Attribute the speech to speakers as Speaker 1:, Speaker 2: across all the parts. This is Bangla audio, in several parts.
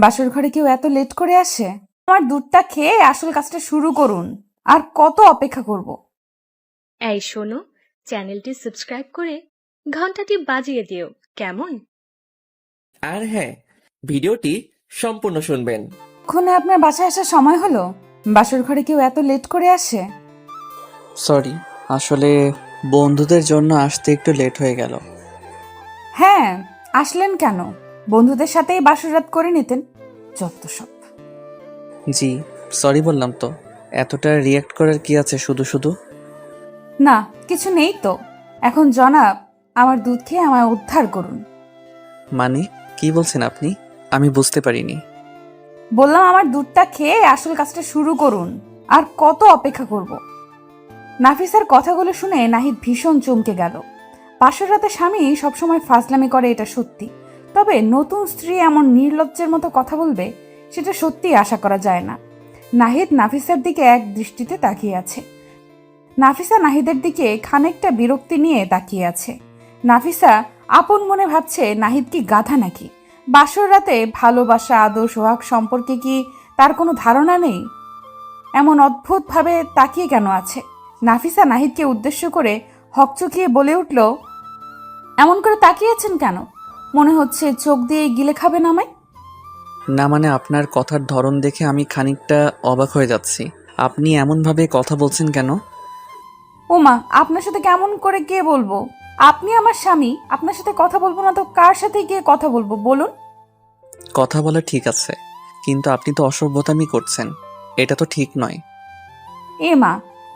Speaker 1: বাসর ঘরে কেউ এত লেট করে আসে? আমার দুধটা খেয়ে আসল কাজটা শুরু করুন। আর কত অপেক্ষা করব?
Speaker 2: এই শোনো, চ্যানেলটি সাবস্ক্রাইব করে ঘন্টাটি বাজিয়ে দিও কেমন।
Speaker 3: আর হ্যাঁ, ভিডিওটি সম্পূর্ণ শুনবেন।
Speaker 1: এক্ষণে আপনার বাসায় আসার সময় হলো? বাসর ঘরে কেউ এত লেট করে আসে?
Speaker 4: সরি, আসলে বন্ধুদের জন্য আসতে একটু লেট হয়ে গেল।
Speaker 1: হ্যাঁ, আসলেন কেন? বন্ধুদের সাথেই বাসর রাত করে নিতেন। যত সব।
Speaker 4: জি, সরি বললাম তো। এতটা রিয়াক্ট করার কি আছে শুধু শুধু?
Speaker 1: না, কিছু নেই তো। এখন জনাব, আমার দুধ খেয়ে আমায় উদ্ধার করুন।
Speaker 4: মানে কি বলছেন আপনি? আমি বুঝতে পারিনি।
Speaker 1: বললাম আমার দুধটা খেয়ে আসল কাজটা শুরু করুন। আর কত অপেক্ষা করব? নাফিসার কথাগুলো শুনে নাহিদ ভীষণ চমকে গেল। পাশের রাতে স্বামী সবসময় ফাজলামি করে, এটা সত্যি। তবে নতুন স্ত্রী এমন নির্লজ্জের মতো কথা বলবে, সেটা সত্যিই আশা করা যায় না। নাহিদ নাফিসার দিকে এক দৃষ্টিতে তাকিয়ে আছে। নাফিসা নাহিদের দিকে খানিকটা বিরক্তি নিয়ে তাকিয়ে আছে। নাফিসা আপন মনে ভাবছে, নাহিদ কি গাধা নাকি? বাসর রাতে ভালোবাসা, আদর, সোহাগ সম্পর্কে কি তার কোনো ধারণা নেই? এমন অদ্ভুতভাবে তাকিয়ে কেন আছে? নাফিসা নাহিদকে উদ্দেশ্য করে হকচকিয়ে বলে উঠল, এমন করে তাকিয়েছেন কেন? মনে হচ্ছে চোখ দিয়ে গিলে খাবেন আমায়।
Speaker 4: না মানে আপনার কথার ধরন দেখে আমি খানিকটা অবাক হয়ে যাচ্ছি। আপনি এমনভাবে কথা বলছেন কেন?
Speaker 1: ওমা, আপনার সাথে কেমন করে গিয়ে বলবো? আপনি আমার স্বামী, আপনার সাথে কথা বলবো না তো কার সাথে গিয়ে কথা বলবো বলুন?
Speaker 4: কথা বলা ঠিক আছে, কিন্তু আপনি তো অসভ্যতামি করছেন। এটা তো ঠিক নয়।
Speaker 1: এ মা,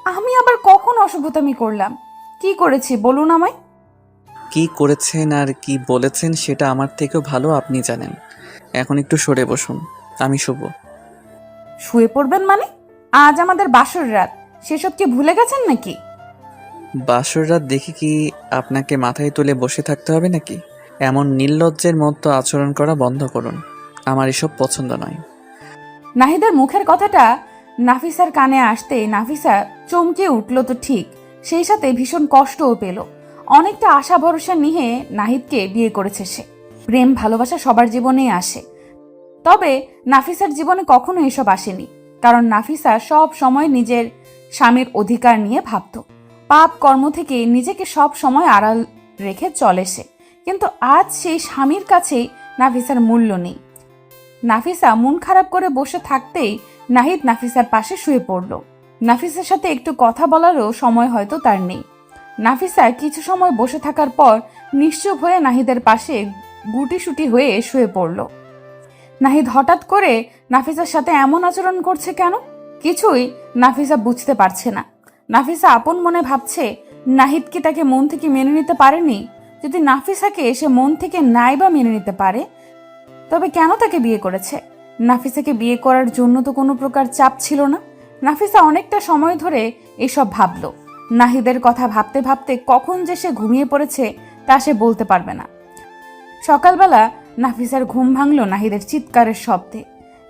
Speaker 1: আমি আবার কখন অসভ্যতামি করলাম? কি করেছি বলুন আমায়?
Speaker 4: কি করেছেন আর কি বলেছেন সেটা আমার থেকেও ভালো আপনি জানেন। এখন একটু সরে বসুন, আমি শুভ।
Speaker 1: শুয়ে পড়বেন মানে? আজ আমাদের বাসর রাত, সেসব কি ভুলে গেছেন নাকি?
Speaker 4: বাসর রাত দেখে কি আপনাকে মাথায় তুলে বসে থাকতে হবে নাকি? এমন নির্লজ্জের মতো আচরণ করা বন্ধ করুন। আমার এসব পছন্দ নয়।
Speaker 1: নাহিদের মুখের কথাটা নাফিসার কানে আসতে নাফিসা চমকে উঠল তো ঠিক, সেই সাথে ভীষণ কষ্টও পেল। অনেকটা আশা ভরসা নিয়ে নাহিদকে বিয়ে করেছে সে। প্রেম ভালোবাসা সবার জীবনেই আসে, তবে নাফিসার জীবনে কখনো এসব আসেনি। কারণ নাফিসা সব সময় নিজের স্বামীর অধিকার নিয়ে ভাবত। পাপ কর্ম থেকে নিজেকে সব সময় আড়াল রেখে চলে সে। কিন্তু আজ সেই স্বামীর কাছেই নাফিসার মূল্য নেই। নাফিসা মন খারাপ করে বসে থাকতেই নাহিদ নাফিসার পাশে শুয়ে পড়ল। নাফিসার সাথে একটু কথা বলারও সময় হয়তো তার নেই। নাফিসা কিছু সময় বসে থাকার পর নিশ্চুপ হয়ে নাহিদের পাশে গুটিসুটি হয়ে শুয়ে পড়ল। নাহিদ হঠাৎ করে নাফিসার সাথে এমন আচরণ করছে কেন? কিছুই নাফিসা বুঝতে পারছে না। নাফিসা আপন মনে ভাবছে, নাহিদ কি তাকে মন থেকে মেনে নিতে পারেনি? যদি নাফিসাকে সে মন থেকে নাই বা মেনে নিতে পারে, তবে কেন তাকে বিয়ে করেছে? নাফিসাকে বিয়ে করার জন্য তো কোনো প্রকার চাপ ছিল না। নাফিসা অনেকটা সময় ধরে এসব ভাবল। নাহিদের কথা ভাবতে ভাবতে কখন যে সে ঘুমিয়ে পড়েছে তা সে বলতে পারবে না। সকালবেলা নাফিসার ঘুম ভাঙল নাহিদের চিৎকারের শব্দে।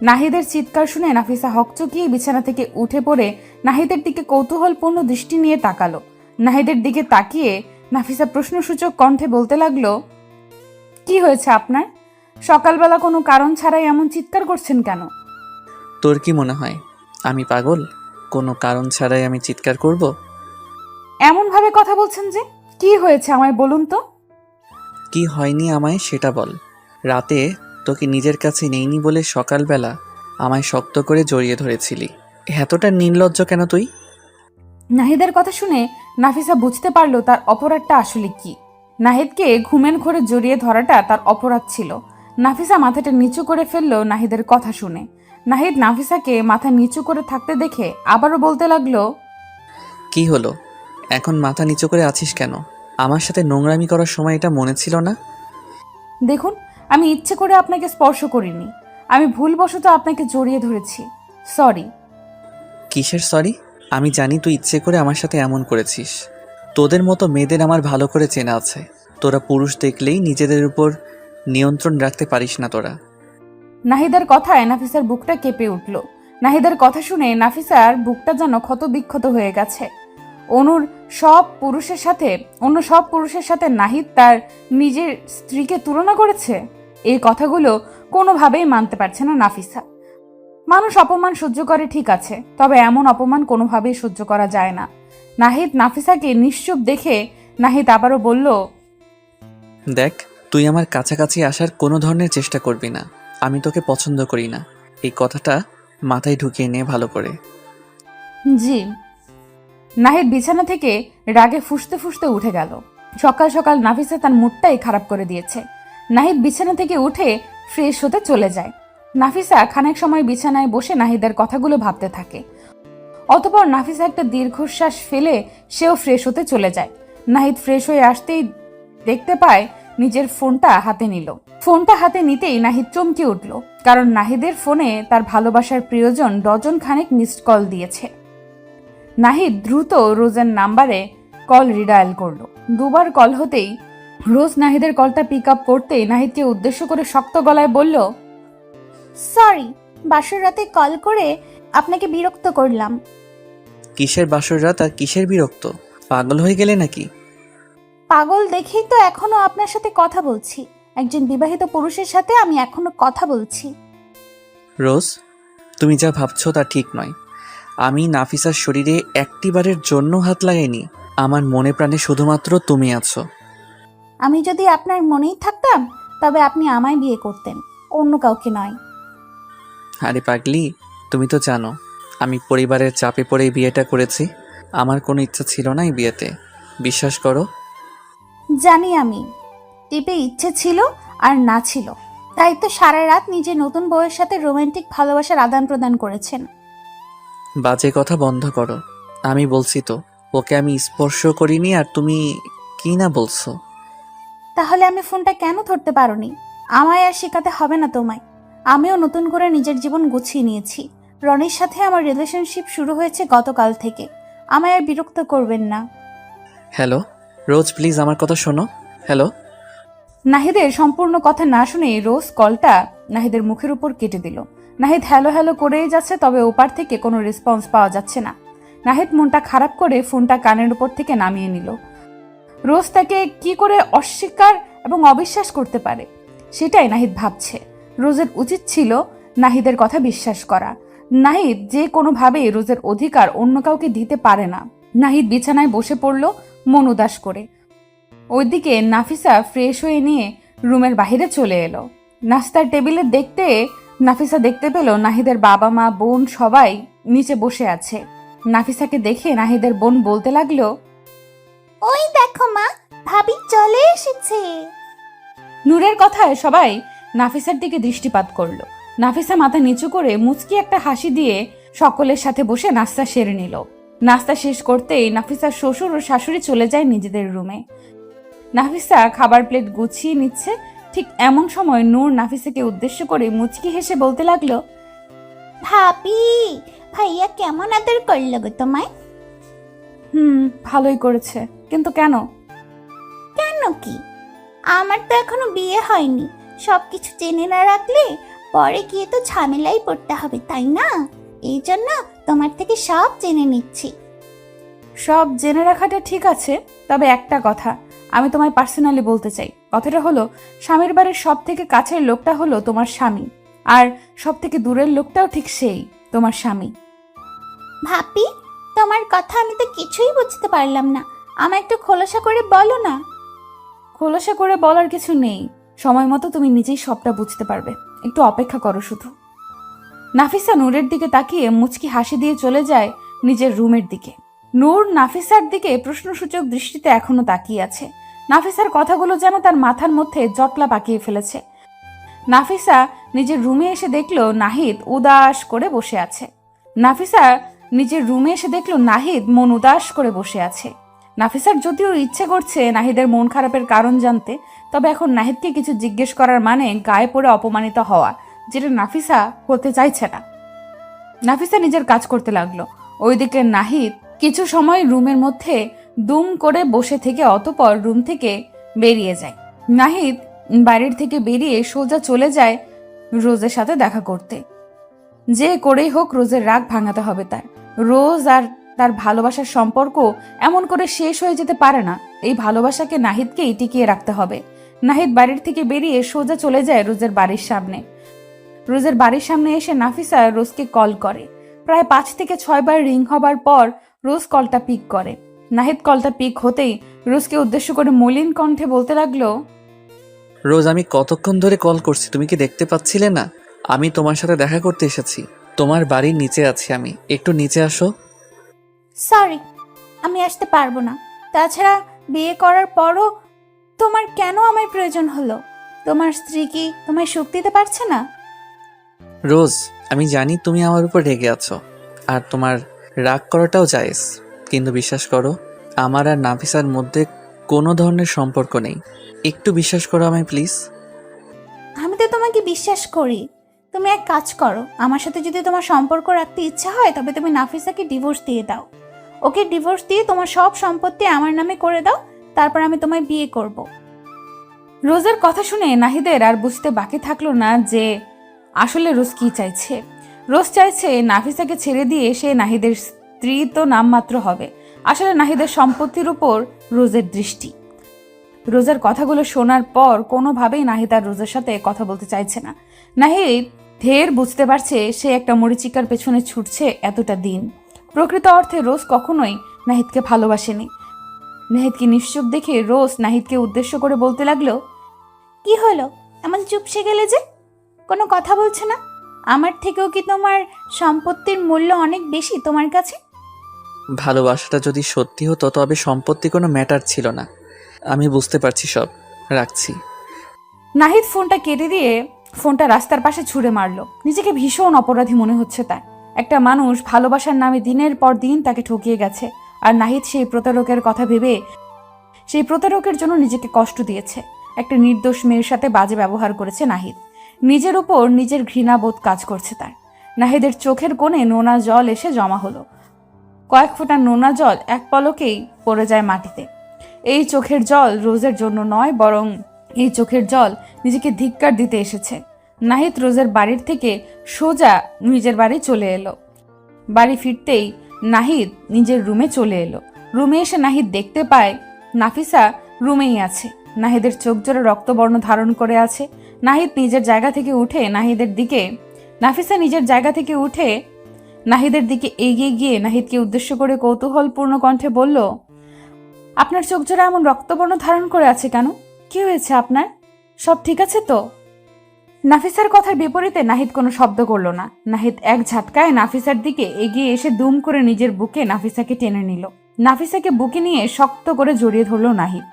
Speaker 1: নাহিদের চিৎকার শুনে নাফিসা হকচকিয়ে বিছানা থেকে উঠে পড়ে নাহিদের দিকে কৌতূহলপূর্ণ দৃষ্টি নিয়ে তাকালো। নাহিদের দিকে তাকিয়ে নাফিসা প্রশ্নসূচক কণ্ঠে বলতে লাগলো, কি হয়েছে আপনার? সকালবেলা কোনো কারণ ছাড়াই এমন চিৎকার করছেন কেন?
Speaker 4: তোর কি মনে হয় আমি পাগল? কোনো কারণ ছাড়াই আমি চিৎকার করব?
Speaker 1: এমন ভাবে কথা বলছেন যে, কি হয়েছে আমায় বলুন তো?
Speaker 4: কি হয়নি আমায় সেটা বল। রাতে তোকে নিজের কাছে নেইনি বলে সকালবেলা আমায় শক্ত করে জড়িয়ে ধরেছিলি। এতটা নির্লজ্জ কেন তুই?
Speaker 1: নাহিদের কথা শুনে নাফিসা বুঝতে পারলো তার অপরাধটা আসলে কি। নাহিদকে ঘুমের ঘোরে জড়িয়ে ধরাটা তার অপরাধ ছিল। নাফিসা মাথাটা নিচু করে ফেললো নাহিদের কথা শুনে। নাহিদ নাফিসাকে মাথা নিচু করে থাকতে দেখে আবারও বলতে লাগলো,
Speaker 4: কি হলো, এখন মাথা নিচু করে আছিস কেন? আমার সাথে নোংরামি করার সময় এটা মনে ছিল না?
Speaker 1: দেখুন, আমি ইচ্ছে করে আপনাকে স্পর্শ করিনি। আমি ভুলবশত আপনাকে জড়িয়ে ধরেছি। সরি।
Speaker 4: কিসের সরি? আমি জানি তুই ইচ্ছে করে আমার সাথে এমন করেছিস। তোদের মতো মেয়েদের আমার ভালো করে চেনা আছে। তোরা পুরুষ দেখলেই নিজেদের উপর নিয়ন্ত্রণ রাখতে পারিস না তোরা।
Speaker 1: নাহিদের কথায় নাফিসার বুকটা কেঁপে উঠল। নাহিদের কথা শুনে নাফিসার বুকটা যেন ক্ষতবিক্ষত হয়ে গেছে। অন্য সব পুরুষের সাথে নাহিদ তার নিজের স্ত্রীকে তুলনা করেছে। এই কথাগুলো কোনোভাবেই মানতে পারছে না নাফিসা। মানুষ অপমান সহ্য করে ঠিক আছে, তবে এমন অপমান কোনোভাবেই সহ্য করা যায় না। নাহিদ নাফিসাকে নিশ্চুপ দেখে নাহিদ আবারও বলল,
Speaker 4: দেখ, তুই আমার কাছাকাছি আসার কোনো ধরনের চেষ্টা করবি না। আমি তোকে পছন্দ করি না, এই কথাটা মাথায় ঢুকিয়ে নিয়ে ভালো করে।
Speaker 1: জি। নাহিদ বিছানা থেকে রাগে ফুঁসতে ফুঁসতে উঠে গেল। সকাল সকাল নাফিসা তার মুডটাই খারাপ করে দিয়েছে। নাহিদ বিছানা থেকে উঠে ফ্রেশ হতে চলে যায়। নাফিসা খানিক সময় বিছানায় বসে নাহিদের কথাগুলো ভাবতে থাকে। অতঃপর নাফিসা একটা দীর্ঘশ্বাস ফেলে সেও ফ্রেশ হতে চলে যায়। নাহিদ ফ্রেশ হয়ে আসতেই দেখতে পায় নিজের ফোনটা হাতে নিল। ফোনটা হাতে নিতেই নাহিদ চমকে উঠল, কারণ নাহিদের ফোনে তার ভালোবাসার প্রিয়জন ডজন খানেক মিসড কল দিয়েছে। নাহিদ দ্রুত রোজের নাম্বারে কল রিডায়াল করলো। দুবার কল হতেই রোজ নাহিদের কলটা পিক আপ করতেই নাহিদকে উদ্দেশ্য করে শক্ত গলায় বলল,
Speaker 5: সরি, বাসর রাতে কল করে আপনাকে বিরক্ত করলাম।
Speaker 4: কিসের বাসর রাত আর কিসের বিরক্ত? পাগল হয়ে গেলে নাকি?
Speaker 5: পাগল দেখেই তো এখনো আপনার সাথে কথা বলছি। একজন বিবাহিত পুরুষের সাথে আমি এখনো কথা বলছি।
Speaker 4: রোজ, তুমি যা ভাবছো তা ঠিক নয়। আমি নাফিসার শরীরে একটিবারের জন্য হাত লাগাইনি। আমার মনে প্রাণে শুধুমাত্র তুমি আছো।
Speaker 5: আমি যদি আপনার মনেই থাকতাম তবে আপনি আমায় বিয়ে করতেন, অন্য কাউকে নয়।
Speaker 4: আরে পাগলি, তুমি তো জানো আমি পরিবারের চাপে পড়ে বিয়েটা করেছি। আমার কোনো ইচ্ছা ছিল না এই বিয়েতে, বিশ্বাস করো।
Speaker 5: জানি আমি, টিপে ইচ্ছে ছিল আর না ছিল, তাই তো সারা রাত নিজের নতুন বউয়ের সাথে রোমান্টিক ভালোবাসার আদান প্রদান করেছেন।
Speaker 4: বাজে কথা বন্ধ করো। আমি বলছি তো, ওকে আমি স্পর্শ করিনি, আর তুমি কি না বলছো?
Speaker 5: তাহলে আমি ফোনটা কেন ধরতে পারোনি? আমায় আর শেখাতে হবে না তোমায়। আমিও নতুন করে নিজের জীবন গুছিয়ে নিয়েছি। রনির সাথে আমার রিলেশনশিপ শুরু হয়েছে গতকাল থেকে। আমায় আর বিরক্ত করবেন না।
Speaker 4: হ্যালো রোজ, প্লিজ আমার কথা শোনো। হ্যালো।
Speaker 1: নাহিদের সম্পূর্ণ কথা না শুনে রোজ কলটা নাহিদের মুখের উপর কেটে দিল। নাহিদ হ্যালো হ্যালো করেই যাচ্ছে, তবে ওপার থেকে কোনো রেসপন্স পাওয়া যাচ্ছে না। নাহিদ মনটা খারাপ করে ফোনটা কানের উপর থেকে নামিয়ে নিল। রোজ তাকে কি করে অস্বীকার এবং অবিশ্বাস করতে পারে, সেটাই নাহিদ ভাবছে। রোজের উচিত ছিল নাহিদের কথা বিশ্বাস করা। নাহিদ যে কোনোভাবেই রোজের অধিকার অন্য কাউকে দিতে পারে না। নাহিদ বিছানায় বসে পড়ল মন উদাস করে। ওইদিকে নাফিসা ফ্রেশ হয়ে নিয়ে রুমের বাইরে চলে এলো। নাস্তার টেবিলে দেখতে নাফিসা দেখতে পেল নাহিদের বাবা মা বোন সবাই নিচে বসে আছে। নাফিসাকে দেখে নাহিদের বোন বলতে লাগলো,
Speaker 5: ওই দেখো মা, ভাবি চলে এসেছে।
Speaker 1: নূরের কথায় সবাই নাফিসার দিকে দৃষ্টিপাত করলো। নাফিসা মাথা নিচু করে মুচকি একটা হাসি দিয়ে সকলের সাথে বসে নাস্তা সেরে নিল। নাস্তা শেষ করতেই নাফিসার শ্বশুর ও শাশুড়ি চলে যায় নিজেদের রুমে। নাফিসা খাবার প্লেট গুছিয়ে নিচ্ছে, ঠিক এমন সময় নূর নাফিসাকে উদ্দেশ্য করে মুচকি হেসে বলতে লাগলো,
Speaker 5: ভাবি, ভাইয়া কেমন আদর করলো গো তোমায়?
Speaker 1: ভালোই করেছে, কিন্তু কেন?
Speaker 5: কেন কি? আমার তো এখনো বিয়ে হয়নি। সবকিছু জেনে না রাখলে পরে গিয়ে তো ঝামেলাই পড়তে হবে, তাই না? এই জন্য তোমার থেকে সব জেনে নিচ্ছি।
Speaker 1: সব জেনে রাখাটা ঠিক আছে, তবে একটা কথা আমি তোমায় পার্সোনালি বলতে চাই। কথাটা হলো, স্বামীর বাড়ির সব থেকে কাছের লোকটা হলো তোমার স্বামী, আর সব থেকে দূরের লোকটাও ঠিক সেই তোমার স্বামী।
Speaker 5: ভাবি, তোমার কথা আমি তো কিছুই বুঝতে পারলাম না। আমায় একটু খোলসা করে বলো না।
Speaker 1: খোলসা করে বলার কিছু নেই, সময় মতো তুমি নিজেই সবটা বুঝতে পারবে, একটু অপেক্ষা করো শুধু। নাফিসা নূরের দিকে তাকিয়ে মুচকি হাসি দিয়ে চলে যায় নিজের রুমের দিকে। নূর নাফিসার দিকে প্রশ্নসূচক দৃষ্টিতে এখনো তাকিয়ে আছে। নাফিসার কথাগুলো যেন তার মাথার মধ্যে জটলা পাকিয়ে ফেলেছে। নাফিসা নিজের রুমে এসে দেখলো নাহিদ উদাস করে বসে আছে। নাফিসা নিজের রুমে এসে দেখলো নাহিদ মন উদাস করে বসে আছে। নাফিসার যদিও ইচ্ছে করছে নাহিদের মন খারাপের কারণ জানতে, তবে এখন নাহিদকে কিছু জিজ্ঞেস করার মানে গায়ে পড়ে অপমানিত হওয়া, যেটা নাফিসা হতে চাইছে না। নাফিসা নিজের কাজ করতে লাগলো। ওইদিকে নাহিদ কিছু সময় রুমের মধ্যে দুম করে বসে থেকে অতঃপর রুম থেকে বেরিয়ে যায়। নাহিদ বাড়ির থেকে বেরিয়ে সোজা চলে যায় রোজের সাথে দেখা করতে। যে করেই হোক রোজের রাগ ভাঙাতে হবে তার। রোজ আর তার ভালোবাসার সম্পর্ক এমন করে শেষ হয়ে যেতে পারে না। এই ভালোবাসাকে নাহিদকেই টিকিয়ে রাখতে হবে। নাহিদ বাড়ির থেকে বেরিয়ে সোজা চলে যায় রোজের বাড়ির সামনে। রোজের বাড়ির সামনে এসে নাফিসা রোজকে কল করে। প্রায় 5 থেকে 6 বার রিং হবার পর রোজ কলটা পিক করে। নাহিদ কলটা পিক হতেই রোজকে উদ্দেশ্য করে মলিন কণ্ঠে বলতে লাগলো,
Speaker 4: রোজ, আমি কতক্ষণ ধরে কল করছি, তুমি কি দেখতে পাচ্ছিলে না? আমি তোমার সাথে দেখা করতে এসেছি। তোমার বাড়ির নিচে আছি আমি, একটু নিচে আসো।
Speaker 5: সরি, আমি আসতে পারবো না। তাছাড়া বিয়ে করার পরও তোমার কেন আমার প্রয়োজন হলো? তোমার স্ত্রী কি তোমায় সুখ দিতে পারছে না?
Speaker 4: রোজ, আমি জানি তুমি আমার উপর রেগে আছো, আর তোমার রাগ করাটাও জায়েজ, কিন্তু বিশ্বাস করো, আমার আর নাফিসার মধ্যে কোনো ধরনের সম্পর্ক নেই। একটু বিশ্বাস করো আমায় প্লিজ।
Speaker 5: আমি তো তোমাকে বিশ্বাস করি। তুমি এক কাজ করো, আমার সাথে যদি তোমার সম্পর্ক রাখতে ইচ্ছা হয় তবে তুমি নাফিসাকে ডিভোর্স দিয়ে দাও। ওকে ডিভোর্স দিয়ে তোমার সব সম্পত্তি আমার নামে করে দাও, তারপর আমি তোমায় বিয়ে করব।
Speaker 1: রোজের কথা শুনে নাহিদের আর বুঝতে বাকি থাকলো না যে আসলে রোজ কি চাইছে। রোজ চাইছে নাফিসাকে ছেড়ে দিয়ে সে নাহিদের স্ত্রী তো নামমাত্র হবে। আসলে নাহিদের সম্পত্তির উপর রোজের দৃষ্টি। রোজের কথাগুলো শোনার পর কোনোভাবেই নাহিদ আর রোজের সাথে কথা বলতে চাইছে না। নাহিদ ঢের বুঝতে পারছে সে একটা মরিচিকার পেছনে ছুটছে এতটা দিন। প্রকৃত অর্থে রোজ কখনোই নাহিদকে ভালোবাসেনি। নাহিদকে নিশ্চুপ দেখে রোজ নাহিদকে উদ্দেশ্য করে বলতে লাগলো,
Speaker 5: কি হলো, এমন চুপসে গেলে যে? কোনো কথা বলছে না? আমার থেকেও কি তোমার সম্পত্তির মূল্য অনেক বেশি তোমার কাছে?
Speaker 4: ভালোবাসাটা যদি সত্যি হতো তবে সম্পত্তি কোনো ম্যাটার ছিল না। আমি বুঝতে পারছি সব, রাখছি।
Speaker 1: নাহিদ ফোনটা কেটে দিয়ে ফোনটা রাস্তার পাশে ছুঁড়ে মারল। নিজেকে ভীষণ অপরাধী মনে হচ্ছে তার। একটা মানুষ ভালোবাসার নামে দিনের পর দিন তাকে ঠকিয়ে গেছে, আর নাহিদ সেই প্রতারকের কথা ভেবে সেই প্রতারকের জন্য নিজেকে কষ্ট দিয়েছে। একটা নির্দোষ মেয়ের সাথে বাজে ব্যবহার করেছে নাহিদ। নিজের উপর নিজের ঘৃণাবোধ কাজ করছে তার। নাহিদের চোখের কোণে নোনা জল এসে জমা হলো। কয়েক ফোঁটা নোনা জল এক পলকেই পড়ে যায় মাটিতে। এই চোখের জল রোজের জন্য নয়, বরং এই চোখের জল নিজেকে ধিক্কার দিতে এসেছে। নাহিদ রোজের বাড়ির থেকে সোজা নিজের বাড়ি চলে এলো। বাড়ি ফিরতেই নাহিদ নিজের রুমে চলে এলো। রুমে এসে নাহিদ দেখতে পায় নাফিসা রুমেই আছে। নাহিদের চোখ জোড়া রক্তবর্ণ ধারণ করে আছে। নাহিদ নিজের জায়গা থেকে উঠে নাফিসা নিজের জায়গা থেকে উঠে নাহিদের দিকে এগিয়ে গিয়ে নাহিদকে উদ্দেশ্য করে কৌতূহলপূর্ণ কণ্ঠে বলল, আপনার চোখ জোড়া এমন রক্তবর্ণ ধারণ করে আছে কেন? কি হয়েছে আপনার? সব ঠিক আছে তো? নাফিসার কথার বিপরীতে নাহিদ কোনো শব্দ করল না। নাহিদ এক ঝাটকায় নাফিসার দিকে এগিয়ে এসে দুম করে নিজের বুকে নাফিসাকে টেনে নিল। নাফিসাকে বুকে নিয়ে শক্ত করে জড়িয়ে ধরল নাহিদ।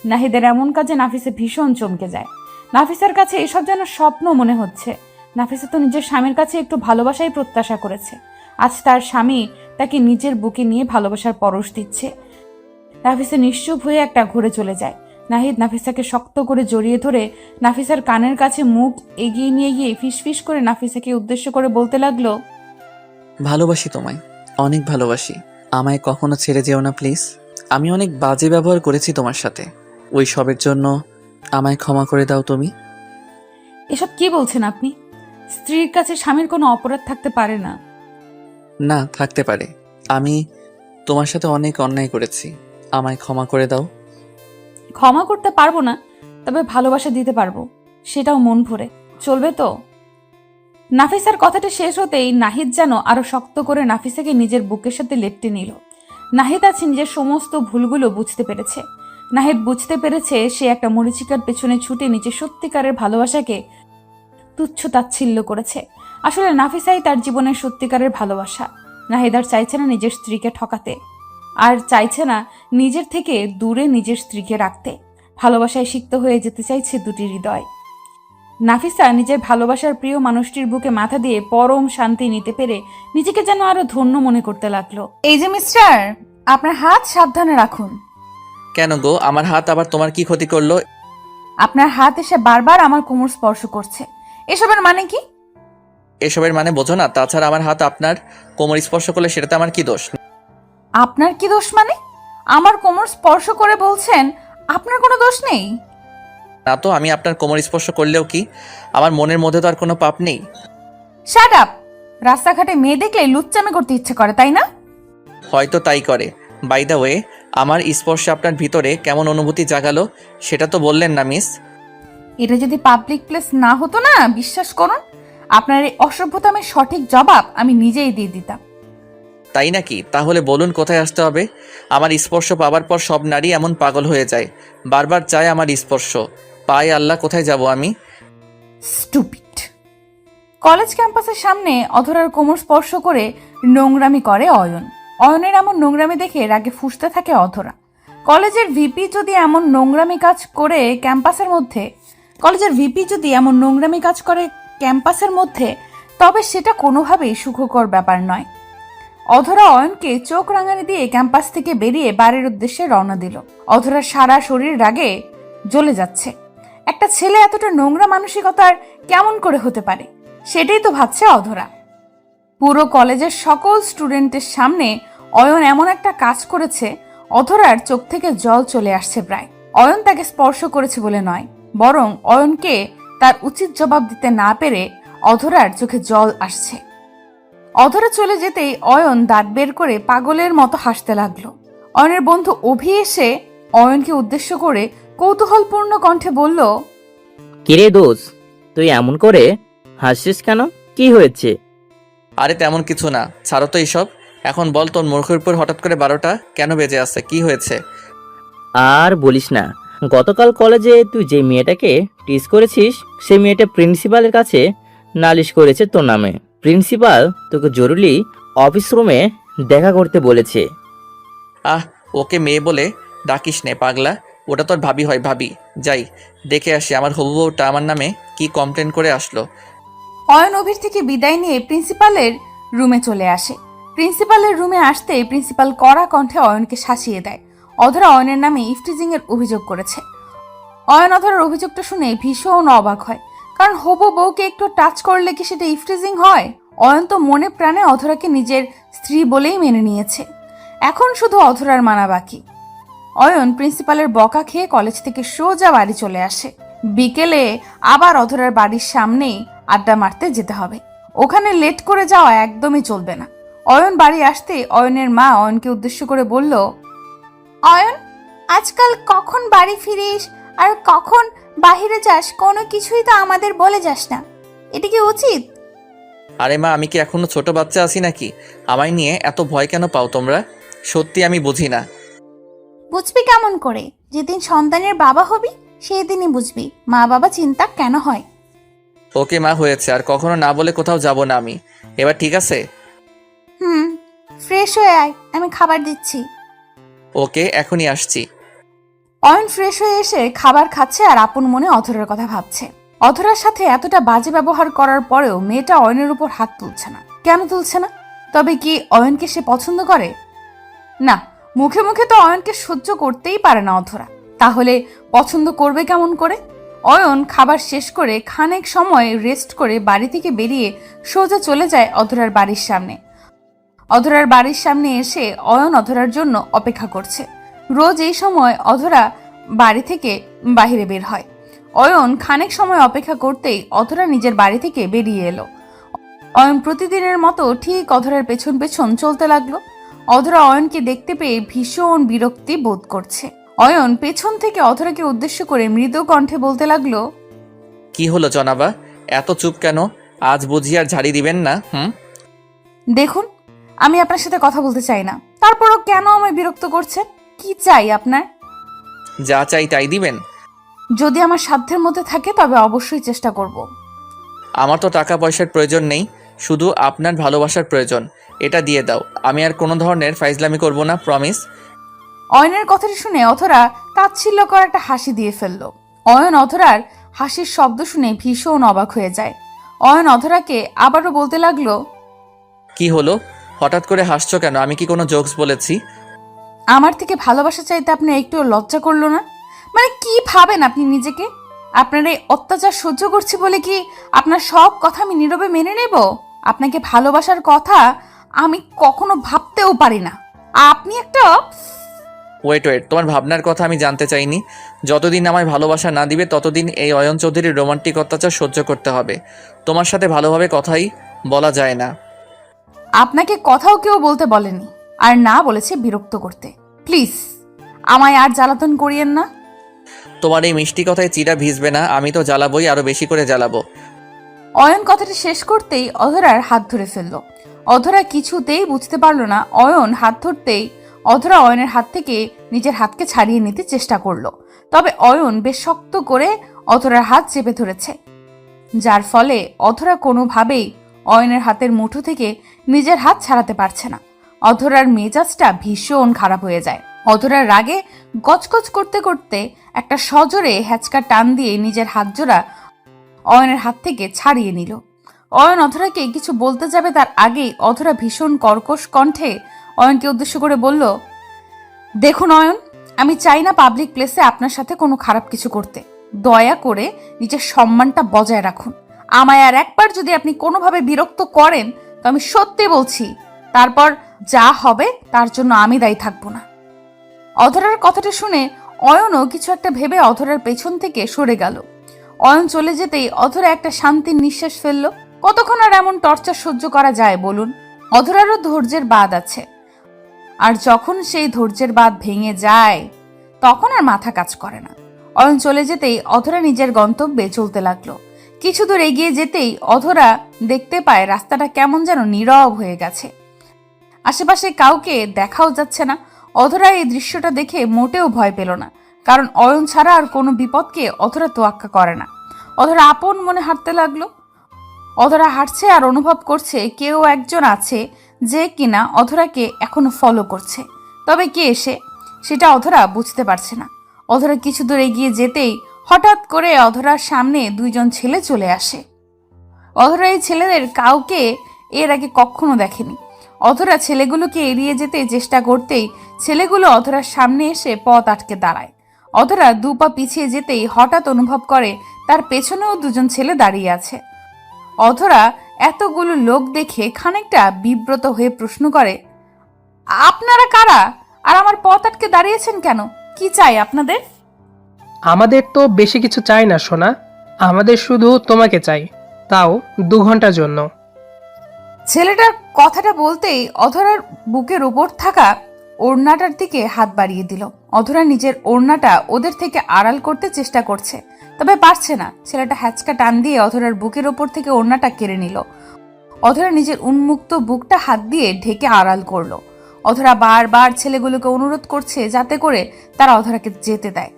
Speaker 1: নাহিদের এমন কাজে নাফিসা ভীষণ চমকে যায়। নাফিসার কাছে এসব যেন স্বপ্ন মনে হচ্ছে। নাফিসা তো নিজের স্বামীর কাছে একটু ভালোবাসাই প্রত্যাশা করেছে। আজ তার স্বামী তাকে নিজের বুকে নিয়ে ভালোবাসার পরশ দিচ্ছে। নাফিসা নিশ্চুপ হয়ে একটা ঘুরে চলে যায়। নাহিদ নাফিসাকে শক্ত করে জড়িয়ে ধরে নাফিসার কানের কাছে মুখ এগিয়ে নিয়ে গিয়ে ফিসফিস করে নাফিসাকে উদ্দেশ্য করে বলতে লাগলো,
Speaker 4: ভালোবাসি তোমায়, অনেক ভালোবাসি। আমায় কখনো ছেড়ে যেও না প্লিজ। আমি অনেক বাজে ব্যবহার করেছি তোমার সাথে, ওই সবের জন্য আমায় ক্ষমা করে দাও তুমি।
Speaker 1: এসব কি বলছেন আপনি? স্ত্রীর কাছে স্বামীর কোনো অপরাধ থাকতে পারে না।
Speaker 4: না, থাকতে পারে। আমি তোমার সাথে অনেক অন্যায় করেছি, আমায় ক্ষমা করে দাও।
Speaker 1: ক্ষমা করতে পারবো না, তবে ভালোবাসা দিতে পারবো, সেটাও মন ভরে। চলবে তো? নাফিসার কথাটা শেষ হতেই নাহিদ যেন আরো শক্ত করে নাফিসাকে নিজের বুকের সাথে লেপ্টে নিল। নাহিদ আছে নিজের সমস্ত ভুলগুলো বুঝতে পেরেছে। নাহিদ বুঝতে পেরেছে সে একটা মরিচিকার পেছনে ছুটে নিজের সত্যিকারের ভালোবাসাকে তুচ্ছ তাচ্ছিল্য করেছে। আসলে নাফিসাই তার জীবনের সত্যিকারের ভালোবাসা। নাহিদ আর চাইছে না নিজের স্ত্রীকে ঠকাতে, আর চাইছে না নিজের থেকে দূরে নিজের স্ত্রীকে রাখতে। ভালোবাসায় সিক্ত হয়ে যেতে চাইছে দুটি হৃদয়। নাফিসা নিজের ভালোবাসার প্রিয় মানুষটির বুকে মাথা দিয়ে পরম শান্তি নিতে পেরে নিজেকে যেন আরো ধন্য মনে করতে লাগলো। এই যে মিস্টার, আপনার হাত সাবধানে রাখুন।
Speaker 4: কেন গো, আমার হাত আবার তোমার কি ক্ষতি করলো?
Speaker 1: আপনার হাত এসে বারবার আমার কোমর স্পর্শ করছে, এসবের মানে কি?
Speaker 4: এসবের মানে বোঝো না? তাছাড়া আমার হাত আপনার কোমর স্পর্শ করলে সেটাতে আমার কি দোষ?
Speaker 1: আপনার কি দোষ মানে? আমার কোমর স্পর্শ করে বলছেন আপনার কোনো দোষ নেই?
Speaker 4: না তো, আমি আপনার কোমর স্পর্শ করলেও কি আমার মনের মধ্যে তো আর কোনো পাপ নেই?
Speaker 1: Shut up! রাস্তাঘাটে মেয়ে দেখলে লুচ্চামি করতে ইচ্ছে করে, তাই না?
Speaker 4: হয়তো তাই করে। বাই দ্য ওয়ে, আমার স্পর্শে আপনার ভিতরে কেমন অনুভূতি জাগালো সেটা তো বললেন না মিস।
Speaker 1: এটা যদি পাবলিক প্লেস না হতো না, বিশ্বাস করুন আপনার এই অসভ্যতামের সঠিক জবাব আমি নিজেই দিয়ে দিতাম।
Speaker 4: তাই নাকি? তাহলে বলুন কোথায় আসতে হবে? আমার স্পর্শ পাওয়ার পর সব নারী এমন পাগল হয়ে যায়, বারবার চায় আমার স্পর্শ। পায় আল্লাহ, কোথায় যাব আমি?
Speaker 1: স্টুপিড। কলেজ ক্যাম্পাসের সামনে অধরার কোমর স্পর্শ করে নোংরামি করে অয়ন। অয়নের এমন নোংরামি দেখে রাগে ফুঁসতে থাকে অধরা। কলেজের ভিপি যদি এমন নোংরামি কাজ করে ক্যাম্পাসের মধ্যে, তবে সেটা কোনোভাবেই সুখকর ব্যাপার নয়। অধরা অয়নকে চোখ রাঙানি দিয়ে ক্যাম্পাস থেকে বেরিয়ে বাড়ির উদ্দেশ্যে রওনা দিল। অধরার সারা শরীর রাগে জ্বলে যাচ্ছে। একটা ছেলে এতটা নোংরা মানসিকতার কেমন করে হতে পারে, সেটাই তো ভাবছে অধরা। পুরো কলেজের সকল স্টুডেন্টের সামনে অয়ন এমন একটা কাজ করেছে, অধরার চোখ থেকে জল চলে আসছে প্রায়। অয়ন তাকে স্পর্শ করেছে বলে নয়, বরং অয়নকে তার উচিত জবাব দিতে না পেরে অধরার চোখে জল আসছে। অধরা চলে যেতেই অয়ন দাঁত বের করে পাগলের মতো হাসতে লাগলো। অয়নের বন্ধু অভি এসে অয়নকে উদ্দেশ্য করে কৌতূহলপূর্ণ কণ্ঠে বলল,
Speaker 6: কিরে দোষ, তুই এমন করে হাসছিস কেন? কি হয়েছে?
Speaker 4: আরে তেমন কিছু না, ছাড়ো তো এইসব। এখন বল, তোর মুখের উপর হঠাৎ করে 12টা কেন বেজে আছে? কি হয়েছে?
Speaker 6: আর বলিস না, গতকাল কলেজে তুই যে মেয়েটাকে টিজ করেছিস, সেই মেয়েটা প্রিন্সিপালের কাছে নালিশ করেছে তোর নামে। প্রিন্সিপাল তোকে জরুরি অফিস রুমে দেখা করতে বলেছে।
Speaker 4: আহ, ওকে মেয়ে বলে ডাকিস নে পাগলা, ওটা তোর ভাবি হয়। ভাবি, যাই দেখে আসি আমার হবু বউটা আমার নামে কি কমপ্লেন করে আসলো।
Speaker 1: অয়ন অভির থেকে বিদায় নিয়ে প্রিন্সিপালের রুমে চলে আসে। প্রিন্সিপালের রুমে আসতেই প্রিন্সিপাল কড়া কণ্ঠে অয়নকে শাসিয়ে দেয়। অধরা অয়নের নামে ইফটিজিং এর অভিযোগ করেছে। অয়ন অধরার অভিযোগটা শুনে ভীষণ অবাক হয়, কারণ হবু বউকে একটু টাচ করলে কি সেটা ইফটিজিং হয়? অয়ন তো মনে প্রাণে অধরাকে নিজের স্ত্রী বলেই মেনে নিয়েছে, এখন শুধু অধরার মানা বাকি। অয়ন প্রিন্সিপালের বকা খেয়ে কলেজ থেকে সোজা বাড়ি চলে আসে। বিকেলে আবার অধরার বাড়ির সামনেই আড্ডা মারতে যেতে হবে, ওখানে লেট করে যাওয়া একদমই চলবে না। অয়ন বাড়ি আসতে অয়নের মা অয়নকে উদ্দেশ্য করে বলল,
Speaker 5: অয়ন, আজকাল কখন বাড়ি ফিরিস আর কখন বাহিরে যাস, কোনো কিছুই তো আমাদের বলে যাস না। এটা কি উচিত?
Speaker 4: আরে মা, আমি কি এখনো ছোট বাচ্চা আছি নাকি? আমায় নিয়ে এত ভয় কেন পাও তোমরা? সত্যি আমি বুঝি না।
Speaker 5: বুঝবি কেমন করে? যেদিন সন্তানের বাবা হবি সেই দিনই বুঝবি মা বাবা চিন্তা কেন হয়।
Speaker 4: ওকে মা, হয়েছে, আর কখনো না বলে কোথাও যাব না আমি। এবার ঠিক আছে?
Speaker 5: ফ্রেশ হয়ে আয়, আমি খাবার দিচ্ছি।
Speaker 4: ওকে, এখনই আসছি।
Speaker 1: অয়ন ফ্রেশ হয়ে এসে খাবার খাচ্ছে আর আপন মনে অধরার কথা ভাবছে। অধরার সাথে এতটা বাজে ব্যবহার করার পরেও মেয়েটা অয়নের উপর হাত তুলছে না। কেন তুলছে না? তবে কি অয়নকে সে পছন্দ করে? না, মুখে মুখে তো অয়নকে সহ্য করতেই পারে না অধরা, তাহলে পছন্দ করবে কেমন করে? অয়ন খাবার শেষ করে খানেক সময় রেস্ট করে বাড়ি থেকে বেরিয়ে সোজা চলে যায় অধরার বাড়ির সামনে। অধরার বাড়ির সামনে এসে অয়ন অধরার জন্য অপেক্ষা করছে। রোজ এই সময় অধরা বাড়ি থেকে বাইরে বের হয়। অয়ন খানেক সময় অপেক্ষা করতেই অধরা নিজের বাড়ি থেকে বেরিয়ে এলো। অয়ন প্রতিদিনের মতো ঠিক অধরার পেছন পেছন চলতে লাগলো। অধরা অয়নকে দেখতে পেয়ে ভীষণ বিরক্তি বোধ করছে। অয়ন পেছন থেকে অধরাকে উদ্দেশ্য করে মৃদু কণ্ঠে বলতে লাগলো,
Speaker 4: কি হলো জনাবা, এত চুপ কেন? আজ বুঝি আর ঝাড়ি দিবেন না?
Speaker 1: দেখুন, আমি আপনার সাথে কথা বলতে চাই না, তারপরও কেন আমায় বিরক্ত করছেন? কি চাই আপনার?
Speaker 4: যা চাই তাই দিবেন?
Speaker 1: যদি আমার সাধ্যের মধ্যে থাকে তবে অবশ্যই চেষ্টা করব।
Speaker 4: আমার তো টাকা পয়সার প্রয়োজন নেই, শুধু আপনার ভালোবাসার প্রয়োজন। এটা দিয়ে দাও, আমি আর কোনো ধরনের ফাইজলামি করব না, প্রমিস।
Speaker 1: অয়নের কথাটি শুনে অধরা তাচ্ছিল্যকর একটা হাসি দিয়ে ফেলল। অয়ন অধরার হাসির শব্দ শুনে ভীষণ অবাক হয়ে যায়। অয়ন অধরাকে আবারও বলতে লাগলো,
Speaker 4: কি হলো, হঠাৎ করে হাসছো কেন? আমি কি কোনো জোকস বলেছি?
Speaker 1: আমার থেকে ভালোবাসা চাইতে আপনার একটু লজ্জা করলো না? মানে কি ভাবেন আপনি নিজেকে? আপনার এই অত্যাচার সহ্য করছি বলে কি আপনার সব কথা আমি নীরবে মেনে নেব? আপনাকে ভালোবাসার কথা আমি কখনো ভাবতেও পারি না। আপনি একটা
Speaker 4: ওয়েট, তোমার ভাবনার কথা আমি জানতে চাইনি। যতদিন আমায় ভালোবাসা না দিবে ততদিন এই অয়ন চৌধুরীর রোমান্টিক অত্যাচার সহ্য করতে হবে। তোমার সাথে ভালোভাবে কথাই বলা যায় না।
Speaker 1: আপনাকে কথাও কেউ বলতে বলেনি, আর না বলেছে বিরক্ত করতে। প্লিজ আমায় আর জ্বালাতন করিয়েন না।
Speaker 4: তোমার এই মিষ্টি কথায় চিরা ভিজবে না, আমি তো জ্বালাবোই, আরো বেশি করে জ্বালাবো।
Speaker 1: অয়ন কথাটা শেষ করতেই অধরার হাত ধরে ফেলল। অধরা কিছুতেই বুঝতে পারল না অয়ন হাত ধরতেই অধরা অয়নের হাত থেকে নিজের হাতকে ছাড়িয়ে নিতে চেষ্টা করলো। তবে অয়ন বেশ শক্ত করে অধরার হাত চেপে ধরেছে, যার ফলে অধরা কোনোভাবেই অয়নের হাতের মুঠো থেকে নিজের হাত ছাড়াতে পারছে না। অধরার মেজাজটা ভীষণ খারাপ হয়ে যায়। অধরার রাগে গজগজ করতে করতে একটা সজোরে হ্যাচকা টান দিয়ে নিজের হাত জোড়া অয়নের হাত থেকে ছাড়িয়ে নিল। অয়ন অধরাকে কিছু বলতে যাবে তার আগেই অধরা ভীষণ কর্কশ কণ্ঠে অয়নকে উদ্দেশ্য করে বলল, দেখুন অয়ন, আমি চাই না পাবলিক প্লেসে আপনার সাথে কোনো খারাপ কিছু করতে। দয়া করে নিজের সম্মানটা বজায় রাখুন। আমায় আর একবার যদি আপনি কোনোভাবে বিরক্ত করেন তো আমি সত্যি বলছি তারপর যা হবে তার জন্য আমি দায়ী থাকবো না। অধরার কথাটা শুনে অয়নও কিছু একটা ভেবে অধরার পেছন থেকে সরে গেল। অয়ন চলে যেতেই অধরা একটা শান্তির নিঃশ্বাস ফেলল। কতক্ষণ আর এমন টর্চার সহ্য করা যায় বলুন? অধরারও ধৈর্যের বাঁধ আছে, আর যখন সেই ধৈর্যের বাঁধ ভেঙে যায় তখন আর মাথা কাজ করে না। অয়ন চলে যেতেই অধরা নিজের গন্তব্যে চলতে লাগলো। কিছু দূর এগিয়ে যেতেই অধরা দেখতে পায় রাস্তাটা কেমন যেন নীরব হয়ে গেছে, আশেপাশে কাউকে দেখাও যাচ্ছে না। অধরা এই দৃশ্যটা দেখে মোটেও ভয় পেল না, কারণ অয়ন ছাড়া আর কোনো বিপদকে অধরা তোয়াক্কা করে না। অধরা আপন মনে হাঁটতে লাগলো। অধরা হাঁটছে আর অনুভব করছে কেউ একজন আছে যে কিনা অধরাকে এখনো ফলো করছে। তবে কে এসে সেটা অধরা বুঝতে পারছে না। অধরা কিছু দূর এগিয়ে যেতেই হঠাৎ করে অধরার সামনে দুইজন ছেলে চলে আসে। অধরা এই ছেলেদের কাউকে এর আগে কখনো দেখেনি। অধরা ছেলেগুলোকে এড়িয়ে যেতে চেষ্টা করতেই ছেলেগুলো অধরার সামনে এসে পথ আটকে দাঁড়ায়। অধরা দু পা পিছিয়ে যেতেই হঠাৎ অনুভব করে তার পেছনেও দুজন ছেলে দাঁড়িয়ে আছে। অধরা এতগুলো লোক দেখে খানিকটা বিব্রত হয়ে প্রশ্ন করে, আপনারা কারা আর আমার পথ আটকে দাঁড়িয়েছেন কেন? কি চাই আপনাদের?
Speaker 7: আমাদের তো বেশি কিছু চাই না সোনা, আমাদের শুধু তোমাকে চাই, তাও 2 ঘন্টার জন্য।
Speaker 1: ছেলেটার কথাটা বলতেই অধরার বুকের উপর থাকা ওড়নাটার দিকে হাত বাড়িয়ে দিল। অধরা নিজের ওড়নাটা ওদের থেকে আড়াল করতে চেষ্টা করছে, তবে পারছে না। ছেলেটা হ্যাচকা টান দিয়ে অধরার বুকের ওপর থেকে ওড়নাটা কেড়ে নিল। অধরা নিজের উন্মুক্ত বুকটা হাত দিয়ে ঢেকে আড়াল করলো। অধরা বারবার ছেলেগুলোকে অনুরোধ করছে যাতে করে তারা অধরাকে যেতে দেয়।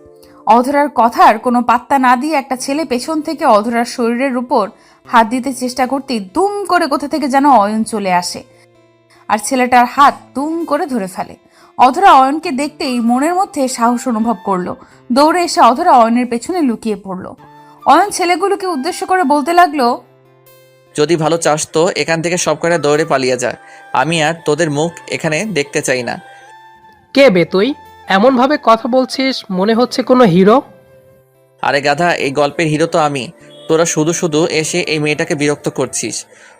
Speaker 1: অধরার কথার কোনো পাত্তা না দিয়ে একটা ছেলে পেছন থেকে অধরার শরীরের উপর হাত দিতে চেষ্টা করতেই দুম করে কোথা থেকে যেন অয়ন চলে আসে আর ছেলেটার হাত দুম করে ধরে ফেলে। অধরা অয়নকে দেখতেই মনের মধ্যে সাহস অনুভব করলো। দৌড়ে এসে অধরা অয়নের পেছনে লুকিয়ে পড়লো। অয়ন ছেলেগুলোকে উদ্দেশ্য করে বলতে লাগলো,
Speaker 4: যদি ভালো চাস তো এখান থেকে সব কটা দৌড়ে পালিয়ে যা, আমি আর তোদের মুখ এখানে দেখতে চাই না।
Speaker 7: কে বে তুই? এমন ভাবে কথা বলছিস মনে হচ্ছে কোনো হিরো।
Speaker 4: আরে গাধা, এই গল্পের হিরো তো আমি। তোরা শুধু শুধু এসে এই মেয়েটাকে বিরক্ত করছিস।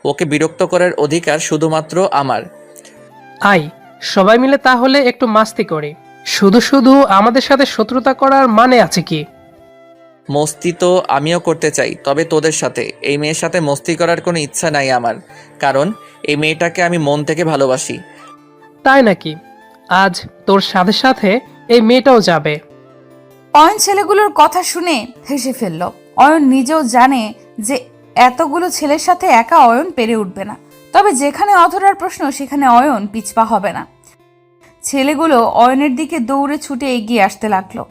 Speaker 4: ওকে বিরক্ত করার অধিকার শুধুমাত্র আমার।
Speaker 7: আই, সবাই মিলে তাহলে একটু মাস্তি করি। শুধু শুধু আমাদের সাথে শত্রুতা করার মানে আছে কি?
Speaker 4: মস্তি তো আমিও করতে চাই, তবে তোদের সাথে। এই মেয়ের সাথে মস্তি করার কোনো ইচ্ছা নাই আমার, কারণ এই মেয়েটাকে আমি মন থেকে ভালোবাসি।
Speaker 7: তাই নাকি? আজ তোর সাথে সাথে এই মেয়েটাও যাবে।
Speaker 1: অয়ন ছেলেগুলোর কথা শুনে হেসে ফেলল। অয়ন নিজেও জানে যে এতগুলো ছেলের সাথে একা অয়ন পেরে উঠবে না, তবে যেখানে অধরার প্রশ্ন সেখানে অয়ন পিছপা হবে না। ছেলেগুলো অয়নের দিকে দৌড়ে ছুটে এগিয়ে আসতে লাগলো।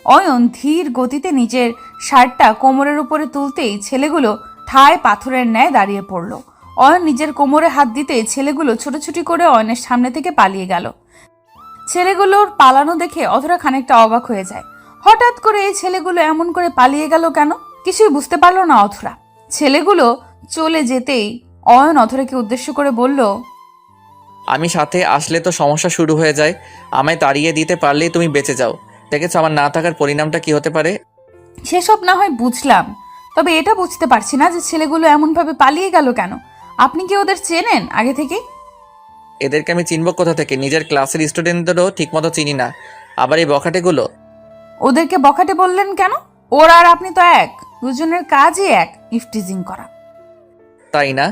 Speaker 1: অয়ন ধীর গতিতে নিজের শার্টটা কোমরের উপরে তুলতেই ছেলেগুলো ঠায় পাথরের ন্যায় দাঁড়িয়ে পড়ল। অয়ন নিজের কোমরে হাত দিতেই ছেলেগুলো ছোটাছুটি করে অয়নের সামনে থেকে পালিয়ে গেল। ছেলেগুলোর পালানো দেখে অধরা খানিকটা অবাক হয়ে যায়। হঠাৎ করে এই ছেলেগুলো এমন করে পালিয়ে গেল কেন? কিছুই বুঝতে পারলো না অধরা। ছেলেগুলো চলে যেতেই অয়ন অধরাকে উদ্দেশ্য করে বলল,
Speaker 4: আমি সাথে আসলে তো সমস্যা শুরু হয়ে যায়। আমায় তাড়িয়ে দিতে পারলেই তুমি বেঁচে যাও। দেখেছো আমার না থাকার পরিণামটা কি হতে পারে?
Speaker 1: সেসব না হয় বুঝলাম, তবে এটা বুঝতে পারছি না যে ছেলেগুলো এমনভাবে পালিয়ে গেল কেন। আপনি কি ওদের চেনেন আগে থেকে?
Speaker 4: এদেরকে আমি চিনব কোথা থেকে? নিজের ক্লাসের স্টুডেন্টদেরও ঠিকমতো চিনি না, আবার এই বখাটেগুলো।
Speaker 1: ওদেরকে বখাটে বললেন কেন? ওরা আর আপনি তো এক, দুজনের কাজই এক, ইফটিজিং করা।
Speaker 4: তাই না?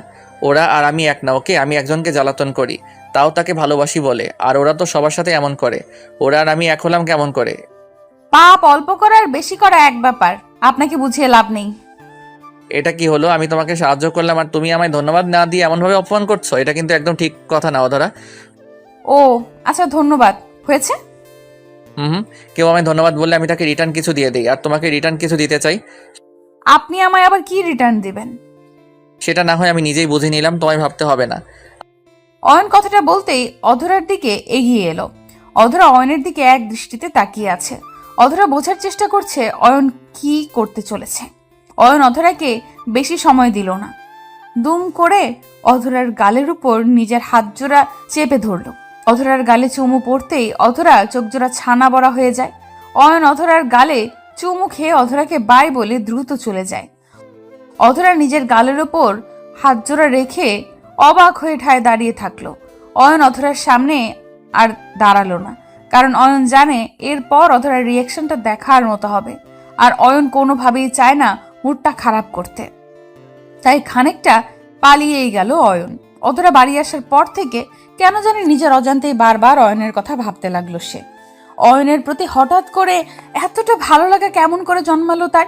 Speaker 4: ওরা আর আমি এক না। ওকে, আমি একজনকে জ্বালাতন করি, তাও তাকে ভালোবাসি বলে, আর ওরা তো সবার সাথে এমন করে। ওরা আর আমি এক হলাম কেমন করে?
Speaker 1: পাপ অল্প করা আর বেশি করা এক ব্যাপার, আপনাকে বুঝিয়ে লাভ নেই।
Speaker 4: এটা কি হলো? আমি তোমাকে সাহায্য করলাম আর তুমি আমায় ধন্যবাদ না দিয়ে এমনভাবে অপমান করছো? এটা কিন্তু একদম ঠিক কথা না অধরা।
Speaker 1: ও আচ্ছা, ধন্যবাদ হয়েছে।
Speaker 4: হুম, কেউ আমায় ধন্যবাদ বললে আমি তাকে রিটার্ন কিছু দিয়ে দিই, আর তোমাকে রিটার্ন কিছু দিতে চাই।
Speaker 1: আপনি আমায় আবার কি রিটার্ন দিবেন?
Speaker 4: সেটা না হয় আমি নিজেই বুঝে নিলাম, তোমায় ভাবতে হবে না।
Speaker 1: অয়ন কথাটা বলতেই অধরার দিকে এগিয়ে এলো। অধরা অয়নের দিকে এক দৃষ্টিতে তাকিয়ে আছে। অধরা বোঝার চেষ্টা করছে অয়ন কি করতে চলেছে। অয়ন অধরাকে বেশি সময় দিল না। দুম করে অধরার গালের উপর নিজের হাত জোড়া চেপে ধরল। অধরার গালে চুমু পড়তেই অধরা চোখ জোড়া ছানা বড়া হয়ে যায়। অয়ন অধরার গালে চুমু খেয়ে অধরাকে বাই বলে দ্রুত চলে যায়। অধরা নিজের গালের ওপর হাত জোড়া রেখে অবাক হয়ে ঠায় দাঁড়িয়ে থাকলো। অয়ন অধরার সামনে আর দাঁড়ালো না, কারণ অয়ন জানে এরপর অধরার রিয়াকশনটা দেখার মতো হবে, আর অয়ন কোনোভাবেই চায় না মুডটা খারাপ করতে। তাই খানিকটা পালিয়েই গেল অয়ন। অধরা বাড়ি আসার পর থেকে কেন জানি নিজের অজান্তেই বারবার অয়নের কথা ভাবতে লাগলো সে। অয়নের প্রতি হঠাৎ করে এতটা ভালো লাগা কেমন করে জন্মালো তার?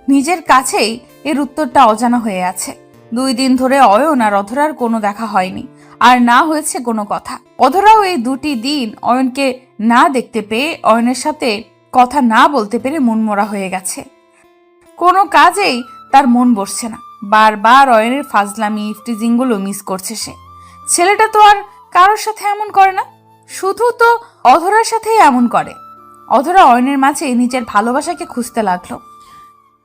Speaker 1: নিজের কাছেই এর উত্তরটা অজানা হয়ে আছে। 2 দিন ধরে অয়ন আর অধরার কোনো দেখা হয়নি, আর না হয়েছে কোনো কথা। অধরাও এই 2টি দিন অয়নকে না দেখতে পেয়ে, অয়নের সাথে কথা না বলতে পেরে মনমরা হয়ে গেছে। কোনো কাজেই তার মন বসছে না। বারবার অয়নের ফাজলামি ইফটিজিংগুলো মিস করছে সে। ছেলেটা তো আর কারোর সাথে এমন করে না, শুধু তো অধরার সাথেই এমন করে। অধরা অয়নের মাঝে নিজের ভালোবাসাকে খুঁজতে লাগলো।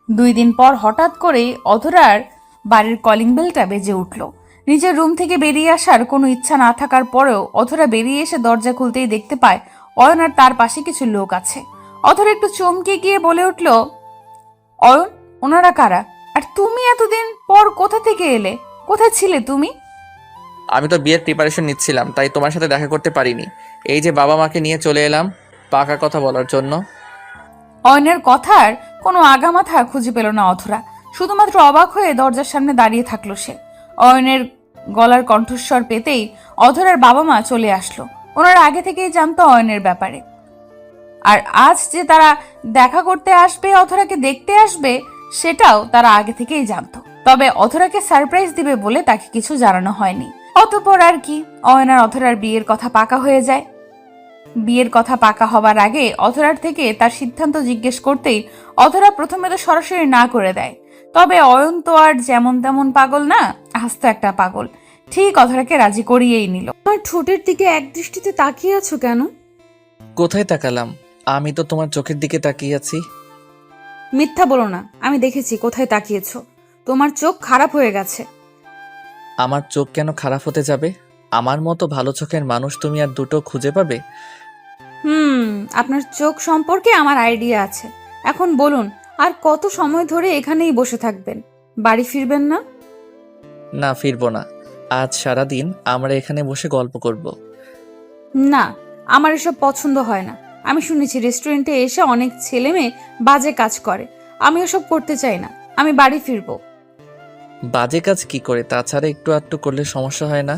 Speaker 1: 2 দিন পর হঠাৎ করেই অধরার বাড়ির কলিং বেলটা বেজে উঠল। নিজের রুম থেকে বেরিয়ে আসার কোনো ইচ্ছা না থাকার পরেও অধরা বেরিয়ে এসে দরজা খুলতেই দেখতে পায় অয়ন আর তার পাশে কিছু লোক আছে। অধরা একটু চমকে গিয়ে বলে উঠল, অয়ন, ওনারা কারা? আর তুমি এতদিন পর কোথা থেকে এলে? কোথায় ছিলে তুমি?
Speaker 4: আমি তো বিয়ের প্রিপারেশন নিচ্ছিলাম, তাই তোমার সাথে দেখা করতে পারিনি। এই যে বাবা মাকে নিয়ে চলে এলাম পাকা কথা বলার জন্য।
Speaker 1: অয়নের কথার কোনো আগামাথা খুঁজে পেল না অধরা। শুধুমাত্র অবাক হয়ে দরজার সামনে দাঁড়িয়ে থাকলো সে। অয়নের গলার কণ্ঠস্বর পেতেই অধরার বাবা মা চলে আসলো। ওনারা আগে থেকেই জানতো অয়নের ব্যাপারে, আর আজ যে তারা দেখা করতে আসবে, অধরাকে দেখতে আসবে, সেটাও তারা আগে থেকেই জানতো। তবে অধরাকে সারপ্রাইজ দিবে বলে তাকে কিছু জানানো হয়নি। অতঃপর আর কি, অয়ন আর অধরার বিয়ের কথা পাকা হয়ে যায়। বিয়ের কথা পাকা হবার আগে অধরার থেকে তার সিদ্ধান্ত জিজ্ঞেস করতেই অধরা প্রথমে তো সরাসরি না করে দেয়। তবে অয়ন তো আর যেমন তেমন পাগল না, আস্ত একটা পাগল। ঠিক অধরাকে রাজি করিয়েই নিল। তোমার ঠোঁটের দিকে এক দৃষ্টিতে তাকিয়ে আছো কেন?
Speaker 4: কোথায় তাকালাম? আমি তো তোমার চোখের দিকে তাকিয়ে আছি।
Speaker 1: মিথ্যা বলো না, আমি দেখেছি কোথায় তাকিয়েছো। তোমার চোখ খারাপ হয়ে গেছে।
Speaker 4: আমার চোখ কেন খারাপ হতে যাবে? আমার মতো ভালো চোখের মানুষ তুমি আর দুটো খুঁজে পাবে?
Speaker 1: আপনার চোখ সম্পর্কে আমার আইডিয়া আছে। এখন বলুন, আর কত সময় ধরে এখানেই বসে থাকবেন? বাড়ি ফিরবেন না?
Speaker 4: না, ফিরবো না। আজ সারাদিন আমরা এখানে বসে গল্প করব।
Speaker 1: না, আমার এসব পছন্দ হয় না। আমি শুনেছি রেস্টুরেন্টে এসে অনেক ছেলে মেয়ে বাজে কাজ করে। আমি ওসব করতে চাই না। আমি বাড়ি ফিরবো।
Speaker 4: বাজে কাজ কি করে? তাছাড়া একটু আধটু করলে সমস্যা হয় না?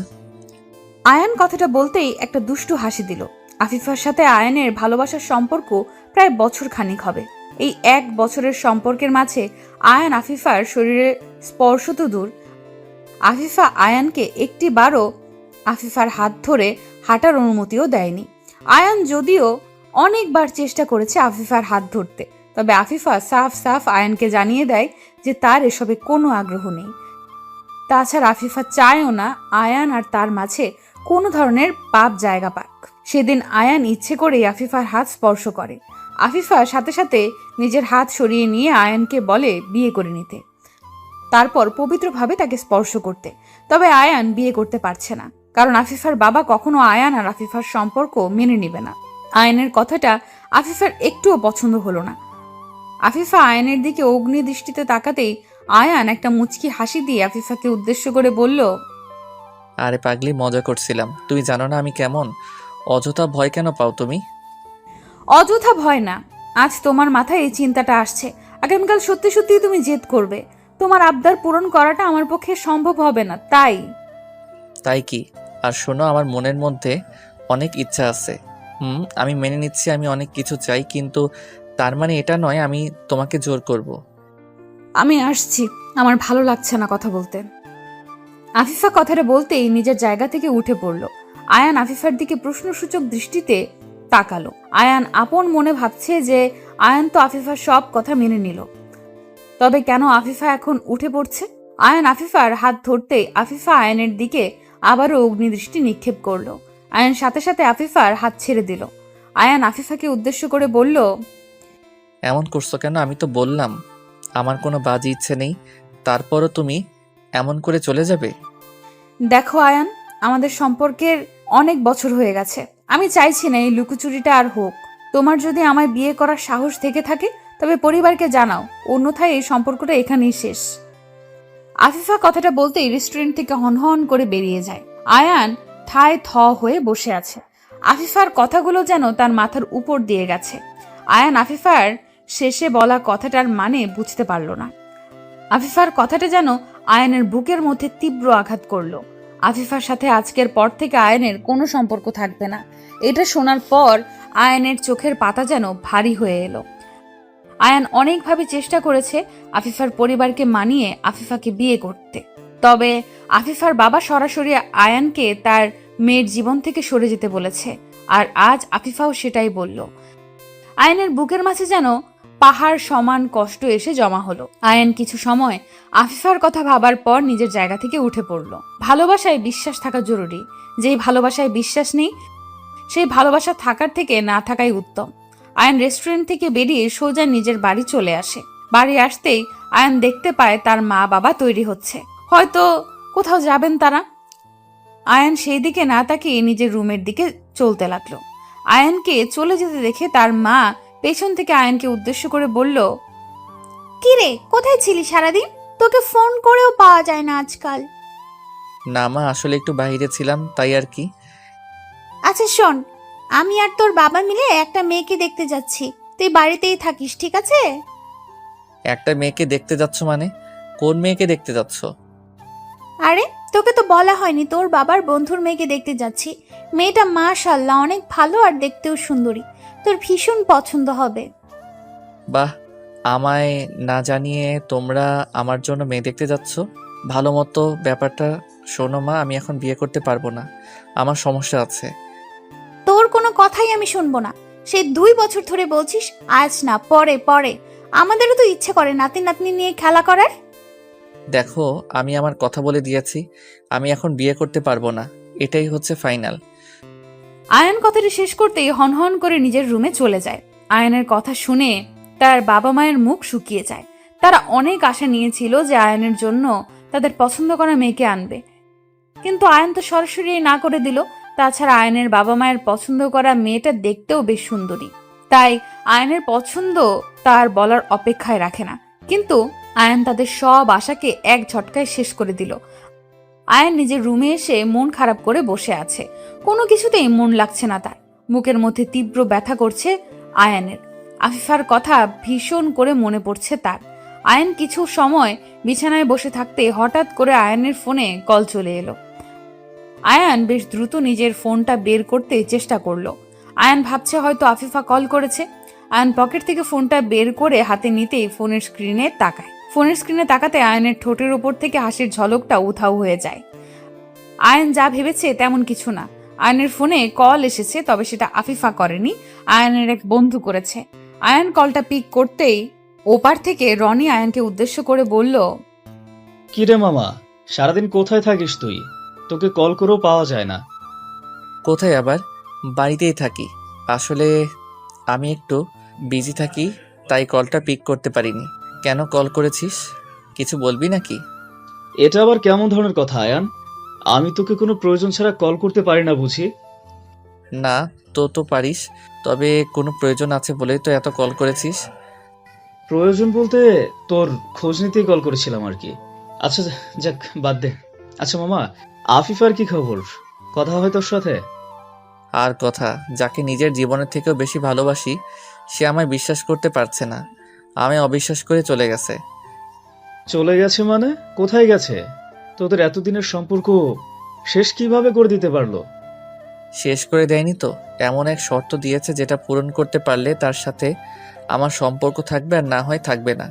Speaker 1: আয়ান কথাটা বলতেই একটা দুষ্টু হাসি দিল। আফিফার সাথে আয়ানের ভালোবাসার সম্পর্ক প্রায় বছর খানিক হবে। এই 1 বছরের সম্পর্কের মাঝে আয়ান আফিফার শরীরে স্পর্শ তো দূর, আফিফা আয়ানকে একটিবারও আফিফার হাত ধরে হাঁটার অনুমতিও দেয়নি। আয়ান যদিও অনেকবার চেষ্টা করেছে আফিফার হাত ধরতে, তবে আফিফা সাফ সাফ আয়ানকে জানিয়ে দেয় যে তার এসবে কোনো আগ্রহ নেই। তাছাড়া আফিফা চায়ও না আয়ান আর তার মাঝে কোনো ধরনের পাপ জায়গা পাক। সেদিন আয়ান ইচ্ছে করেই আফিফার হাত স্পর্শ করে। আফিফা সাথে সাথে নিজের হাত সরিয়ে নিয়ে আয়ানকে বলে বিয়ে করে নিতে, তারপর পবিত্রভাবে তাকে স্পর্শ করতে। তবে আয়ান বিয়ে করতে পারছে না, কারণ আফিফার বাবা কখনো আয়ান আর আফিফার সম্পর্ক মেনে নেবে না। আয়ানের কথাটা আফিফার একটুও পছন্দ হলো না। আফিফা আয়ানের দিকে অগ্নি দৃষ্টিতে তাকাতেই আয়ান একটা মুচকি হাসি দিয়ে আফিফাকে উদ্দেশ্য করে বলল,
Speaker 4: আরে পাগলি, মজা করছিলাম। তুমি জানো না আমি কেমন? অযথা ভয় কেন পাও তুমি?
Speaker 1: অযথা ভয় না, আজ তোমার মাথায় এই চিন্তাটা আসছে। আগামীকাল সত্যি সত্যি তুমি জেদ করবে। তোমার আবদার পূরণ করাটা আমার পক্ষে সম্ভব হবে না, তাই।
Speaker 4: তাই কি? আর শোনো, আমার মনের মধ্যে অনেক ইচ্ছা আছে। আমি মেনে নিচ্ছি আমি অনেক কিছু চাই, কিন্তু তার মানে এটা নয় আমি তোমাকে জোর করব।
Speaker 1: আমি আসছি, আমার ভালো লাগছে না কথা বলতে। আফিফা কথাটা বলতেই নিজের জায়গা থেকে উঠে পড়ল। আয়ান আফিফার দিকে প্রশ্নসূচক দৃষ্টিতে তাকালো। আয়ান আপন মনে ভাবছে যে আয়ান তো আফিফার সব কথা মেনে নিল, তবে কেন আফিফা এখন উঠে পড়ছে? আয়ান আফিফার হাত ধরতেই আফিফা আয়ানের দিকে আবারও অগ্নিদৃষ্টি নিক্ষেপ করলো। আয়ান সাথে সাথে আফিফার হাত ছেড়ে দিল। আয়ান আফিফাকে উদ্দেশ্য করে বলল,
Speaker 4: এমন করছো কেন? আমি তো বললাম আমার কোনো বাজে ইচ্ছে নেই, তারপরও তুমি এমন করে চলে যাবে?
Speaker 1: দেখো আয়ান, আমাদের সম্পর্কের অনেক বছর হয়ে গেছে। আমি চাইছি না এই লুকোচুরিটা আর হোক। তোমার যদি আমায় বিয়ে করার সাহস থেকে থাকে তবে পরিবারকে জানাও, অন্যথায় এই সম্পর্কটা এখানেই শেষ। আফিফা কথাটা বলতেই রেস্টুরেন্ট থেকে হনহন করে বেরিয়ে যায়। আয়ান ঠায় থ হয়ে বসে আছে। আফিফার কথাগুলো যেন তার মাথার উপর দিয়ে গেছে। আয়ান আফিফার শেষে বলা কথাটার মানে বুঝতে পারল না। আফিফার কথাটা যেন আয়ানের বুকের মধ্যে তীব্র আঘাত করলো। আফিফার সাথে আজকের পর থেকে আয়ানের কোনো সম্পর্ক থাকবে না। এটা শোনার পর আয়ানের চোখের পাতা যেন ভারী হয়ে এলো। আয়ান অনেকভাবে চেষ্টা করেছে আফিফার পরিবারকে মানিয়ে আফিফাকে বিয়ে করতে, তবে আফিফার বাবা সরাসরি আয়ানকে তার মেয়ের জীবন থেকে সরে যেতে বলেছে। আর আজ আফিফাও সেটাই বলল। আয়ানের বুকের মাঝে যেন পাহাড় সমান কষ্ট এসে জমা হলো। আয়ান কিছু সময় আফিফার কথা ভাবার পর নিজের জায়গা থেকে উঠে পড়ল। ভালোবাসায় বিশ্বাস থাকা জরুরি। যেই ভালোবাসায় বিশ্বাস নেই সেই ভালোবাসা থাকার থেকে না থাকাই উত্তম। আয়ান রেস্টুরেন্ট থেকে বেরিয়ে সোজা নিজের বাড়ি চলে আসে। বাড়ি আসতেই আয়ান দেখতে পায় তার মা বাবা তৈরি হচ্ছে, হয়তো কোথাও যাবেন তারা। আয়ান সেই দিকে না তাকিয়ে নিজের রুমের দিকে চলতে লাগলো। আয়ানকে চলে যেতে দেখে তার মা পেছন থেকে আয়ানকে উদ্দেশ্য করে বলল,
Speaker 5: কি রে, কোথায় ছিলি সারাদিন? তোকে ফোন করেও পাওয়া যায় না আজকাল।
Speaker 4: না মা, আসলে একটু বাইরে ছিলাম তাই আর কি।
Speaker 5: আচ্ছা শোন, আমি আর তোর বাবা মিলে একটা মেয়েকে দেখতে যাচ্ছি, তুই বাড়িতেই থাকিস, ঠিক আছে?
Speaker 4: একটা মেয়েকে দেখতে যাচ্ছ মানে? কোন মেয়েকে দেখতে যাচ্ছ?
Speaker 5: আরে তোকে তো বলা হয়নি, তোর বাবার বন্ধুর মেয়েকে দেখতে যাচ্ছি। মেয়েটা মাশাআল্লাহ অনেক ভালো আর দেখতেও সুন্দরী, তোর ভীষণ পছন্দ হবে।
Speaker 4: বাহ, আমায় না জানিয়ে তোমরা আমার জন্য মেয়ে দেখতে যাচ্ছ? ভালো মতো ব্যাপারটা শোনো মা, আমি এখন বিয়ে করতে পারবো না, আমার সমস্যা আছে।
Speaker 5: তোর কোনো কথাই আমি শুনবো না। সেই 2 বছর ধরে বলছিস, আজ না পরে পরে। আমাদেরও তো ইচ্ছে করে নাতি নাতনি নিয়ে খেলা করার।
Speaker 4: দেখো, আমি আমার কথা বলে দিয়েছি, আমি এখন বিয়ে করতে পারবো না, এটাই হচ্ছে ফাইনাল।
Speaker 1: আয়ান কথাটি শেষ করতেই হনহন করে নিজের রুমে চলে যায়। আয়ানের কথা শুনে তার বাবা মায়ের মুখ শুকিয়ে যায়। তারা অনেক আশা নিয়েছিল যে আয়ানের জন্য তাদের পছন্দ করা মেয়েকে আনবে, কিন্তু আয়ান তো সরাসরি না করে দিল। তাছাড়া আয়ানের বাবা মায়ের পছন্দ করা মেয়েটা দেখতেও বেশ সুন্দরী, তাই আয়ানের পছন্দ তার বলার অপেক্ষায় রাখে না। কিন্তু আয়ান তাদের সব আশাকে এক ঝটকায় শেষ করে দিল। আয়ান নিজের রুমে এসে মন খারাপ করে বসে আছে। কোনো কিছুতেই মন লাগছে না তার। মুখের মধ্যে তীব্র ব্যথা করছে আয়ানের। আফিফার কথা ভীষণ করে মনে পড়ছে তার। আয়ান কিছু সময় বিছানায় বসে থাকতে হঠাৎ করে আয়ানের ফোনে কল চলে এলো। আয়ান বেশ দ্রুত নিজের ফোনটা বের করতে চেষ্টা করলো। আয়ান ভাবছে হয়তো আফিফা কল করেছে। আয়ান পকেট থেকে ফোনটা বের করে হাতে নিতেই ফোনের স্ক্রিনে তাকায়। ফোনের স্ক্রিনে তাকাতে আয়ানের ঠোঁটের উপর থেকে হাসির ঝলকটা উধাও হয়ে যায়। আয়ান যা ভেবেছে তেমন কিছু না। আয়ানের ফোনে কল এসেছে, তবে সেটা আফিফা করেনি, আয়ানের এক বন্ধু করেছে। আয়ান কলটা পিক করতেই ওপার থেকে রনি আয়ানকে উদ্দেশ্য করে বলল,
Speaker 8: কি রে মামা, সারাদিন কোথায় থাকিস তুই? তোকে কল করেও পাওয়া যায় না।
Speaker 4: কোথায় আবার, বাড়িতেই থাকি। আসলে আমি একটু বিজি থাকি, তাই কলটা পিক করতে পারিনি। কেন কল করেছিস? কিছু বলবি নাকি?
Speaker 8: এটা আবার কেমন ধরনের কথা আয়ান? আমি তোকে কোনো প্রয়োজন ছাড়া কল করতে পারি না বুঝি?
Speaker 4: না, তো পারিস, তবে কোনো প্রয়োজন আছে বলেই তো এত কল করেছিস।
Speaker 8: প্রয়োজন বলতে তোর খোঁজ নিতেই কল করেছিলাম আর কি। আচ্ছা যাক, বাদ দে। আচ্ছা মামা, আফিফার কি খবর? কথা হয় তোর সাথে?
Speaker 4: আর কথা, যাকে নিজের জীবনের থেকেও বেশি ভালোবাসি সে আমায় বিশ্বাস করতে পারছে না, আমায় অবিশ্বাস করে চলে গেছে।
Speaker 8: চলে গেছে মানে? কোথায় গেছে? তোদের এতদিনের সম্পর্ক শেষ কিভাবে করে দিতে পারলো?
Speaker 4: শেষ করে দেয়নি তো? এমন এক শর্ত দিয়েছে যেটা পূরণ করতে পারলে তার সাথে আমার সম্পর্ক থাকবে, আর না হয় থাকবে না।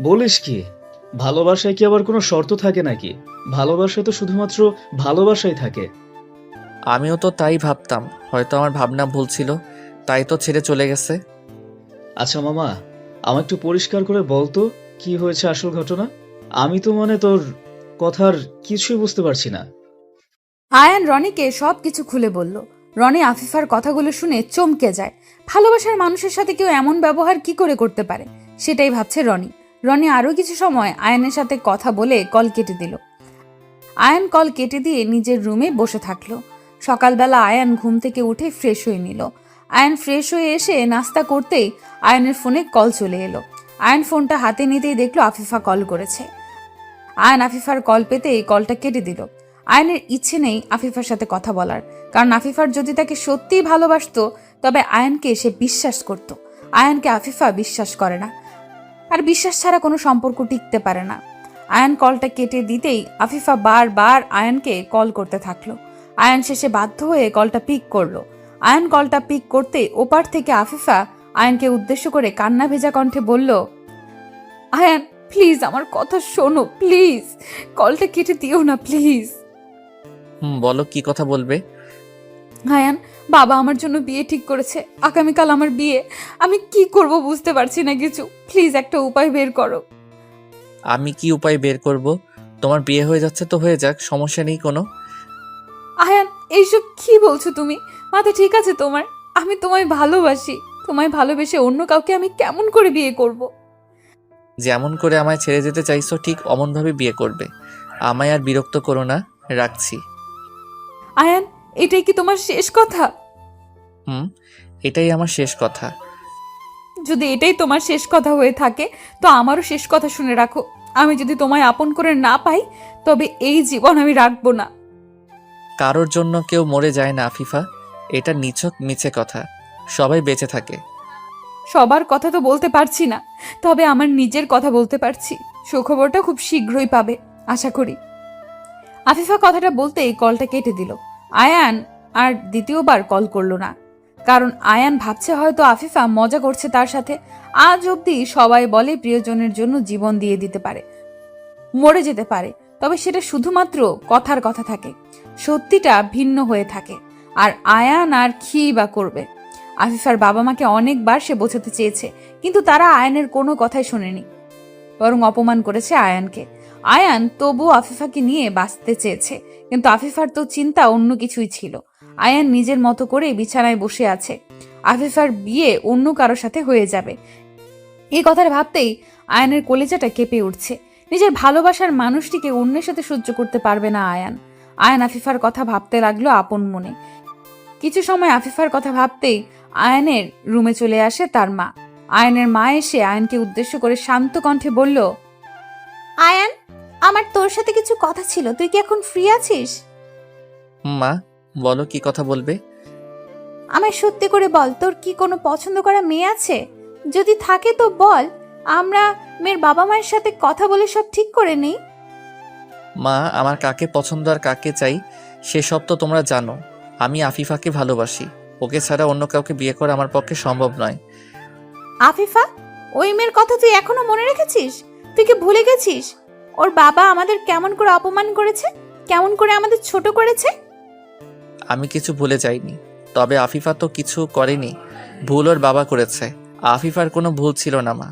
Speaker 8: বলিস কি? ভালোবাসায় কি আবার কোনো শর্ত থাকে নাকি? ভালোবাসায় তো শুধুমাত্র ভালোবাসাই থাকে।
Speaker 4: আমিও তো তাই ভাবতাম, হয়তো আমার ভাবনা ভুল ছিল, তাই তো ছেড়ে চলে গেছে।
Speaker 8: আচ্ছা মামা, আমার একটু পরিষ্কার করে বলতো কি হয়েছে আসল ঘটনা। আমি তো মানে তোর কথার কিছুই বুঝতে পারছি না।
Speaker 1: আয়ান রনিকে সব কিছু খুলে বলল। রনি আফিফার কথাগুলো শুনে চমকে যায়। ভালোবাসার মানুষের সাথে কেউ এমন ব্যবহার কি করে করতে পারে, সেটাই ভাবছে রনি। রনি আরও কিছু সময় আয়ানের সাথে কথা বলে কল কেটে দিল। আয়ান কল কেটে দিয়ে নিজের রুমে বসে থাকলো। সকালবেলা আয়ান ঘুম থেকে উঠে ফ্রেশ হয়ে নিল। আয়ান ফ্রেশ হয়ে এসে নাস্তা করতেই আয়ানের ফোনে কল চলে এলো। আয়ান ফোনটা হাতে নিতেই দেখলো আফিফা কল করেছে। আয়ান আফিফার কল পেতেই কলটা কেটে দিল। আয়ানের ইচ্ছে নেই আফিফার সাথে কথা বলার, কারণ আফিফার যদি তাকে সত্যিই ভালোবাসতো তবে আয়ানকে সে বিশ্বাস করত। আয়ানকে আফিফা বিশ্বাস করে না, আর বিশ্বাস ছাড়া কোনো সম্পর্ক টিকতে পারে না। আয়ান কলটা কেটে দিতেই আফিফা বারবার আয়ানকে কল করতে থাকলো। আয়ান শেষে বাধ্য হয়ে কলটা পিক করলো। আয়ান কলটা পিক করতে ওপার থেকে আফিফা আয়ানকে উদ্দেশ্য করে কান্না ভেজা কণ্ঠে বলল, আয়ান প্লিজ আমার কথা শোনো, প্লিজ কলটা কেটে দিও না প্লিজ।
Speaker 4: বলো, কি কথা বলবে?
Speaker 1: আয়ান, বাবা আমার জন্য বিয়ে ঠিক করেছে, আগামীকাল আমার বিয়ে। আমি কি করব বুঝতে পারছি না কিছু, প্লিজ একটা উপায় বের করো।
Speaker 4: আমি কি উপায় বের করব? তোমার বিয়ে হয়ে যাচ্ছে তো হয়ে যাক, সমস্যা নেই কোনো।
Speaker 1: আয়ান এইসব কি বলছো তুমি? মাথা ঠিক আছে তোমার? আমি তোমায় ভালোবাসি, তোমায় ভালোবেসে অন্য কাউকে আমি কেমন করে বিয়ে করব?
Speaker 4: যেমন করে আমায় ছেড়ে যেতে চাইছো ঠিক অমনভাবে বিয়ে করবে। আমায় আর বিরক্ত করো না, রাখছি।
Speaker 1: আয়ান, এটাই কি তোমার শেষ কথা?
Speaker 4: এটাই আমার শেষ কথা।
Speaker 1: যদি এটাই তোমার শেষ কথা হয়ে থাকে তো আমারও শেষ কথা শুনে রাখো। আমি যদি তোমায় আপন করে না পাই তবে এই জীবন আমি রাখবো না।
Speaker 4: কারোর জন্য কেউ মরে যায় না আফিফা, এটা নিছক মিছে কথা। সবাই বেঁচে থাকে।
Speaker 1: সবার কথা তো বলতে পারছি না, তবে আমার নিজের কথা বলতে পারছি। সুখবরটা খুব শীঘ্রই পাবে আশা করি। আফিফা কথাটা বলতেই কলটা কেটে দিল। আয়ান আর দ্বিতীয়বার কল করলো না, কারণ আয়ান ভাবছে হয়তো আফিফা মজা করছে তার সাথে। আজ অবধি সবাই বলে প্রিয়জনের জন্য জীবন দিয়ে দিতে পারে, মরে যেতে পারে, তবে সেটা শুধুমাত্র কথার কথা থাকে, সত্যিটা ভিন্ন হয়ে থাকে। আর আয়ান আর কি বা করবে? আফিফার বাবা মাকে অনেকবার সে বোঝাতে চেয়েছে, কিন্তু তারা আয়ানের কোনো কথাই শোনেনি, বরং অপমান করেছে আয়ানকে। আয়ান তবু আফিফাকে নিয়ে বাঁচতে চেয়েছে, কিন্তু আফিফার তো চিন্তা অন্য কিছুই ছিল। আয়ান নিজের মতো করে বিছানায় বসে আছে। আফিফার বিয়ে অন্য কারোর সাথে হয়ে যাবে, এই কথাটা ভাবতেই আয়ানের কলিজাটা কেঁপে উঠছে। নিজের ভালোবাসার মানুষটিকে অন্যের সাথে সহ্য করতে পারবে না আয়ান। আয়ান আফিফার কথা ভাবতে লাগলো আপন মনে। কিছু সময় আফিফার কথা ভাবতেই আয়ানের রুমে চলে আসে তার মা। আয়ানের মা এসে আয়ানকে উদ্দেশ্য করে শান্ত কণ্ঠে বলল,
Speaker 5: আয়ান, আমার তোর সাথে কিছু কথা ছিল, তুই কি এখন ফ্রি আছিস?
Speaker 4: মা, বলো, কি কথা বলবে?
Speaker 5: আমায় সত্যি করে বল, তোর কি কোনো পছন্দ করা মেয়ে আছে? যদি থাকে তো বল, আমরা মেয়ের বাবা মায়ের সাথে কথা বলে সব ঠিক করে নেই।
Speaker 4: মা, আমার কাকে পছন্দ আর কাকে চাই সেসব তো তোমরা জানো। আমি আফিফাকে ভালোবাসি, ওকে ছাড়া অন্য কাউকে বিয়ে করা আমার পক্ষে সম্ভব নয়।
Speaker 5: আফিফা, ওই মেয়ের কথা তুই এখনো মনে রেখেছিস? তুই কি ভুলে গেছিস ওর বাবা আমাদের কেমন করে অপমান করেছে, কেমন করে আমাদের ছোট করেছে?
Speaker 4: আমি কিছু ভুলে যাইনি, তবে আফিফা তো কিছু করেনি, ভুল ওর বাবা করেছে। আফিফার কোনো ভুল ছিল না মা।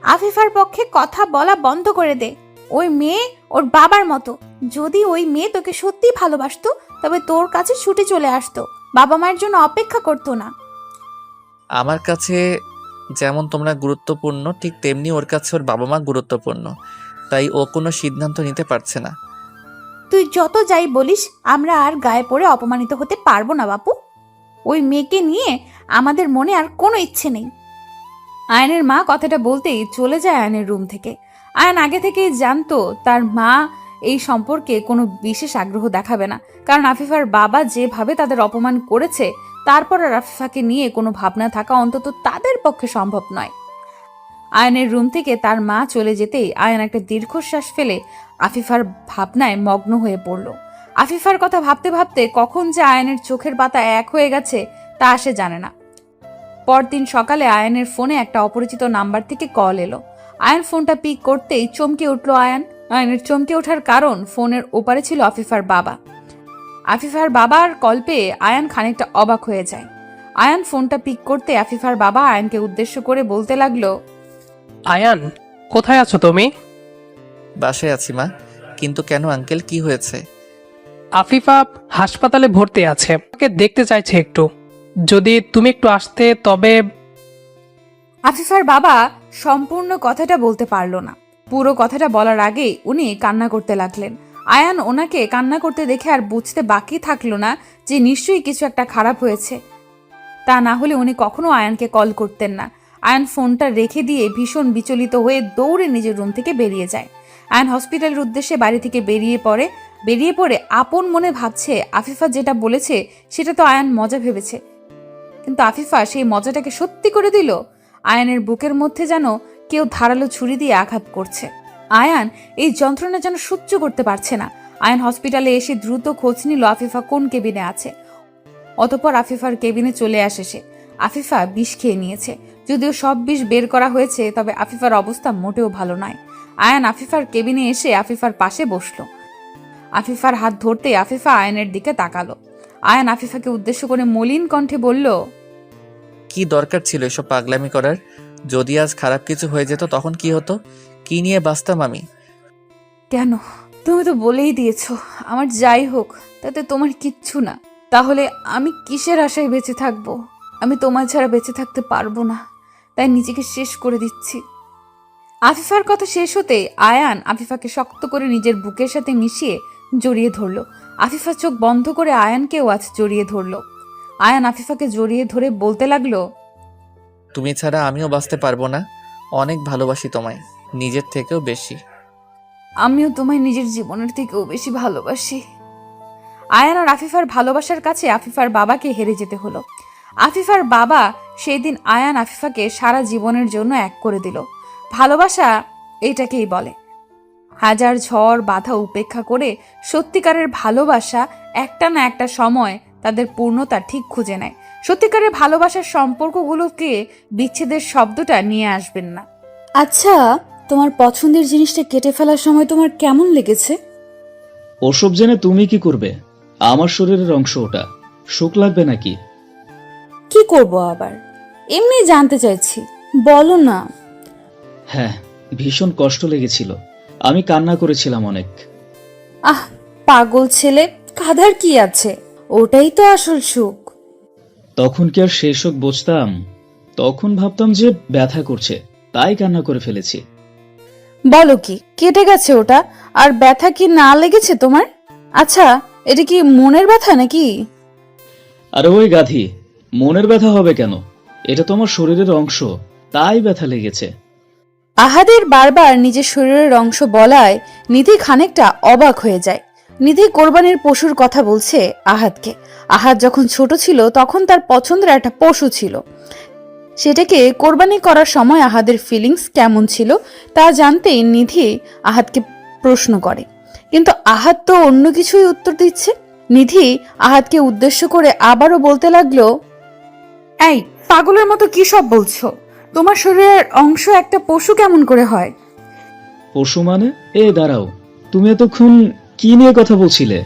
Speaker 5: আফিফার পক্ষে কথা বলা বন্ধ করে দে। ওই মেয়ে ওর বাবার মতো। যদি ওই মেয়ে তোকে সত্যি ভালোবাসতো তবে তোর কাছে ছুটে চলে আসতো, বাবা মায়ের জন্য অপেক্ষা করতো না।
Speaker 4: আমার কাছে যেমন তোমরা গুরুত্বপূর্ণ, ঠিক তেমনি ওর কাছে ওর বাবা মা গুরুত্বপূর্ণ, তাই ও কোনো সিদ্ধান্ত নিতে পারছে না।
Speaker 5: তুই যত যাই বলিস, আমরা আর গায়ে পড়ে অপমানিত হতে পারবো না বাপু। ওই মেয়েকে নিয়ে আমাদের মনে আর কোনো ইচ্ছে নেই।
Speaker 1: আয়ানের মা কথাটা বলতেই চলে যায় আয়ানের রুম থেকে। আয়ান আগে থেকেই জানতো তার মা এই সম্পর্কে কোনো বিশেষ আগ্রহ দেখাবে না, কারণ আফিফার বাবা যেভাবে তাদের অপমান করেছে তারপর আর আফিফাকে নিয়ে কোনো ভাবনা থাকা অন্তত তাদের পক্ষে সম্ভব নয়। আয়ানের রুম থেকে তার মা চলে যেতেই আয়ান একটা দীর্ঘশ্বাস ফেলে আফিফার ভাবনায় মগ্ন হয়ে পড়ল। আফিফার কথা ভাবতে ভাবতে কখন যে আয়ানের চোখের পাতা এক হয়ে গেছে তা সে জানে না। পরদিন সকালে আয়ানের ফোনে একটা অপরিচিত নাম্বার থেকে কল এলো। আয়ান ফোনটা পিক করতেই চমকে উঠল আয়ানের চমকে ওঠার কারণ ফোনের ওপারে ছিল আফিফার বাবা। আফিফার বাবার কল পেয়ে আয়ান খানিকটা অবাক হয়ে যায়। আয়ান ফোনটা পিক করতে আফিফার বাবা আয়ানকে উদ্দেশ্য করে বলতে লাগলো,
Speaker 7: আয়ান, কোথায় আছো তুমি?
Speaker 4: বাসায় আছি মা। কিন্তু কেন আঙ্কেল, কি হয়েছে?
Speaker 7: আফিফা হাসপাতালে ভর্তি আছে, আমাকে দেখতে চাইছে একটু। যদি তুমি একটু আসতে তবে।
Speaker 1: আফিফার বাবা সম্পূর্ণ কথাটা বলতে পারল না। পুরো কথাটা বলার আগেই উনি কান্না করতে লাগলেন। আয়ান ওনাকে কান্না করতে দেখে আর বুঝতে বাকি থাকলো না যে নিশ্চয়ই কিছু একটা খারাপ হয়েছে। তা না হলে উনি কখনো আয়ানকে কল করতেন না। আয়ান ফোনটা রেখে দিয়ে ভীষণ বিচলিত হয়ে দৌড়ে নিজের রুম থেকে বেরিয়ে যায়। আয়ান হসপিটালের উদ্দেশ্যে বাড়ি থেকে বেরিয়ে পড়ে আপন মনে ভাবছে আফিফা যেটা বলেছে সেটা তো আয়ান মজা ভেবেছে, কিন্তু আফিফা সেই মজাটাকে সত্যি করে দিল। আয়ানের বুকের মধ্যে যেন কেউ ধারালো ছুরি দিয়ে আঘাত করছে। আয়ান এই যন্ত্রণা যেন সহ্য করতে পারছে না। আয়ান হসপিটালে এসে দ্রুত খোঁজ নিল আফিফা কোন কেবিনে আছে। অতঃপর আফিফার কেবিনে চলে আসে সে। আফিফা বিষ খেয়ে নিয়েছে। যদিও সব বিষ বের করা হয়েছে, তবে আফিফার অবস্থা মোটেও ভালো নয়। আয়ান আফিফার কেবিনে এসে আফিফার পাশে বসলো। আফিফার হাত ধরতে আফিফা আয়ানের দিকে তাকালো। আয়ান আফিফাকে উদ্দেশ্য করে মলিন কণ্ঠে বলল,
Speaker 4: কি দরকার ছিল এসব পাগলামি করার? যদি আজ খারাপ কিছু হয়ে যেত তখন কি হতো? কি নিয়ে বাঁচতাম আমি?
Speaker 1: কেন? তুমি তো বলেই দিয়েছ আমার যাই হোক তাতে তোমার কিচ্ছু না। তাহলে আমি কিসের আশায় বেঁচে থাকবো? আমি তোমার ছাড়া বেঁচে থাকতে পারবো না, তাই নিজেকে শেষ করে দিচ্ছি। আফিফার কথা শেষ হতে আয়ান আফিফাকে শক্ত করে নিজের বুকের সাথে মিশিয়ে জড়িয়ে ধরল। আফিফা চোখ বন্ধ করে আয়ানকেও আজ জড়িয়ে ধরল। আয়ান আফিফাকে জড়িয়ে ধরে বলতে লাগলো,
Speaker 4: তুমি ছাড়া আমিও বাঁচতে পারবো না। অনেক ভালোবাসি তোমায়, নিজের থেকেও বেশি।
Speaker 1: আমিও তোমায় নিজের জীবনের থেকেও বেশি ভালোবাসি। আয়ান আর আফিফার ভালোবাসার কাছে আফিফার বাবাকে হেরে যেতে হলো। আফিফার বাবা সেই দিন আয়ান আফিফাকে সারা জীবনের জন্য এক করে দিল। ভালোবাসা এটাকেই বলে। হাজার ঝড় বাধা উপেক্ষা করে সত্যিকারের ভালোবাসা একটা না একটা সময় তাদের পূর্ণতা ঠিক খুঁজে নেয়। সত্যিকারের ভালোবাসার সম্পর্কগুলোকে বিচ্ছেদের শব্দটা নিয়ে আসবেন না। আচ্ছা, তোমার পছন্দের জিনিসটা কেটে ফেলার সময় তোমার কেমন লেগেছে?
Speaker 8: ওসব জেনে তুমি কি করবে? আমার শরীরের অংশ ওটা, সুখ লাগবে নাকি?
Speaker 1: কি করব আবার? এমনি জানতে চাইছি, বলো না।
Speaker 8: হ্যাঁ, ভীষণ কষ্ট লেগেছিল। আমি কান্না করেছিলাম অনেক।
Speaker 1: আহ, পাগল ছেলে, কাঁদার কি আছে? ওটাই তো আসল সুখ।
Speaker 8: তখন কি আর সেই শোক বুঝতাম? তখন ভাবতাম যে ব্যথা করছে, তাই কান্না করে ফেলেছি।
Speaker 1: বলো কি, কেটে গেছে ওটা? আর ব্যথা কি না লেগেছে তোমার? আচ্ছা, এটা কি মনের ব্যথা নাকি?
Speaker 8: আরে ওই গাধি, মনের ব্যথা হবে কেন? এটা তোমার শরীরের অংশ, তাই ব্যথা লেগেছে।
Speaker 1: আহাদের বারবার নিজের শরীরের অংশ বলায় নিধি খানিকটা অবাক হয়ে যায়। নিধি কোরবানির পশুর কথা বলছে আহাদকে। আহাদ যখন ছোট ছিল তখন তার পছন্দের একটা পশু ছিল। সেটাকে কোরবানি করার সময় আহাদের ফিলিংস কেমন ছিল তা জানতেই নিধি আহাদকে প্রশ্ন করে, কিন্তু আহাদ তো অন্য কিছুই উত্তর দিচ্ছে। নিধি আহাদকে উদ্দেশ্য করে আবারও বলতে লাগলো, এই পাগলের মতো কি সব বলছো? তোমার শরীরের অংশ একটা পশু কেমন করে হয়?
Speaker 8: পশু মানে? দাঁড়াও, তুমি এতক্ষণ কি নিয়ে কথা বলছিলে?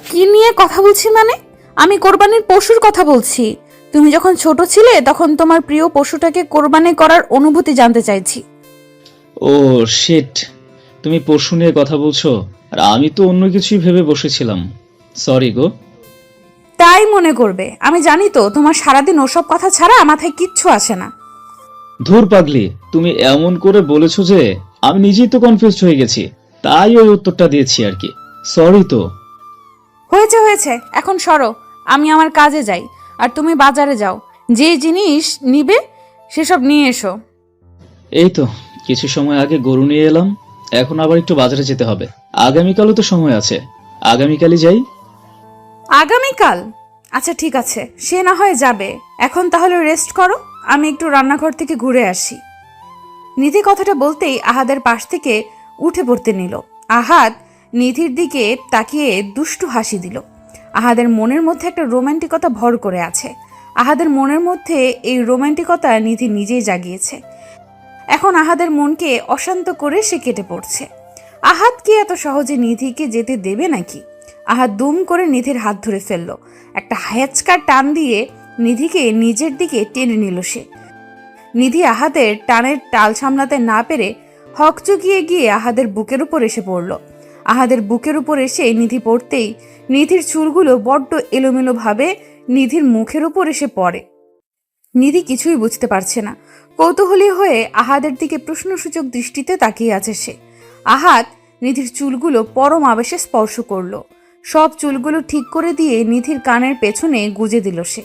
Speaker 1: কি নিয়ে কথা বলছি মানে? আমি কোরবানির পশুর কথা বলছি। তুমি যখন ছোট ছিলে তখন তোমার প্রিয় পশুটাকে কোরবানি করার অনুভূতি জানতে চাইছি।
Speaker 8: ও শিট, তুমি পশু নিয়ে কথা বলছো আর আমি তো অন্য কিছুই ভেবে বসেছিলাম। সরি গো।
Speaker 1: তাই মনে করবে? আমি জানি তো তোমার সারাদিন ওসব কথা ছাড়া মাথায় কিচ্ছু আসে না।
Speaker 8: ধুর পাগলি, তুমি এমন করে বলেছো যে আমি নিজেই তো কনফিউজড হয়ে গেছি, তাই ওই উত্তরটা দিয়েছি আর কি। সরি তো।
Speaker 1: হয়েছে, এখন সরো, আমি আমার কাজে যাই আর তুমি বাজারে যাও। যে জিনিস নিবে সেসব নিয়ে এসো।
Speaker 8: এই তো কিছু সময় আগে গরু নিয়ে এলাম, এখন আবার একটু বাজারে যেতে হবে। আগামীকালও তো সময় আছে, আগামীকালই যাই।
Speaker 1: আগামীকাল? আচ্ছা ঠিক আছে, সে না হয় যাবে। এখন তাহলে রেস্ট করো, আমি একটু রান্নাঘর থেকে ঘুরে আসি। নিধি কথাটা বলতেই আহাদের পাশ থেকে উঠে পড়তে নিল। আহাদ নিধির দিকে তাকিয়ে দুষ্টু হাসি দিল। আহাদের মনের মধ্যে একটা রোমান্টিকতা ভর করে আছে। আহাদের মনের মধ্যে এই রোমান্টিকতা নিধি নিজেই জাগিয়েছে। এখন আহাদের মনকে অশান্ত করে সে কেটে পড়ছে। আহাদ কি এত সহজে নিধিকে যেতে দেবে নাকি? আহাদ দুম করে নিধির হাত ধরে ফেলল। একটা হ্যাচকা টান দিয়ে নিধিকে নিজের দিকে টেনে নিল সে। নিধি আহাদের টানের টাল সামলাতে না পেরে হকচকিয়ে গিয়ে আহাদের বুকের উপর এসে পড়ল। আহাদের বুকের উপর এসে নিধি পড়তেই নিধির চুলগুলো বড্ড এলোমেলো ভাবে নিধির মুখের উপর এসে পড়ে। নিধি কিছুই বুঝতে পারছে না। কৌতূহলী হয়ে আহাদের দিকে প্রশ্নসূচক দৃষ্টিতে তাকিয়ে আছে সে। আহাদ নিধির চুলগুলো পরম আবেশে স্পর্শ করল। সব চুলগুলো ঠিক করে দিয়ে নিধির কানের পেছনে গুজে দিল সে।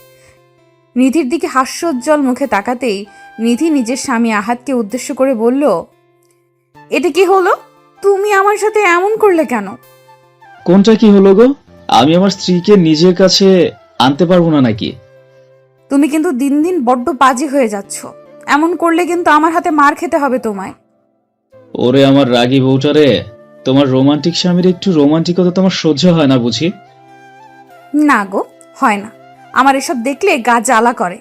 Speaker 1: নিধির দিকে হাস্যোজ্জ্বল মুখে তাকাতেই নিধি নিজের স্বামী আহাদকে উদ্দেশ্য করে বলল, এটা কি হলো? তুমি আমার সাথে এমন করলে কেন?
Speaker 8: কোনটা কি হলো গো? আমি আমার স্ত্রীকে নিজের কাছে আনতে পারবো না নাকি?
Speaker 1: তুমি কিন্তু দিন দিন বড্ড বাজে হয়ে যাচ্ছ। এমন করলে কিন্তু আমার হাতে মার খেতে হবে তোমায়।
Speaker 8: ওরে আমার রাগী বউটারে, তোমার রোমান্টিক স্বামীর একটু রোমান্টিকতা তোমার সহ্য হয় না বুঝি?
Speaker 1: না গো, হয় না। আমার এসব দেখলে গা জ্বালা করে।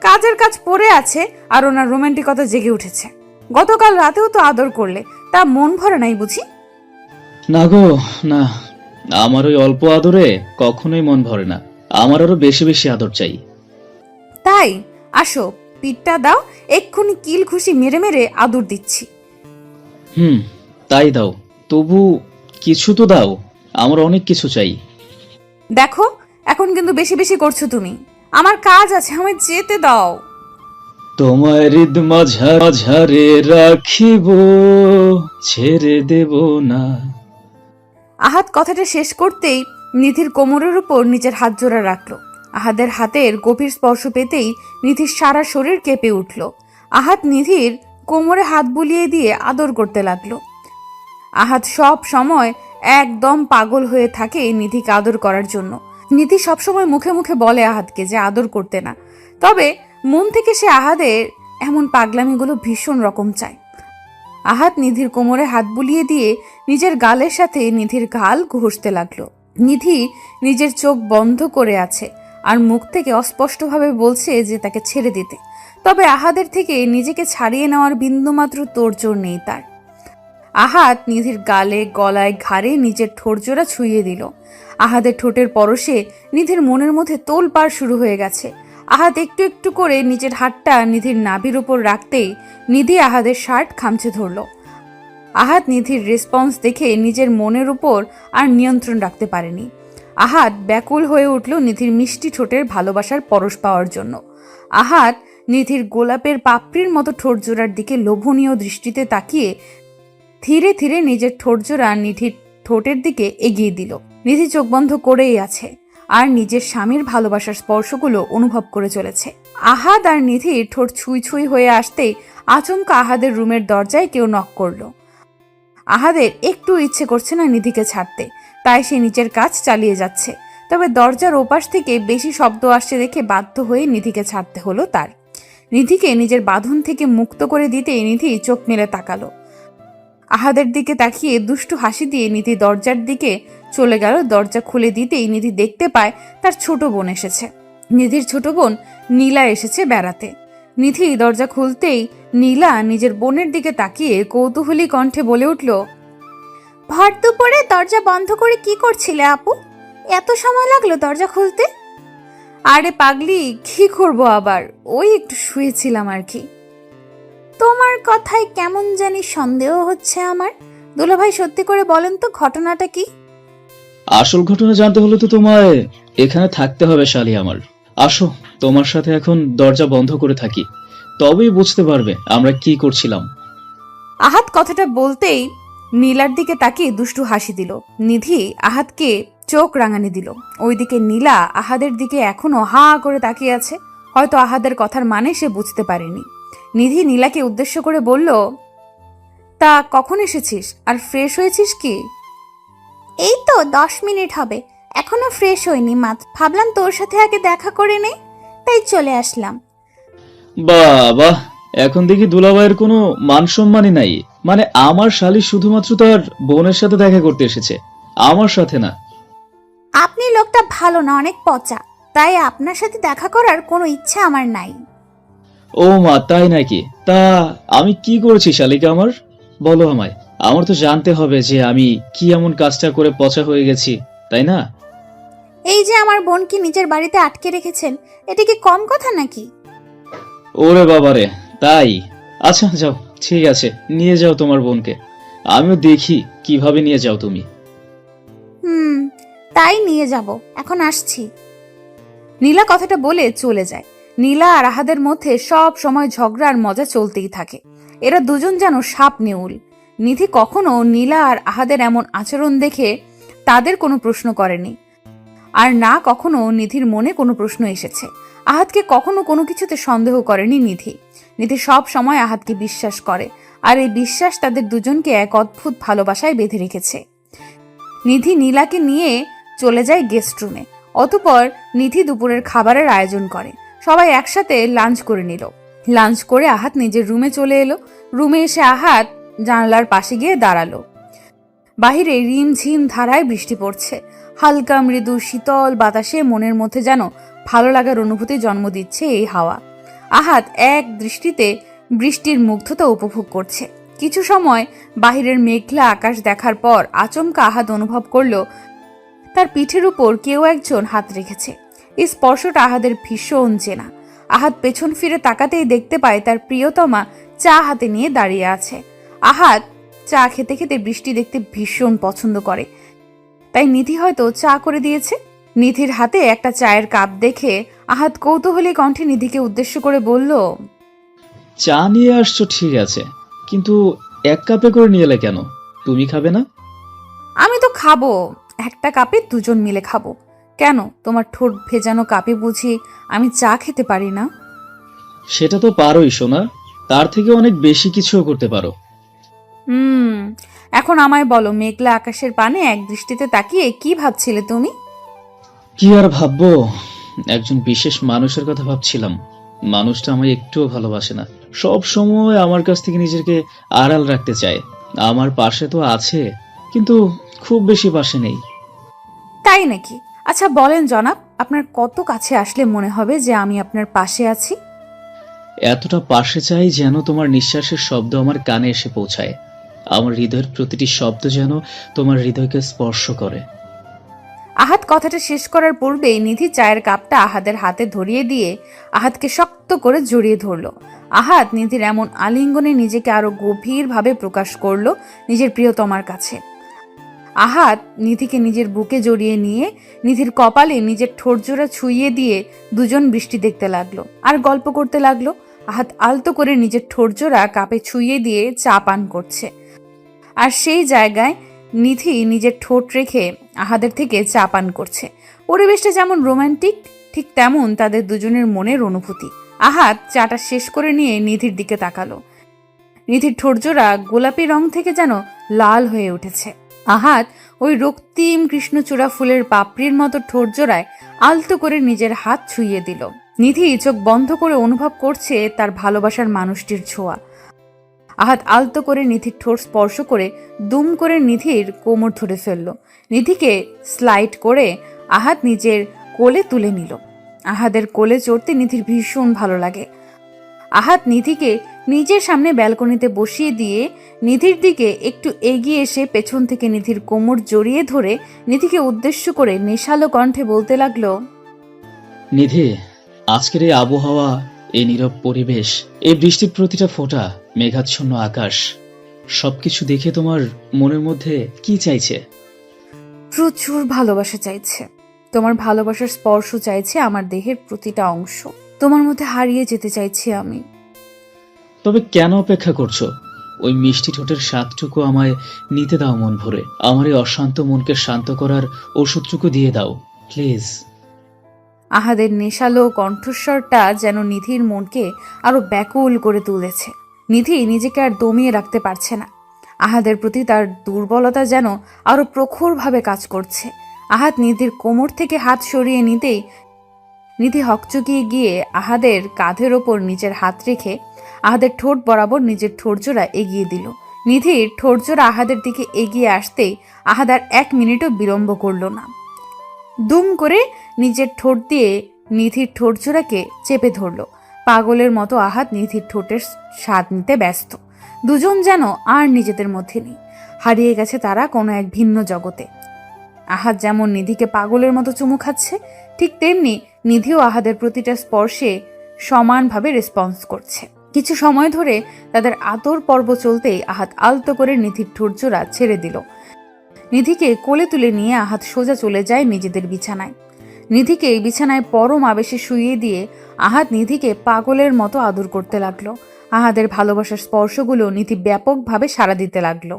Speaker 1: কাজের কাজ পড়ে আছে আর ওনার রোমান্টিকতা জেগে উঠেছে। গতকাল রাতেও তো আদর করলে, তা মন ভরে নাই বুঝি?
Speaker 8: না গো না, আমার ওই অল্প আদরে কখনোই মন ভরে না। আমার আরো বেশি বেশি আদর চাই।
Speaker 1: তাই আসো, পিঠটা দাও, এক্ষুনি কিল খুশি মেরে মেরে আদর দিচ্ছি।
Speaker 8: তাই দাও, তবু কিছু তো দাও, আমার অনেক কিছু চাই।
Speaker 1: দেখো, এখন কিন্তু বেশি বেশি করছো তুমি। আমার কাজ আছে, আমায় যেতে দাও।
Speaker 8: তোমার হৃদ মাঝারে রাখিব, ছেড়ে দেব না।
Speaker 1: আহাদ কথাটা শেষ করতেই নিধির কোমরের উপর নিজের হাত জোড়া রাখল। আহাদের হাতের গভীর স্পর্শ পেতেই নিধির সারা শরীর কেঁপে উঠল। আহাদ নিধির কোমরে হাত বুলিয়ে দিয়ে আদর করতে লাগলো। আহাদ সব সময় একদম পাগল হয়ে থাকে নিধিকে আদর করার জন্য। নিধি সবসময় মুখে মুখে বলে আহাদকে যে আদর করতে না, তবে মন থেকে সে আহাদের এমন পাগলামিগুলো ভীষণ রকম চায়। আহাদ নিধির কোমরে হাত বুলিয়ে দিয়ে নিজের গালের সাথে নিধির গাল ঘষতে লাগলো। নিধি নিজের চোখ বন্ধ করে আছে আর মুখ থেকে অস্পষ্টভাবে বলছে যে তাকে ছেড়ে দিতে, তবে আহাদের থেকে নিজেকে ছাড়িয়ে নেওয়ার বিন্দুমাত্র তোড়জোড় নেই তার। আহাদ নিধির গালে, গলায়, ঘাড়ে নিজের ঠোঁটজোড়া ছুঁয়ে দিল। আহাদের ঠোঁটের পরশে নিধির মনের মধ্যে তোলপাড় শুরু হয়ে গেছে। আহাদ একটু একটু করে নিজের হাতটা নিধির নাভির উপর রাখতেই নিধি আহাদের শার্ট খামচে ধরল। আহাদ নিধির রেসপন্স দেখে নিজের মনের উপর আর নিয়ন্ত্রণ রাখতে পারেনি। আহাদ ব্যাকুল হয়ে উঠল নিধির মিষ্টি ঠোঁটের ভালোবাসার পরশ পাওয়ার জন্য। আহাদ নিধির গোলাপের পাপড়ির মতো ঠোঁটজোড়ার দিকে লোভনীয় দৃষ্টিতে তাকিয়ে ধীরে ধীরে নিজের ঠোঁটজোড়া নিধির ঠোঁটের দিকে এগিয়ে দিল। নিধি চোখ বন্ধ করেই আছে আর নিজের স্বামীর ভালোবাসার স্পর্শগুলো অনুভব করে চলেছে। আহাদ আর নিধির ঠোঁট ছুঁই ছুঁই হয়ে আসতেই আচমকা আহাদের রুমের দরজায় কেউ নক করলো। আহাদের একটু ইচ্ছে করছে না নিধিকে ছাড়তে, তাই সে নিজের কাজ চালিয়ে যাচ্ছে। তবে দরজার ওপাশ থেকে বেশি শব্দ আসছে দেখে বাধ্য হয়ে নিধিকে ছাড়তে হলো তার। নিধিকে নিজের বাঁধন থেকে মুক্ত করে দিতেই নিধি চোখ মেলে তাকালো। আহাদের দিকে তাকিয়ে দুষ্টু হাসি দিয়ে নিধি দরজার দিকে চলে গেল। দরজা খুলে দিতেই নিধি দেখতে পায় তার ছোট বোন এসেছে। নিধির ছোট বোন নীলা এসেছে বেড়াতে। নিধি দরজা খুলতেই নীলা নিজের বোনের দিকে তাকিয়ে কৌতূহলী কণ্ঠে বলে উঠল,
Speaker 5: ভর দুপুরে দরজা বন্ধ করে কি করছিলে আপু? এত সময় লাগলো দরজা খুলতে?
Speaker 1: আরে পাগলি, কি করবো আবার, ওই একটু শুয়েছিলাম আর কি।
Speaker 5: তোমার কথায় কেমন জানি সন্দেহ হচ্ছে আমার। দুলাভাই, সত্যি করে বলেন তো ঘটনাটা কি?
Speaker 8: আসল ঘটনা জানতে হলে তো তোমায় এখানে থাকতে হবে শালি আমার। আসো, তোমার সাথে এখন দরজা বন্ধ করে থাকি, তবেই বুঝতে পারবে আমরা কি করছিলাম।
Speaker 1: আহাদ কথাটা বলতেই নীলার দিকে তাকিয়ে দুষ্টু হাসি দিল। নিধি আহাদকে চোখ রাঙানি দিল। ওইদিকে নীলা আহাদের দিকে এখনো হা করে তাকিয়ে আছে। হয়তো আহাদের কথার মানে সে বুঝতে পারেনি। নিধি নীলাকে উদ্দেশ্য করে বলল, তা কখন এসেছিস আর ফ্রেশ হয়েছিস কি?
Speaker 5: এই তো 10 মিনিট হবে, এখনো ফ্রেশ হইনি মাত্র। ভাবলাম তোর সাথে আগে দেখা করে নেই, তাই চলে আসলাম।
Speaker 8: বাবা, এখন দেখি দুলাভাইয়ের কোনো মান সম্মানই নাই। মানে আমার শালি শুধুমাত্র তার বোনের সাথে দেখা করতে এসেছে, আমার সাথে না।
Speaker 5: আপনি লোকটা ভালো না, অনেক পচা, তাই আপনার সাথে দেখা করার কোনো ইচ্ছা আমার নাই।
Speaker 8: ও মা, তাই নাকি? তা আমি কি করেছি শালিকা আমার? বলো আমায়। আমার তো জানতে হবে যে আমি কি এমন কাজটা করে পচা হয়ে গেছি, তাই না?
Speaker 5: এই যে আমার বোনকে নিজের বাড়িতে আটকে রেখেছেন, এটা কি কম কথা নাকি?
Speaker 8: ওরে বাবারে, তাই? আচ্ছা যাও, ঠিক আছে, নিয়ে যাও তোমার বোনকে। আমিও দেখি কিভাবে নিয়ে যাও তুমি।
Speaker 5: তাই নিয়ে যাব, এখন আসছি।
Speaker 1: নীলা কথাটা বলে চলে যায়। নীলা আর আহাদের মধ্যে সব সময় ঝগড়া আর মজা চলতেই থাকে। এরা দুজন যেন সাপ নেউল। নিধি কখনো নীলা আর আহাদের এমন আচরণ দেখে তাদের কোনো প্রশ্ন করেনি, আর না কখনো নিধির মনে কোনো প্রশ্ন এসেছে। আহাদকে কখনো কোনো কিছুতে সন্দেহ করেনি নিধি। নিধি সব সময় আহাদকে বিশ্বাস করে, আর এই বিশ্বাস তাদের দুজনকে এক অদ্ভুত ভালোবাসায় বেঁধে রেখেছে। নিধি নীলাকে নিয়ে চলে যায় গেস্ট রুমে। অতঃপর নিধি দুপুরের খাবারের আয়োজন করে। সবাই একসাথে লাঞ্চ করে নিল। লাঞ্চ করে আহাদ নিজের রুমে চলে এলো। রুমে এসে আহাদ জানালার পাশে গিয়ে দাঁড়ালো। বাহিরে রিমঝিম ধারায় বৃষ্টি পড়ছে। হালকা মৃদু শীতল বাতাসে মনের মধ্যে যেন ভালো লাগার অনুভূতি জন্ম দিচ্ছে এই হাওয়া। আহাদ এক দৃষ্টিতে বৃষ্টির মুগ্ধতা উপভোগ করছে। কিছু সময় বাহিরের মেঘলা আকাশ দেখার পর আচমকা আহাদ অনুভব করলো তার পিঠের উপর কেউ একজন হাত রেখেছে। এই স্পর্শটা আহাদের ভীষণ চেনা। আহাদ পেছন ফিরে তাকাতেই দেখতে পায় তার প্রিয়তমা চা হাতে নিয়ে দাঁড়িয়ে আছে। আহাদ চা খেতে খেতে বৃষ্টি দেখতে ভীষণ পছন্দ করে, তাই নিধি হয়তো চা করে দিয়েছে। নিধির হাতে একটা চায়ের কাপ দেখে আহাদ কৌতূহলী কণ্ঠে নিধিকে উদ্দেশ্য করে বলল,
Speaker 8: চা নিয়ে আসছো ঠিক আছে, কিন্তু এক কাপে করে নিয়ে এলে কেন? তুমি খাবে না?
Speaker 1: আমি তো খাবো, একটা কাপে দুজন মিলে খাবো। কেন, তোমার ঠোঁট ভেজানো কাপে বুঝি আমি চা খেতে পারি না?
Speaker 8: সেটা তো পারোই সোনা, তার থেকে অনেক বেশি কিছুও করতে পারো।
Speaker 1: এখন আমায় বলো, মেঘলা আকাশের পানে এক দৃষ্টিতে তাকিয়ে কি ভাবছিলে তুমি?
Speaker 8: কি আর ভাববো, একজন বিশেষ মানুষের কথা ভাবছিলাম। মানুষটা আমায় একটুও ভালোবাসে না, সব সময় আমার কাছ থেকে নিজেকে আড়াল রাখতে চায়। আমার পাশে তো আছে, কিন্তু খুব বেশি পাশে নেই।
Speaker 1: তাই নাকি? আচ্ছা বলেন জনাব, আপনার কত কাছে আসলে মনে হবে যে আমি আপনার পাশে আছি?
Speaker 8: এতটা পাশে চাই যেন তোমার নিঃশ্বাসের শব্দ আমার কানে এসে পৌঁছায়। আমার হৃদয়ের প্রতিটি শব্দ যেন তোমার হৃদয়কে স্পর্শ করে।
Speaker 1: আহাদ কথাটা শেষ করার পূর্বেই নিধি চায়ের কাপটা আহাদের হাতে ধরিয়ে দিয়ে আহাদকে শক্ত করে জড়িয়ে ধরলো। আহাদ নিধির এমন আলিঙ্গনে নিজেকে আরো গভীরভাবে প্রকাশ করলো নিজের প্রিয়তমার কাছে। আহাদ নিধিকে নিজের বুকে জড়িয়ে নিয়ে নিধির কপালে নিজের ঠোঁটজোড়া ছুঁইয়ে দিয়ে দুজন বৃষ্টি দেখতে লাগলো আর গল্প করতে লাগলো। আহাদ আলতো করে নিজের ঠোঁটজোড়া কাপে ছুঁইয়ে দিয়ে চা পান করছে, আর সেই জায়গায় নিধি নিজের ঠোঁট রেখে আহাদের থেকে চা পান করছে। পরিবেশটা যেমন রোমান্টিক, ঠিক তেমন তাদের দুজনের মনের অনুভূতি। আহাদ চাটা শেষ করে নিয়ে নিধির দিকে তাকালো। নিধির ঠোঁটজোড়া গোলাপি রং থেকে যেন লাল হয়ে উঠেছে। আহাদ ওই রক্তিম কৃষ্ণচূড়া ফুলের পাপড়ির মতো ঠোঁটজোড়ায় আলতো করে নিজের হাত ছুঁইয়ে দিল। নিধি চোখ বন্ধ করে অনুভব করছে তার ভালোবাসার মানুষটির ছোঁয়া। আহাদ আলতো করে নিধির ঠোঁট স্পর্শ করে দুম করে নিধির কোমর ধরে ফেলল। নিধিকে স্লাইড করে আহাদ নিজের কোলে তুলে নিল। আহাদের কোলে চড়তে নিধির ভীষণ ভালো লাগে। আহাদ নিধিকে নিজের সামনে ব্যালকনিতে বসিয়ে দিয়ে নিধির দিকে একটু এগিয়ে এসে পেছন থেকে নিধির কোমর জড়িয়ে ধরে নিধিকে উদ্দেশ্য করে নেশালো কণ্ঠে বলতে লাগলো,
Speaker 8: নিধি, আজকের এই আবহাওয়া, এই নীরব পরিবেশ, এই বৃষ্টির প্রতিটা ফোঁটা, মেঘাচ্ছন্ন আকাশ, সবকিছু দেখে তোমার মনের মধ্যে কি চাইছে?
Speaker 1: প্রচুর ভালোবাসা চাইছে। তোমার ভালোবাসার স্পর্শ চাইছে আমার দেহের প্রতিটা অংশ। তোমার মধ্যে হারিয়ে যেতে চাইছি আমি।
Speaker 8: তবে কেন অপেক্ষা করছো? ওই মিষ্টি ঠোঁটের স্বাদটুকু আমায় নিতে দাও মন ভরে। আমার এই অশান্ত মনকে শান্ত করার ওষুধটুকু দিয়ে দাও প্লিজ।
Speaker 1: আহাদের নেশালো কণ্ঠস্বরটা যেন নিধির মনকে আরো ব্যাকুল করে তুলেছে। নিধি নিজেকে আর দমিয়ে রাখতে পারছে না। আহাদের প্রতি তার দুর্বলতা যেন আরো প্রখরভাবে কাজ করছে। আহাদ নিধির কোমর থেকে হাত সরিয়ে নিতেই নিধি হকচকিয়ে গিয়ে আহাদের কাঁধের ওপর নিজের হাত রেখে আহাদের ঠোঁট বরাবর নিজের ঠোঁটজোড়া এগিয়ে দিল। নিধির ঠোঁটজোড়া আহাদের দিকে এগিয়ে আসতেই আহাদ আর 1 মিনিটও বিলম্ব করল না। দুম করে নিজের ঠোঁট দিয়ে নিধির ঠোঁটজোড়াকে চেপে ধরল। পাগলের মতো আহাদ নিধির ঠোঁটের স্বাদ নিতে ব্যস্ত। দুজন যেন আর নিজেদের মধ্যে নেই, হারিয়ে গেছে তারা কোনো এক ভিন্ন জগতে। আহাদ যেমন নিধিকে পাগলের মতো চুমু খাচ্ছে, ঠিক তেমনি নিধিও আহাদের প্রতিটা স্পর্শে সমানভাবে রেসপন্স করছে। কিছু সময় ধরে তাদের আদর পর্ব চলতেই আহাদ আলতো করে নিধির ঠোঁটজোড়া ছেড়ে দিল। নিধিকে কোলে তুলে নিয়ে আহাদ সোজা চলে যায় নিজেদের বিছানায়। নিধিকে বিছানায় পরম আবেশে শুইয়ে দিয়ে আহাদ নিধিকে পাগলের মতো আদর করতে লাগলো। আহাদের ভালোবাসার স্পর্শগুলো নিধি ব্যাপকভাবে সাড়া দিতে লাগলো।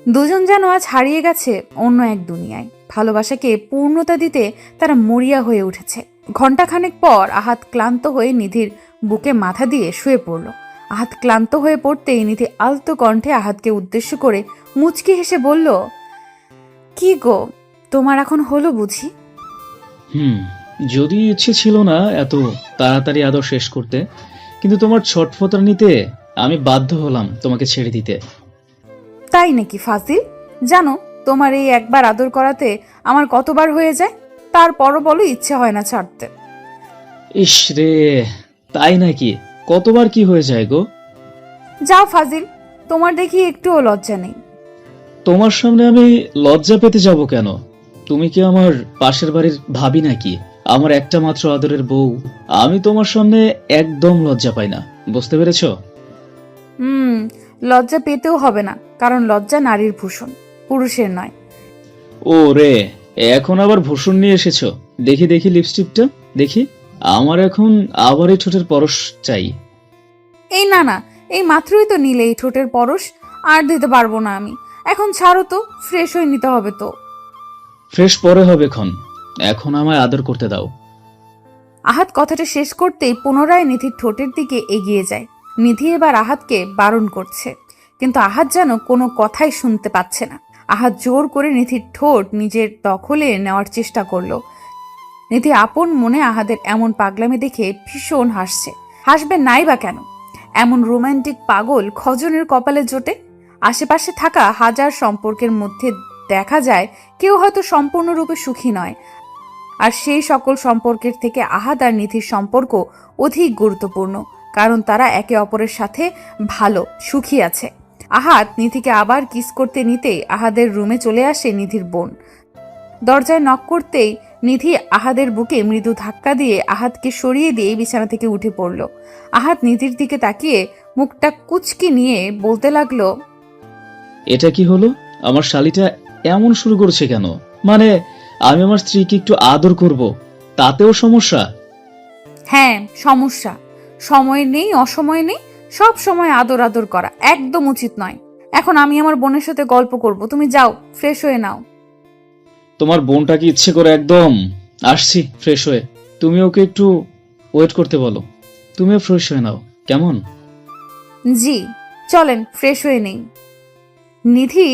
Speaker 1: দুজন যেন আজ হারিয়ে গেছে অন্য এক দুনিয়ায়। ভালোবাসাকে পূর্ণতা দিতে তারা মরিয়া হয়ে উঠেছে। ঘণ্টাখানেক পর আহাদ ক্লান্ত হয়ে নিধির বুকে মাথা দিয়ে শুয়ে পড়ল। আহাদ ক্লান্ত হয়ে পড়তেই নিধি আলতো কণ্ঠে আহাদকে উদ্দেশ্য করে মুচকি হেসে বলল, কি গো, তোমার এখন হলো বুঝি?
Speaker 8: যদি ইচ্ছে ছিল না এত তাড়াতাড়ি আদর শেষ করতে, কিন্তু তোমার ছটফটানিতে আমি বাধ্য হলাম তোমাকে ছেড়ে দিতে।
Speaker 1: তাই নাকি ফাজিল? জানো, তোমার এই একবার আদর করাতে আমার কতবার হয়ে যায়, তারপরও বলো ইচ্ছে হয় না ছাড়তে।
Speaker 8: ইস রে, তাই নাকি? কতবার কি হয়ে যায় গো?
Speaker 1: যাও ফাজিল, তোমার দেখি একটুও লজ্জা নেই।
Speaker 8: তোমার সামনে আমি লজ্জা পেতে যাব কেন? তুমি কি আমার পাশের বাড়ির ভাবি নাকি? আমার একটা মাত্র আদরের বউ। আমি তোমার সামনে একদম লজ্জা পাই না, বুঝতে পেরেছো?
Speaker 1: লজ্জা পেতেও হবে না, কারণ লজ্জা নারীর ভূষণ, পুরুষের নয়।
Speaker 8: ও রে, এখন আবার ভূষণ নিয়ে এসেছো? দেখি দেখি লিপস্টিকটা দেখি। আমার এখন আবার এই ঠোঁটের পরশ চাই।
Speaker 1: এই না, এই মাত্রই তো নিলে এই ঠোঁটের পরশ, আর দিতে পারবো না আমি। এখন ছাড়ো তো, ফ্রেশ হয়ে নিতে হবে তো।
Speaker 8: ফ্রেশ পরে হবে এখন আমায় আদর করতে দাও।
Speaker 1: আহাদ কথাটা শেষ করতেই পুনরায় নিধির ঠোঁটের দিকে এগিয়ে যায়। নিধি এবার আহাদকে বারণ করছে, কিন্তু আহাদ যেন কোনো কথাই শুনতে পাচ্ছে না। আহাদ জোর করে নিধির ঠোঁট নিজের দখলে নেওয়ার চেষ্টা করলো। নিধি আপন মনে আহাদের এমন পাগলামি দেখে ভীষণ হাসছে। হাসবে নাই বা কেন? এমন রোমান্টিক পাগল খজনের কপালে জোটে। আশেপাশে থাকা হাজার সম্পর্কের মধ্যে দেখা যায় কেউ হয়তো সম্পূর্ণরূপে সুখী নয়, আর সেই সকল সম্পর্কের থেকে আহাদ আর নিধির সম্পর্ক অধিক গুরুত্বপূর্ণ, কারণ তারা একে অপরের সাথে ভালো সুখী আছে। আহাদ নিধিকে আবার কিস করতে নিতেই আহাদের রুমে চলে আসে নিধির বোন। দরজায় নক করতেই নিধি আহাদের বুকে মৃদু ধাক্কা দিয়ে আহাদকে সরিয়ে দিয়ে বিছানা থেকে উঠে পড়ল। আহাদ নিধির দিকে তাকিয়ে মুখটা কুচকি নিয়ে বলতে লাগলো,
Speaker 8: এটা কি হলো? আমার শালিটা এমন শুরু করছে কেন? মানে আমি আমার স্ত্রীকে একটু আদর করব, তাতেও সমস্যা?
Speaker 1: হ্যাঁ সমস্যা। সময় নেই, অসময় নেই, সব সময় আদর আদর করা একদম উচিত নয়। এখন আমি আমার বোনের সাথে গল্প করব, তুমি যাও ফ্রেশ হয়ে নাও।
Speaker 8: তোমার বোনটাকে ইচ্ছে করে একদম আসছি ফ্রেশ হয়ে। তুমি ওকে একটু ওয়েট করতে বলো, তুমিও ফ্রেশ হয়ে নাও কেমন?
Speaker 1: জি চলেন ফ্রেশ হয়ে নেই। নিধি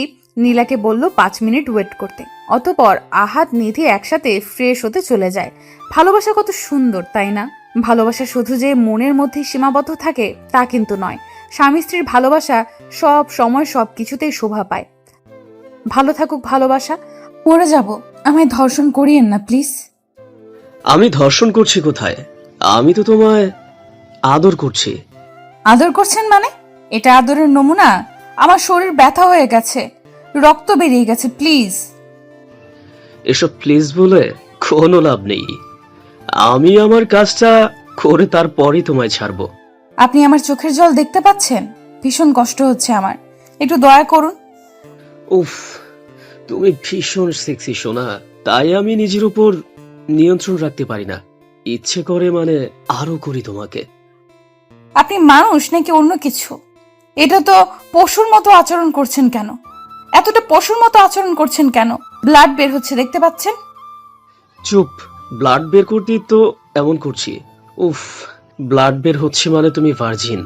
Speaker 1: নীলাকে বলল 5 মিনিট ওয়েট করতে। অতঃপর আহাদ নিধি একসাথে ফ্রেশ হতে চলে যায়। ভালোবাসা কত সুন্দর, তাই না? ভালোবাসা শুধু যে মনের মধ্যে সীমাবদ্ধ থাকে তা কিন্তু নয়। স্বামী স্ত্রীর ভালোবাসা সব সময় সব কিছুতেই শোভা পায়। ভালো থাকুক ভালোবাসা। মরে যাব, আমায় ধর্ষণ করিয়েন না প্লিজ।
Speaker 9: আমি ধর্ষণ করছি কোথায়? আমি তো তোমায় আদর করছি।
Speaker 1: আদর করছেন মানে? এটা আদরের নমুনা? আমার শরীর ব্যথা হয়ে গেছে, রক্ত বেরিয়ে গেছে, প্লিজ।
Speaker 9: এসব প্লিজ বলে কোনো লাভ নেই। আমি আমার কাজটা করে তারপরই তোমায় ছাড়বো।
Speaker 1: আপনি আমার চোখের জল দেখতে পাচ্ছেন? ভীষণ কষ্ট হচ্ছে আমার, একটু দয়া করুন।
Speaker 9: উফ, তুমি ভীষণ সেক্সি সোনা, তাই আমি নিজের উপর নিয়ন্ত্রণ রাখতে পারি না। ইচ্ছে করে মানে আরো করি তোমাকে।
Speaker 1: আপনি মানুষ নাকি অন্য কিছু? এটা তো পশুর মতো আচরণ করছেন কেন? এতটা পশুর মতো আচরণ করছেন কেন? ব্লাড বের হচ্ছে দেখতে পাচ্ছেন।
Speaker 9: চুপ, ব্লাড বের করতেই তো এমন করছি। উফ, ব্লাড বের হচ্ছে মানে তুমি ভার্জিন,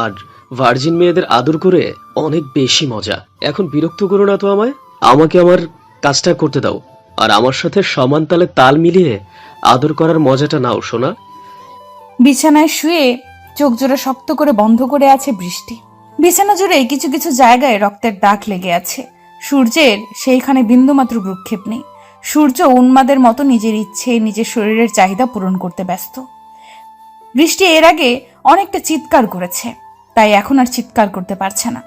Speaker 9: আর ভার্জিন মেয়েদের আদর করে অনেক বেশি মজা। এখন বিরক্ত করো না তো আমায়। আমাকে আমার কাজটা করতে দাও, আর আমার সাথে সমান তালে তাল মিলিয়ে আদর করার মজাটা নাও সোনা।
Speaker 1: বিছানায় শুয়ে চোখ জোড়া শক্ত করে বন্ধ করে আছে বৃষ্টি। বিছানা জুড়ে কিছু কিছু জায়গায় রক্তের দাগ লেগে আছে। সূর্যের সেইখানে বিন্দুমাত্র ভ্রুক্ষেপ নেই। সূর্য উন্মাদের মতো নিজের ইচ্ছে, নিজের শরীরের চাহিদা পূরণ করতে ব্যস্ত। বৃষ্টি এর আগে অনেকটা চিৎকার করেছে, তাই এখন আর চিৎকার করতে পারছে না।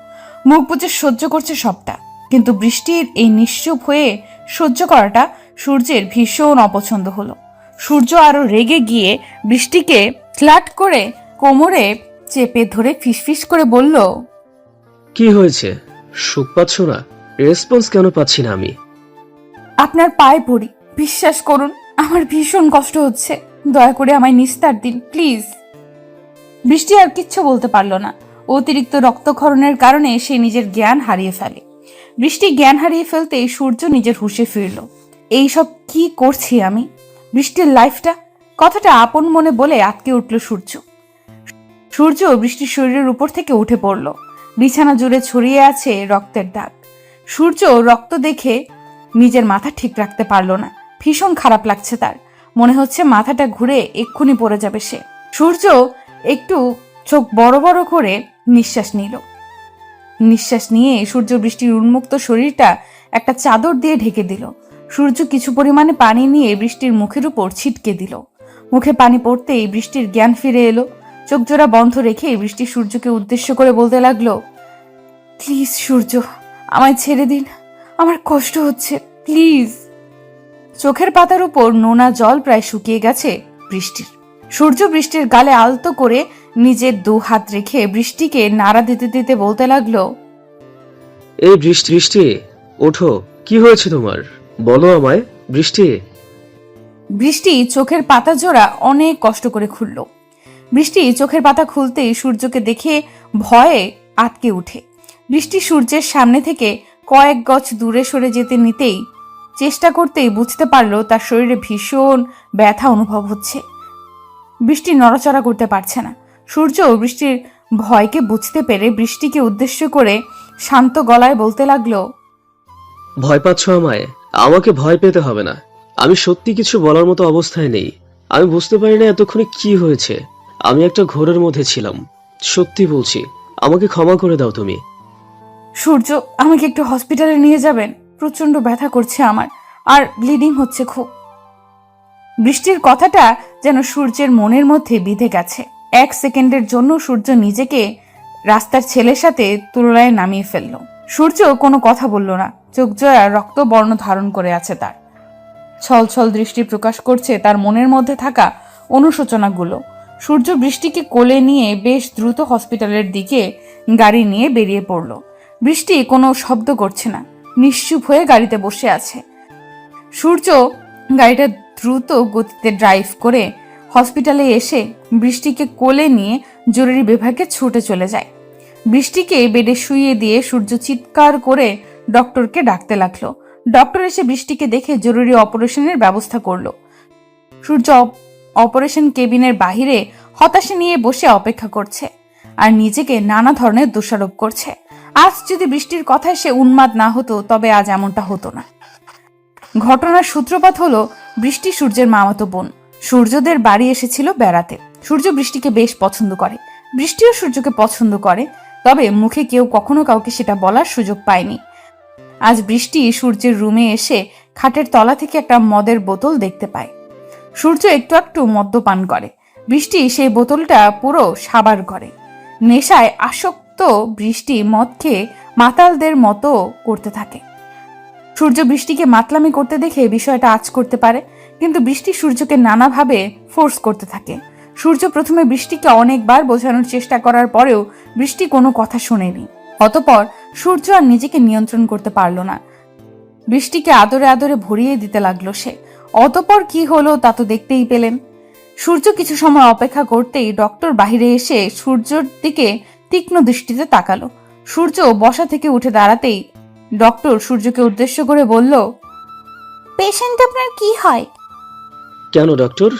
Speaker 1: মুখ বুজে সহ্য করছে সবটা। কিন্তু বৃষ্টির এই নিশ্চুপ হয়ে সহ্য করাটা সূর্যের ভীষণ অপছন্দ হলো। সূর্য আরো রেগে গিয়ে বৃষ্টিকে ফ্ল্যাট করে কোমরে চেপে ধরে ফিসফিস করে বলল,
Speaker 9: কি হয়েছে? সুখ পাচ্ছ না? রেসপন্স কেন পাচ্ছি না আমি?
Speaker 1: আপনার পায়ে পড়ি, বিশ্বাস করুন, আমার ভীষণ কষ্ট হচ্ছে, দয়া করে আমায় নিস্তার দিন প্লিজ। বৃষ্টি আর কিচ্ছু বলতে পারল না। অতিরিক্ত রক্তক্ষরণের কারণে সে নিজের জ্ঞান হারিয়ে ফেলে। বৃষ্টি জ্ঞান হারিয়ে ফেলতেই সূর্য নিজের হুঁশে ফিরল। এইসব কি করছি আমি? বৃষ্টির লাইফটা, কথাটা আপন মনে বলে আটকে উঠল সূর্য। সূর্য বৃষ্টির শরীরের উপর থেকে উঠে পড়ল। বিছানা জুড়ে ছড়িয়ে আছে রক্তের দাগ। সূর্য রক্ত দেখে নিজের মাথা ঠিক রাখতে পারল না। ভীষণ খারাপ লাগছে তার। মনে হচ্ছে মাথাটা ঘুরে এক্ষুনি পড়ে যাবে সে। সূর্য একটু চোখ বড় বড় করে নিঃশ্বাস নিল। নিঃশ্বাস নিয়ে সূর্য বৃষ্টির উন্মুক্ত শরীরটা একটা চাদর দিয়ে ঢেকে দিল। সূর্য কিছু পরিমাণে পানি নিয়ে বৃষ্টির মুখের উপর ছিটকে দিল। মুখে পানি পড়তেই বৃষ্টির জ্ঞান ফিরে এলো। চোখ জোড়া বন্ধ রেখে বৃষ্টি সূর্যকে উদ্দেশ্য করে বলতে লাগলো, প্লিজ সূর্য, আমায় ছেড়ে দিন, আমার কষ্ট হচ্ছে, প্লিজ। চোখের পাতার উপর নোনা জল প্রায় শুকিয়ে গেছে বৃষ্টির। সূর্য বৃষ্টির গালে আলতো করে নিজের দু হাত রেখে বৃষ্টিকে নাড়া দিতে দিতে বলতে লাগলো,
Speaker 9: এই বৃষ্টি, বৃষ্টি ওঠো, কি হয়েছে তোমার? বলো আমায় বৃষ্টি।
Speaker 1: বৃষ্টি চোখের পাতা জোড়া অনেক কষ্ট করে খুলল। বৃষ্টি চোখের পাতা খুলতেই সূর্যকে দেখে ভয়ে আটকে উঠে। বৃষ্টি সূর্যের সামনে থেকে কয়েক গজ দূরে সরে যেতে নিতেই চেষ্টা করতেই বুঝতে পারলো তার শরীরে ভীষণ ব্যথা অনুভব হচ্ছে। বৃষ্টি নড়াচড়া করতে পারছে না। সূর্য বৃষ্টির ভয়কে বুঝতে পেরে বৃষ্টিকে উদ্দেশ্য করে শান্ত গলায় বলতে লাগলো,
Speaker 9: ভয় পাচ্ছ আমায়? আমাকে ভয় পেতে হবে না। আমি সত্যি কিছু বলার মতো অবস্থায় নেই। আমি বুঝতে পারি না এতক্ষণে কি হয়েছে। আমি একটা ঘোরের মধ্যে ছিলাম, সত্যি বলছি। আমাকে ক্ষমা করে দাও তুমি।
Speaker 1: সূর্য, আমাকে একটু হসপিটালে নিয়ে যাবেন, প্রচন্ড ব্যথা করছে আমার, আর ব্লিডিং হচ্ছে খুব। বৃষ্টির কথাটা যেন সূর্যের মনের মধ্যে বিঁধে গেছে। এক সেকেন্ডের জন্য সূর্য নিজেকে রাস্তার ছেলের সাথে তুলনায় নামিয়ে ফেলল। সূর্য কোনো কথা বলল না। চোখ জোড়া রক্তবর্ণ ধারণ করে আছে তার। ছলছল দৃষ্টি প্রকাশ করছে তার মনের মধ্যে থাকা অনুশোচনাগুলো। সূর্য বৃষ্টিকে কোলে নিয়ে বেশ দ্রুত হসপিটালের দিকে গাড়ি নিয়ে বেরিয়ে পড়ল। বৃষ্টি কোনো শব্দ করছে না, নিশ্চুপ হয়ে গাড়িতে বসে আছে। সূর্য গাড়িটা দ্রুত গতিতে ড্রাইভ করে হসপিটালে এসে বৃষ্টিকে কোলে নিয়ে জরুরি বিভাগে ছুটে চলে যায়। বৃষ্টিকে বেডে শুইয়ে দিয়ে সূর্য চিৎকার করে ডক্টরকে ডাকতে লাগলো। ডক্টর এসে বৃষ্টিকে দেখে জরুরি অপারেশনের ব্যবস্থা করলো। সূর্য অপারেশন কেবিনের বাহিরে হতাশা নিয়ে বসে অপেক্ষা করছে আর নিজেকে নানা ধরনের দোষারোপ করছে। আজ যদি বৃষ্টির কথায় সে উন্মাদ না হতো তবে আজ এমনটা হতো না। ঘটনার সূত্রপাত হলো বৃষ্টি সূর্যের মামাতো বোন। সূর্যদের বাড়ি এসেছিল বেড়াতে। সূর্য বৃষ্টিকে বেশ পছন্দ করে, বৃষ্টিও সূর্যকে পছন্দ করে, তবে মুখে কেউ কখনো কাউকে সেটা বলার সুযোগ পায়নি। আজ বৃষ্টি সূর্যের রুমে এসে খাটের তলা থেকে একটা মদের বোতল দেখতে পায়। সূর্য একটু একটু মদ্যপান করে। বৃষ্টি সেই বোতলটা পুরো সাবার করে। নেশায় আসক্ত বৃষ্টি মদ খেয়ে মাতালদের মতো করতে থাকে। সূর্য বৃষ্টিকে মাতলামি করতে দেখে বিষয়টা আঁচ করতে পারে, কিন্তু বৃষ্টি সূর্যকে নানাভাবে ফোর্স করতে থাকে। সূর্য প্রথমে বৃষ্টিকে অনেকবার বোঝানোর চেষ্টা করার পরেও বৃষ্টি কোনো কথা শোনেনি। অতঃপর সূর্য আর নিজেকে নিয়ন্ত্রণ করতে পারল না। বৃষ্টিকে আদরে আদরে ভরিয়ে দিতে লাগলো সে। অতঃপর কি হলো তা তো দেখতেই পেলেন। সূর্য কিছু সময় অপেক্ষা করতেই ডক্টর বাহিরে এসে সূর্যর দিকে তীক্ষ্ণ দৃষ্টিতে তাকালো। সূর্য বসা থেকে উঠে দাঁড়াতেই ডক্টর সূর্যকে উদ্দেশ্য করে বলল,
Speaker 5: পেশেন্ট আপনার কি হয়?
Speaker 9: কেন ডক্টর,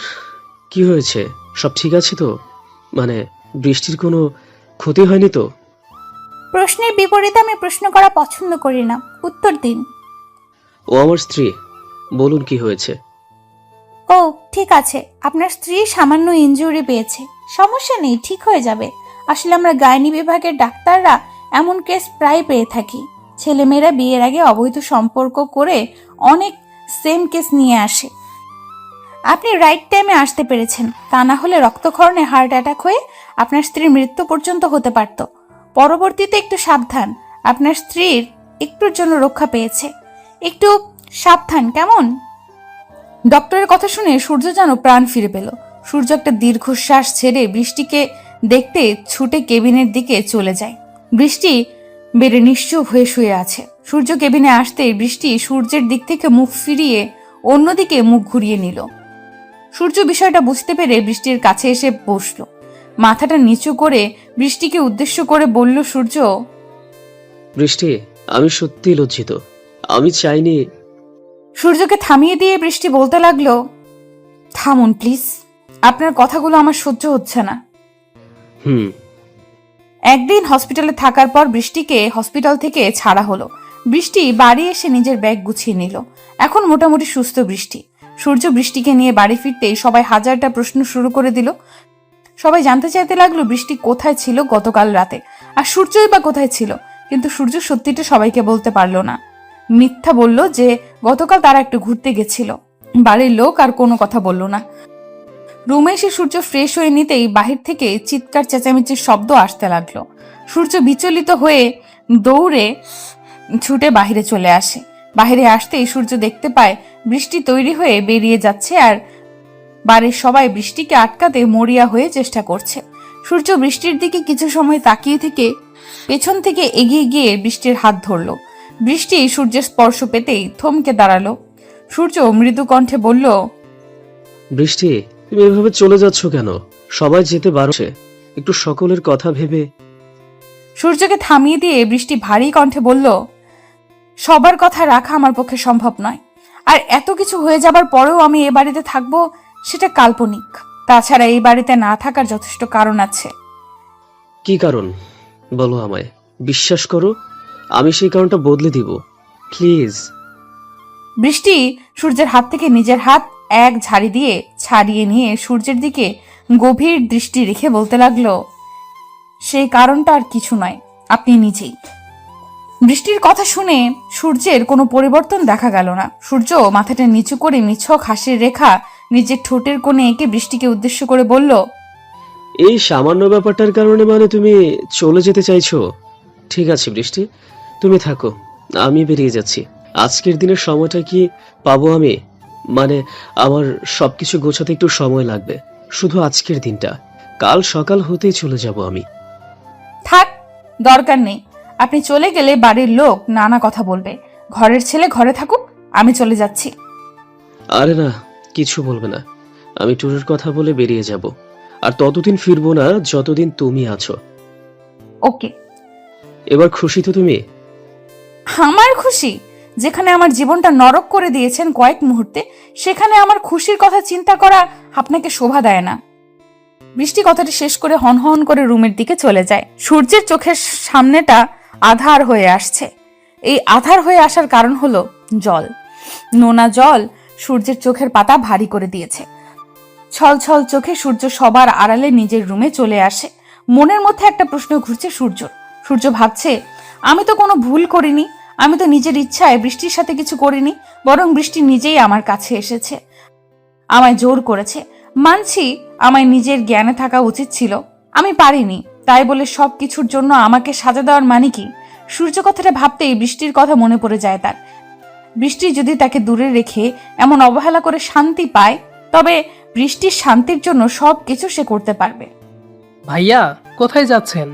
Speaker 9: কি হয়েছে? সব ঠিক আছে তো? মানে বৃষ্টির কোনো ক্ষতি হয়নি তো?
Speaker 5: প্রশ্নের বিপরীতে আমি প্রশ্ন করা পছন্দ করি না, উত্তর দিন।
Speaker 9: ও আমার স্ত্রী, বলুন কি হয়েছে?
Speaker 5: ও ঠিক আছে, আপনার স্ত্রী সামান্য ইনজুরি পেয়েছে, সমস্যা নেই, ঠিক হয়ে যাবে। আসলে আমরা গাইনি বিভাগের ডাক্তাররা এমন কেস প্রায় পেয়ে থাকি। ছেলেমেয়েরা বিয়ের আগে অবৈধ সম্পর্ক করে অনেক সেম কেস নিয়ে আসে। আপনি রাইট টাইমে আসতে পেরেছেন, তা না হলে রক্তক্ষরণে হার্ট অ্যাটাক হয়ে আপনার স্ত্রীর মৃত্যু পর্যন্ত হতে পারত। পরবর্তীতে একটু সাবধান, আপনার স্ত্রীর একটুর জন্য রক্ষা পেয়েছে। একটু সাবধান কেমন?
Speaker 1: ডক্টরের কথা শুনে সূর্য যেন প্রাণ ফিরে পেল। সূর্য একটা দীর্ঘশ্বাস ছেড়ে বৃষ্টিকে দেখতে ছুটে কেবিনের দিকে চলে যায়। বৃষ্টি বেড়ে নিশ্চুপ হয়ে শুয়ে আছে। সূর্য কেবিনে আসতেই বৃষ্টি সূর্যের দিক থেকে মুখ ফিরিয়ে অন্যদিকে মুখ ঘুরিয়ে নিল। সূর্য বিষয়টা বুঝতে পেরে বৃষ্টির কাছে এসে বসল। মাথাটা নিচু করে বৃষ্টিকে উদ্দেশ্য করে বলল সূর্য,
Speaker 9: বৃষ্টি, আমি সত্যি লজ্জিত। আমি চাইনি।
Speaker 1: সূর্যকে থামিয়ে দিয়ে বৃষ্টি বলতে লাগলো, থামুন প্লিজ, আপনার কথাগুলো আমার সহ্য হচ্ছে না।
Speaker 9: হুম।
Speaker 1: একদিন হসপিটালে থাকার পর বৃষ্টিকে হসপিটাল থেকে ছাড়া হলো। বৃষ্টি বাড়ি এসে নিজের ব্যাগ গুছিয়ে নিল। এখন মোটামুটি সুস্থ বৃষ্টি। সূর্য বৃষ্টিকে নিয়ে বাড়ি ফিরতেই সবাই হাজারটা প্রশ্ন শুরু করে দিল। সবাই জানতে চাইতে লাগলো বৃষ্টি কোথায় ছিল গতকাল রাতে, আর সূর্যই বা কোথায় ছিল। কিন্তু সূর্য সত্যিটা সবাইকে বলতে পারলো না। মিথ্যা বলল যে গতকাল তারা একটু ঘুরতে গেছিল। বাড়ির লোক আর কোনো কথা বলল না। রুমে এসে সূর্য ফ্রেশ হয়ে নিতেই বাহির থেকে চিৎকার চেঁচামেচির শব্দ আসতে লাগলো। সূর্য বিচলিত হয়ে দৌড়ে ছুটে বাহিরে চলে আসে। বাহিরে আসতেই সূর্য দেখতে পায় বৃষ্টি তৈরি হয়ে বেরিয়ে যাচ্ছে, আর বাড়ির সবাই বৃষ্টিকে আটকাতে মরিয়া হয়ে চেষ্টা করছে। সূর্য বৃষ্টির দিকে কিছু সময় তাকিয়ে থেকে পেছন থেকে এগিয়ে গিয়ে বৃষ্টির হাত ধরল। বৃষ্টি সূর্যের স্পর্শ পেতেই থমকে দাঁড়ালো। সূর্য মৃদু কণ্ঠে বলল,
Speaker 9: বৃষ্টি, তুমি এভাবে চলে যাচ্ছ কেন? সবাই যেতে বারছে, একটু সকলের কথা ভেবে।
Speaker 1: সূর্যকে থামিয়ে দিয়ে বৃষ্টি ভারী কণ্ঠে বলল, সবার কথা রাখা আমার পক্ষে সম্ভব নয়। আর এত কিছু হয়ে যাবার পরেও আমি এ বাড়িতে থাকবো, সেটা কাল্পনিক। তাছাড়া এই বাড়িতে না থাকার যথেষ্ট কারণ আছে।
Speaker 9: কি কারণ বলো আমায়। বিশ্বাস করো, আমি সেই কারণটা বদলে দিব, প্লিজ।
Speaker 1: বৃষ্টি সূর্যের হাত থেকে নিজের হাত এক ঝাড়ি দিয়ে ছাড়িয়ে নিয়ে সূর্যের দিকে গভীর দৃষ্টি রেখে বলতে লাগলো, সেই কারণটা আর কিছু নয়, আপনি নিজেই। বৃষ্টির কথা শুনে সূর্যের কোনো পরিবর্তন দেখা গেল না। সূর্য মাথাটা নিচু করে নিছক হাসির রেখা নিজের ঠোঁটের কোণে এঁকে বৃষ্টিকে উদ্দেশ্য করে বলল,
Speaker 9: এই সামান্য ব্যাপারটার কারণে মানে তুমি চলে যেতে চাইছো? ঠিক আছে বৃষ্টি, তুমি থাকো, আমি বেরিয়ে যাচ্ছি। আজকের দিনের সময়টা কি পাবো আমি? মানে আমার সবকিছু গোছাতে একটু সময় লাগবে, শুধু আজকের দিনটা। কাল সকাল হতেই চলে যাব আমি।
Speaker 1: থাক, দরকার নেই। আপনি চলে গেলে বাড়ির লোক নানা কথা বলবে। ঘরের ছেলে ঘরে থাকুক, আমি চলে যাচ্ছি।
Speaker 9: আরে না, কিছু বলবে না। আমি ট্যুরের কথা বলে বেরিয়ে যাব, আর ততদিন ফিরবো না যতদিন তুমি আছো।
Speaker 1: ওকে।
Speaker 9: এবার খুশি তো তুমি?
Speaker 1: আমার খুশি? যেখানে আমার জীবনটা নরক করে দিয়েছেন কয়েক মুহূর্তে, সেখানে আমার খুশির কথা চিন্তা করা আপনাকে শোভা দেয় না। বৃষ্টি কথাটি শেষ করে হনহন করে রুমের দিকে চলে যায়। সূর্যের চোখের সামনেটা আধার হয়ে আসছে। এই আধার হয়ে আসার কারণ হলো জল। নোনা জল সূর্যের চোখের পাতা ভারী করে দিয়েছে। ছলছল চোখে সূর্য সবার আড়ালে নিজের রুমে চলে আসে। মনের মধ্যে একটা প্রশ্ন ঘুরছে সূর্যর। সূর্য ভাবছে, আমি তো কোনো ভুল করিনি, আমি তো নিজের ইচ্ছায় বৃষ্টির সাথে কিছু করিনি, বরং বৃষ্টি নিজেই আমার কাছে এসেছে, আমায় জোর করেছে। মানছি আমায় নিজের জ্ঞানে থাকা উচিত ছিল, আমি পারিনি, তাই বলে সব কিছুর জন্য আমাকে সাজা দেওয়ার মানে কি? সূর্য কথাটা ভাবতেই বৃষ্টির কথা মনে পড়ে যায় তার। বৃষ্টি যদি তাকে দূরে রেখে এমন অবহেলা করে শান্তি পায়, তবে বৃষ্টির শান্তির জন্য সব কিছু সে করতে পারবে।
Speaker 7: ভাইয়া, কোথায় যাচ্ছেন?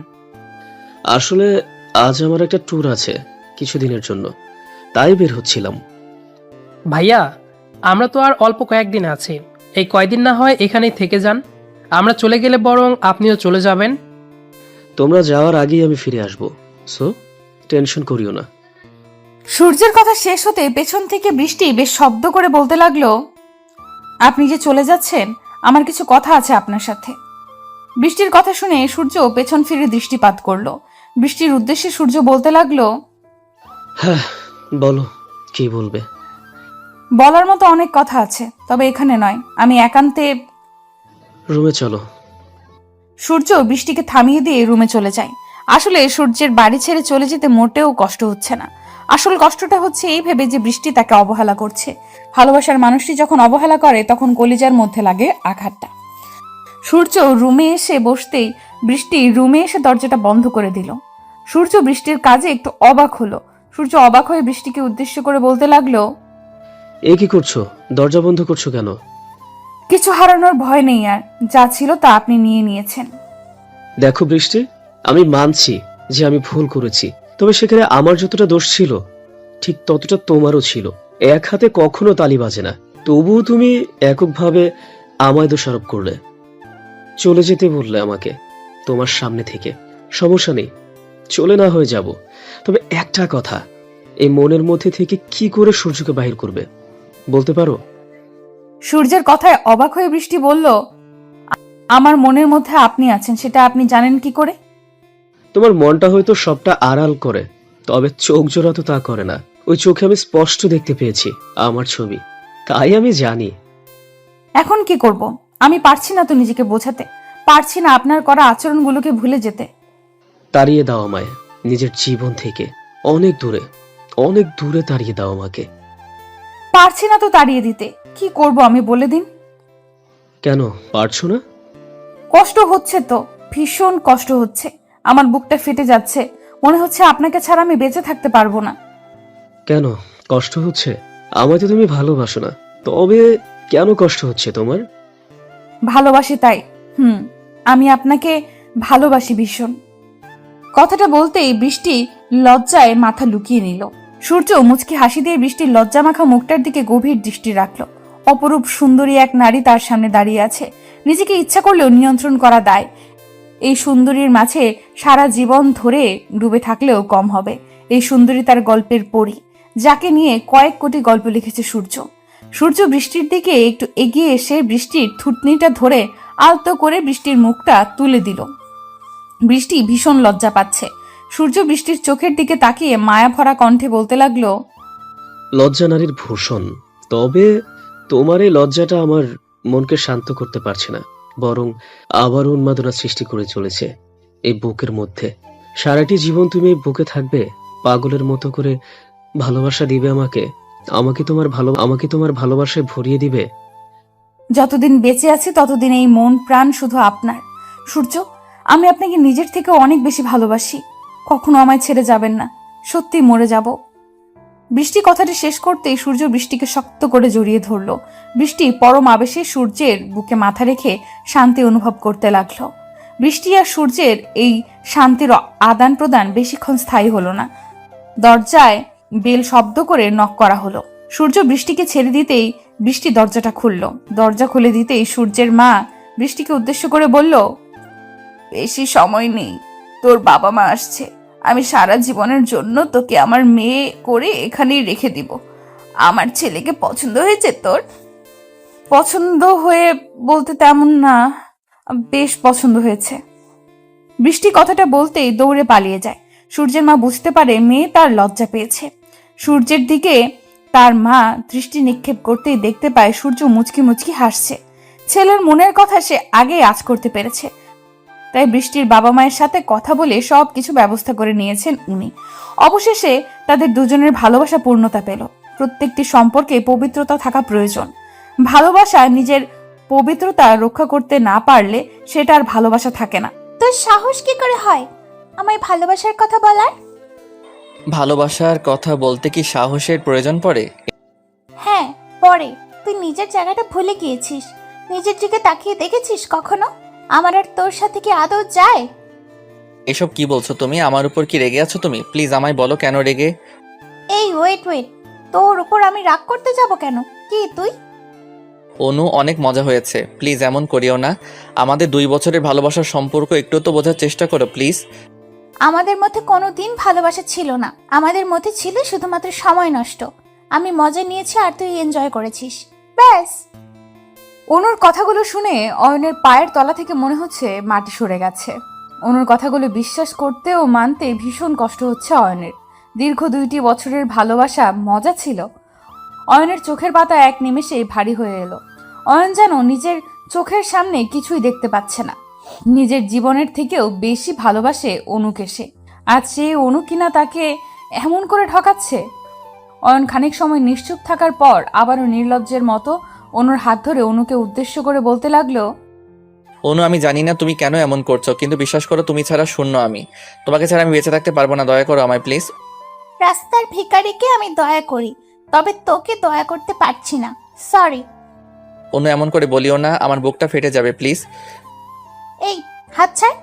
Speaker 9: আসলে আজ আমার একটা ট্যুর আছে কিছুদিনের জন্য, তাই বের হচ্ছিলাম।
Speaker 7: ভাইয়া, আমরা তো আর অল্প কয়েকদিন আছি, এই কয়দিন না হয় এখানেই থেকে যান। আমরা চলে গেলে বরং আপনিও চলে যাবেন।
Speaker 9: তোমরা যাওয়ার আগেই আমি ফিরে আসবো, সো টেনশন করিও না।
Speaker 1: সূর্যের কথা শেষ হতে পেছন থেকে বৃষ্টি বেশ শব্দ করে বলতে লাগলো, আপনি যে চলে যাচ্ছেন, আমার কিছু কথা আছে আপনার সাথে। বৃষ্টির কথা শুনে সূর্য পেছন ফিরে দৃষ্টিপাত করলো। বৃষ্টির উদ্দেশ্যে সূর্য বলতে লাগলো,
Speaker 9: হ্যাঁ বলো, কি বলবে?
Speaker 1: বলার মতো অনেক কথা আছে, তবে এখানে নয়, আমি একান্তে।
Speaker 9: রুমে চলো।
Speaker 1: সূর্য বৃষ্টিকে থামিয়ে দিয়ে রুমে চলে যায়। আসলে সূর্যের বাড়ি ছেড়ে চলে যেতে মোটেও কষ্ট হচ্ছে না। আসল কষ্টটা হচ্ছে এই ভেবে যে বৃষ্টি তাকে অবহেলা করছে। ভালোবাসার মানুষটি যখন অবহেলা করে তখন কলিজার মধ্যে লাগে আঘাতটা। সূর্য রুমে এসে বসতেই বৃষ্টি রুমে এসে দরজাটা বন্ধ করে দিল। সূর্য বৃষ্টির কাজে একটু অবাক হলো। সূর্য অবাক হয়ে বৃষ্টিকে উদ্দেশ্য করে বলতে লাগলো,
Speaker 9: এ কি করছো? দরজা বন্ধ করছো কেন?
Speaker 1: কিছু হারানোর ভয় নেই, আর যা ছিল তা আপনি নিয়ে নিয়েছেন।
Speaker 9: দেখো বৃষ্টি, আমি মানছি যে আমি ভুল করেছি, তবে সেখানে আমার যতটা দোষ ছিল ঠিক ততটা তোমারও ছিল। এক হাতে কখনো তালি বাজে না, তবুও তুমি এককভাবে আমায় দোষারোপ করলে। চলে যেতে বললে আমাকে তোমার সামনে থেকে। সমস্যা নেই, চলে না হয়ে যাব, তবে একটা কথা, এই মনের মধ্যে থেকে কি করে সূর্যকে বাহির করবে বলতে পারো?
Speaker 1: সূর্যের কথায় অবাক হয়ে বৃষ্টি বলল, আমার মনের মধ্যে আপনি আছেন, সেটা আপনি জানেন কি করে?
Speaker 9: তোমার মনটা হয়তো সবটা আড়াল করে, তবে চোখ জোড়া তো তা করে না। ওই চোখে আমি স্পষ্ট দেখতে পেয়েছি আমার ছবি, তাই আমি জানি।
Speaker 1: এখন কি করব? আমি পারছি না তো নিজেকে বোঝাতে, পারছি না আপনার করা আচরণগুলোকে ভুলে যেতে।
Speaker 9: তাড়িয়ে দাও আমায় নিজের জীবন থেকে, অনেক দূরে, অনেক দূরে তাড়িয়ে দাও আমাকে।
Speaker 1: পারছি না তো তাড়িয়ে দিতে, কি করব আমি বলে দিন?
Speaker 9: কেন পারছো না?
Speaker 1: কষ্ট হচ্ছে তো, ভীষণ কষ্ট হচ্ছে। আমার বুকটা ফেটে যাচ্ছে, মনে হচ্ছে আপনাকে ছাড়া আমি বেঁচে থাকতে পারবো না।
Speaker 9: কেন কষ্ট হচ্ছে? আমায় তো তুমি ভালোবাসো না, তবে কেন কষ্ট হচ্ছে তোমার?
Speaker 1: ভালোবাসি তাই। আমি আপনাকে ভালোবাসি ভীষণ। কথাটা বলতেই বৃষ্টি লজ্জায় মাথা লুকিয়ে নিল। সূর্য মুচকি হাসি দিয়ে বৃষ্টির লজ্জা মাখা মুখটার দিকে গভীর দৃষ্টি রাখলো। অপরূপ সুন্দরী এক নারী তার সামনে দাঁড়িয়ে আছে, নিজেকে ইচ্ছা করলেও নিয়ন্ত্রণ করা দায়। এই সুন্দরীর মাঝে সারা জীবন ধরে ডুবে থাকলেও কম হবে। এই সুন্দরী তার গল্পের পরী, যাকে নিয়ে কয়েক কোটি গল্প লিখেছে সূর্য। সূর্য বৃষ্টির দিকে একটু এগিয়ে এসে বৃষ্টির থুতনিটা ধরে আলতো করে বৃষ্টির মুখটা তুলে দিল। বৃষ্টি ভীষণ লজ্জা পাচ্ছে। সূর্য বৃষ্টির চোখের দিকে তাকিয়ে মায়া ভরা কণ্ঠে বলতে লাগলো,
Speaker 9: লজ্জা নারীর ভূষণ, তবে তোমার এই লজ্জাটা আমার মনকে শান্ত করতে পারছে না, বরং আবার উন্মাদনা সৃষ্টি করে চলেছে এই বুকের মধ্যে। সারাটি জীবন তুমি এই বুকে থাকবে, পাগলের মতো করে ভালোবাসা দিবে আমাকে, আমাকে তোমার ভালোবাসায় ভরিয়ে দিবে।
Speaker 1: যতদিন বেঁচে আছি ততদিন এই মন প্রাণ শুধু আপনার। সূর্য, আমি আপনাকে নিজের থেকে অনেক বেশি ভালোবাসি। কখনো আমায় ছেড়ে যাবেন না, সত্যি মরে যাব। বৃষ্টি কথাটি শেষ করতেই সূর্য বৃষ্টিকে শক্ত করে জড়িয়ে ধরল। বৃষ্টি পরম আবেশে সূর্যের বুকে মাথা রেখে শান্তি অনুভব করতে লাগলো। বৃষ্টি আর সূর্যের এই শান্তির আদান প্রদান বেশিক্ষণ স্থায়ী হলো না। দরজায় বেল শব্দ করে নক করা হলো। সূর্য বৃষ্টিকে ছেড়ে দিতেই বৃষ্টি দরজাটা খুলল। দরজা খুলে দিতেই সূর্যের মা বৃষ্টিকে উদ্দেশ্য করে বলল, বেশি সময় নেই, তোর বাবা মা আসছে। আমি সারা জীবনের জন্য তোকে আমার মেয়ে করে এখানেই রেখে দিব। আমার ছেলেকে পছন্দ হয়েছে তোর? পছন্দ হয়ে বলতে তেমন না, বেশ পছন্দ হয়েছে। বৃষ্টি কথাটা বলতেই দৌড়ে পালিয়ে যায়। সূর্যের মা বুঝতে পারে মেয়ে তার লজ্জা পেয়েছে। সূর্যের দিকে তার মা দৃষ্টি নিক্ষেপ করতেই দেখতে পায় সূর্য মুচকি মুচকি হাসছে। ছেলের মনের কথা সে আগেই আঁচ করতে পেরেছে। তাই বৃষ্টির বাবা মায়ের সাথে কথা বলে সবকিছু ব্যবস্থা করে নিয়েছেন উনি। অবশেষে তাদের দুজনের ভালোবাসা পূর্ণতা পেল। প্রত্যেকটি সম্পর্কে পবিত্রতা থাকা প্রয়োজন। ভালোবাসা নিজের পবিত্রতা রক্ষা করতে না পারলে সেটা আর ভালোবাসা থাকে না।
Speaker 5: তোর সাহস কি করে হয় আমায় ভালোবাসার কথা বলার?
Speaker 4: ভালোবাসার কথা বলতে কি সাহসের প্রয়োজন পড়ে?
Speaker 5: হ্যাঁ পরে। তুই নিজের জায়গাটা ভুলে গিয়েছিস। নিজের দিকে তাকিয়ে দেখেছিস কখনো? আমার আর তোর সাথে কি আদৌ যায়?
Speaker 4: এসব কি বলছো তুমি? আমার উপর কি রেগে আছো তুমি? প্লিজ আমায় বলো কেন রেগে?
Speaker 5: এই ওয়েট, তোর উপর আমি রাগ করতে যাব কেন? কি তুই?
Speaker 4: অনু, অনেক মজা হয়েছে, প্লিজ এমন করিও না। আমাদের 2 বছরের ভালোবাসার সম্পর্ক একটু তো বোঝার চেষ্টা করো প্লিজ।
Speaker 5: আমাদের মধ্যে কোনোদিন ভালোবাসা ছিল না। আমাদের মধ্যে ছিল শুধুমাত্র সময় নষ্ট। আমি মজা নিয়েছি আর তুই এনজয় করেছিস, ব্যাস।
Speaker 1: অনুর কথাগুলো শুনে অয়নের পায়ের তলা থেকে মনে হচ্ছে মাটি সরে গেছে। অনুর কথাগুলো বিশ্বাস করতে ও মানতে ভীষণ কষ্ট হচ্ছে অয়নের। দীর্ঘ 2টি বছরের ভালোবাসা মজা ছিল। অয়নের চোখের পাতা এক নিমেষেই ভারী হয়ে এলো। অয়ন যেন নিজের চোখের সামনে কিছুই দেখতে পাচ্ছে না। নিজের জীবনের থেকেও বেশি ভালোবাসে অনুকে সে। আজ সে অনু কিনা তাকে এমন করে ঠকাচ্ছে। অয়ন খানিক সময় নিশ্চুপ থাকার পর আবারও নির্লজ্জের মতো অনুর হাত ধরে অনুকে উদ্দেশ্য করে বলতে লাগলো,
Speaker 4: অনু, আমি জানি না তুমি কেন এমন করছো, কিন্তু বিশ্বাস করো তুমি ছাড়া শূন্য আমি। তোমাকে ছাড়া আমি বেঁচে থাকতে পারবো না, দয়া করো আমায় প্লিজ।
Speaker 5: রাস্তার ভিখারিকে আমি দয়া করি, তবে তোকে দয়া করতে পারছি না, সরি।
Speaker 4: অনু, এমন করে বলিও না, আমার বুকটা ফেটে যাবে প্লিজ।
Speaker 5: এই হাত ছাড়।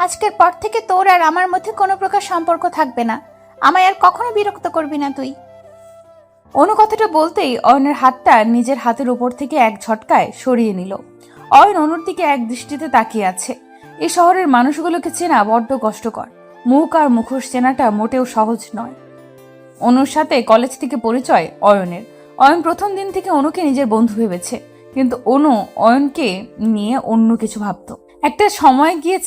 Speaker 5: আজকের পর থেকে তোর আর আমার মধ্যে কোনো প্রকার সম্পর্ক থাকবে না। আমায় আর কখনো বিরক্ত করবি না তুই।
Speaker 1: অনু কথাটা বলতেই অয়নের হাতটা নিজের হাতের উপর থেকে এক ঝটকায় সরিয়ে নিল। অয়ন অনুর দিকে এক দৃষ্টিতে তাকিয়ে আছে। এই শহরের মানুষগুলোকে চেনা বড্ড কষ্টকর। মুখ আর মুখোশ চেনাটা মোটেও সহজ নয়। অনুর সাথে কলেজ থেকে পরিচয় অয়নের। অয়ন প্রথম দিন থেকে অনুকে নিজের বন্ধু ভেবেছে, কিন্তু অনু অয়নকে নিয়ে অন্য কিছু ভাবত। একটা সময় গিয়ে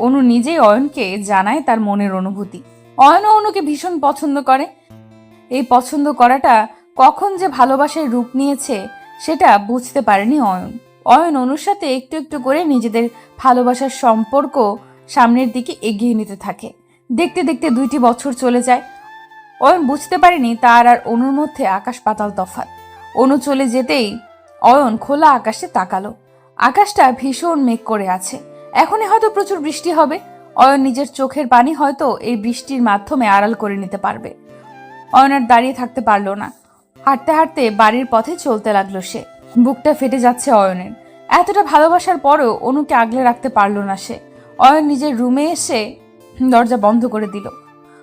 Speaker 1: অনু নিজেই অয়নকে জানায় তার মনের অনুভূতি। অয়নও অনুকে ভীষণ পছন্দ করে। এই পছন্দ করাটা কখন যে ভালোবাসার রূপ নিয়েছে সেটা বুঝতে পারেনি অয়ন। অয়ন অনুর সাথে একটু একটু করে নিজেদের ভালোবাসার সম্পর্ক সামনের দিকে এগিয়ে নিতে থাকে। দেখতে দেখতে 2টি বছর চলে যায়। অয়ন বুঝতে পারেনি তার আর অনুর মধ্যে আকাশ পাতাল তফাৎ। অনু চলে যেতেই অয়ন খোলা আকাশে তাকালো। আকাশটা ভীষণ মেঘ করে আছে। এখনই হয়তো প্রচুর বৃষ্টি হবে। অয়ন নিজের চোখের পানি হয়তো এই বৃষ্টির মাধ্যমে আড়াল করে নিতে পারবে। অয়ন আর দাঁড়িয়ে থাকতে পারলো না। হাঁটতে হাঁটতে বাড়ির পথে চলতে লাগলো সে। বুকটা ফেটে যাচ্ছে অয়নের। এতটা ভালোবাসার পরেও অনুকে আগলে রাখতে পারলো না সে। অয়ন নিজের রুমে এসে দরজা বন্ধ করে দিল।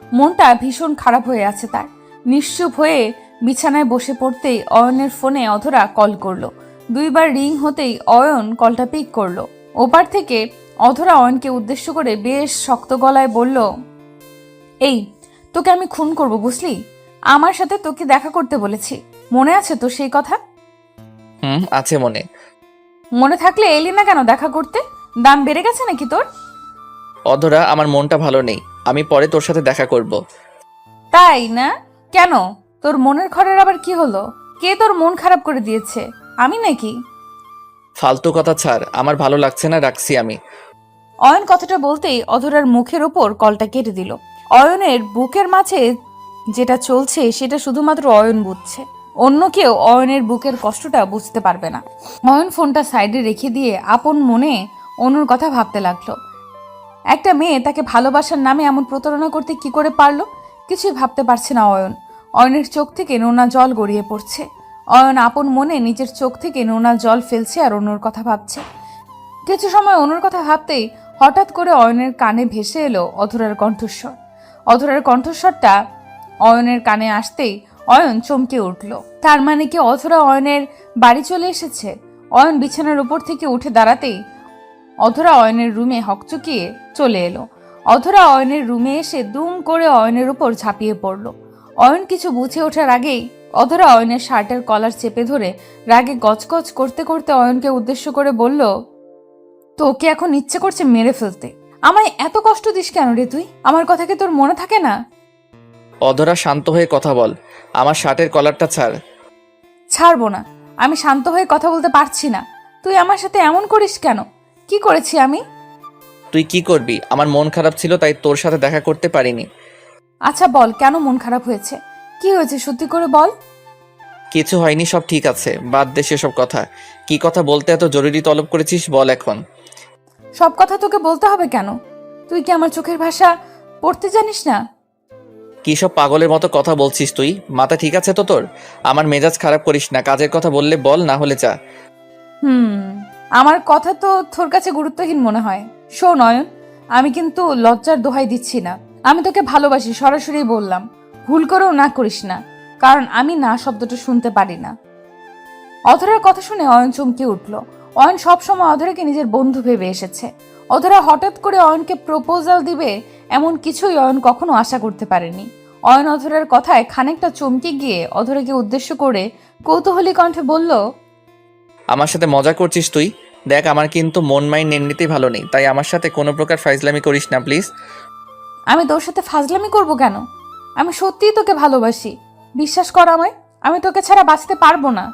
Speaker 1: মনটা ভীষণ খারাপ হয়ে আছে তার। নিশ্চুপ হয়ে বিছানায় বসে পড়তেই অয়নের ফোনে অধরা কল করলো। 2বার রিং হতেই অয়ন কলটা পিক করলো। ওপার থেকে অধরা অয়নকে উদ্দেশ্য করে বেশ শক্ত গলায় বলল, এই তোকে আমি খুন করব বুঝলি? আমার সাথে তোকে দেখা করতে বলেছি, মনে আছে তো সেই কথা?
Speaker 4: আছে মনে।
Speaker 1: মনে থাকলে এলি না কেন দেখা করতে? দাম বেড়ে গেছে নাকি তোর?
Speaker 4: অধরা, আমার মনটা ভালো নেই, আমি পরে তোর সাথে দেখা করব।
Speaker 1: তাই না? কেন? তোর মনের ঘরের আবার কি হলো? কে তোর মন খারাপ করে দিয়েছে? আমি নাকি?
Speaker 4: ফালতু কথা ছাড়, আমার ভালো লাগছে না, রাখছি আমি।
Speaker 1: অয়ন কথাটা বলতেই অধরার মুখের ওপর কলটা কেটে দিল। অয়নের বুকের মাঝে যেটা চলছে সেটা শুধুমাত্র অয়ন বুঝছে। অন্য কেউ অয়নের বুকের কষ্টটা বুঝতে পারবে না। অয়ন ফোনটা সাইডে রেখে দিয়ে আপন মনে অনুর কথা ভাবতে লাগলো। একটা মেয়ে তাকে ভালোবাসার নামে এমন প্রতারণা করতে কি করে পারলো? কিছুই ভাবতে পারছে না অয়ন। অয়নের চোখ থেকে নোনা জল গড়িয়ে পড়ছে। অয়ন আপন মনে নিজের চোখ থেকে নোনা জল ফেলছে আর অনুর কথা ভাবছে। কিছু সময় অনুর কথা ভাবতেই হঠাৎ করে অয়নের কানে ভেসে এলো অধরার কণ্ঠস্বর। অধরার কণ্ঠস্বরটা অয়নের কানে আসতেই অয়ন চমকে উঠল। তার মানে কি অধরা অয়নের বাড়ি চলে এসেছে? অয়ন বিছানার উপর থেকে উঠে দাঁড়াতেই অধরা অয়নের রুমে হকচকিয়ে চলে এলো। অধরা অয়নের রুমে এসে দুম করে অয়নের উপর ঝাঁপিয়ে পড়ল। অয়ন কিছু বুঝে ওঠার আগেই অধরা অয়নের শার্টের কলার চেপে ধরে রাগে গজগজ করতে করতে অয়নকে উদ্দেশ্য করে বলল, তোকে এখন ইচ্ছে করছে মেরে ফেলতে। আমায় এত কষ্ট দিস কেন রে তুই? আমার কথা কি তোর মনে থাকে না?
Speaker 4: অধরা, শান্ত হয়ে কথা বল, আমার শার্টের কলারটা ছাড়।
Speaker 1: ছাড়বো না। আমি শান্ত হয়ে কথা বলতে পারছি না। তুই আমার সাথে এমন করিস কেন? কি করেছি আমি?
Speaker 4: তুই কি করবি? আমার মন খারাপ ছিল তাই তোর সাথে দেখা করতে পারিনি।
Speaker 1: আচ্ছা বল, কেন মন খারাপ হয়েছে? কি হয়েছে সত্যি করে বল।
Speaker 4: কিছু হয়নি, সব ঠিক আছে, বাদ দে সেসব কথা। কি কথা বলতে এত জরুরি তলব করেছিস বল এখন।
Speaker 1: সব কথা তোকে বলতে হবে কেন? তুই কি আমার চোখের ভাষা পড়তে জানিস না?
Speaker 4: কি সব পাগলের মতো কথা বলছিস তুই? মাথা ঠিক আছে তো তোর? আমার মেজাজ খারাপ করিস না, কাজের কথা বললে বল, না হলে যা।
Speaker 1: আমার কথা তো তোর কাছে গুরুত্বহীন মনে হয়। শোন অয়ন, আমি কিন্তু লজ্জার দোহাই দিচ্ছি না। আমি তোকে ভালোবাসি, সরাসরি বললাম। ভুল করেও না করিস না, কারণ আমি না শব্দটা শুনতে পারি না। অধরার কথা শুনে অয়ন চমকে উঠল। অয়ন সবসময় অধরাকে নিজের বন্ধু ভেবে এসেছে। অধরা হঠাৎ করে অয়নকে প্রপোজাল দিবে এমন কিছুই অয়ন কখনো আশা করতে পারেনি। অয়ন অধরার কথায় খানিকটা চমকে গিয়ে অধরাকে উদ্দেশ্য করে কৌতূহলী কণ্ঠে বলল,
Speaker 4: আমার সাথে মজা করছিস তুই? দেখ, আমার কিন্তু মন মাইন্ড এমনিতেই ভালো নেই, তাই আমার সাথে কোনো প্রকার ফাইজলামি করিস না প্লিজ।
Speaker 1: আমি তোর সাথে ফাজলামি করব কেন? আমি সত্যিই তোকে ভালোবাসি, বিশ্বাস কর আমায়। আমি তোকে ছাড়া বাঁচতে পারবো না।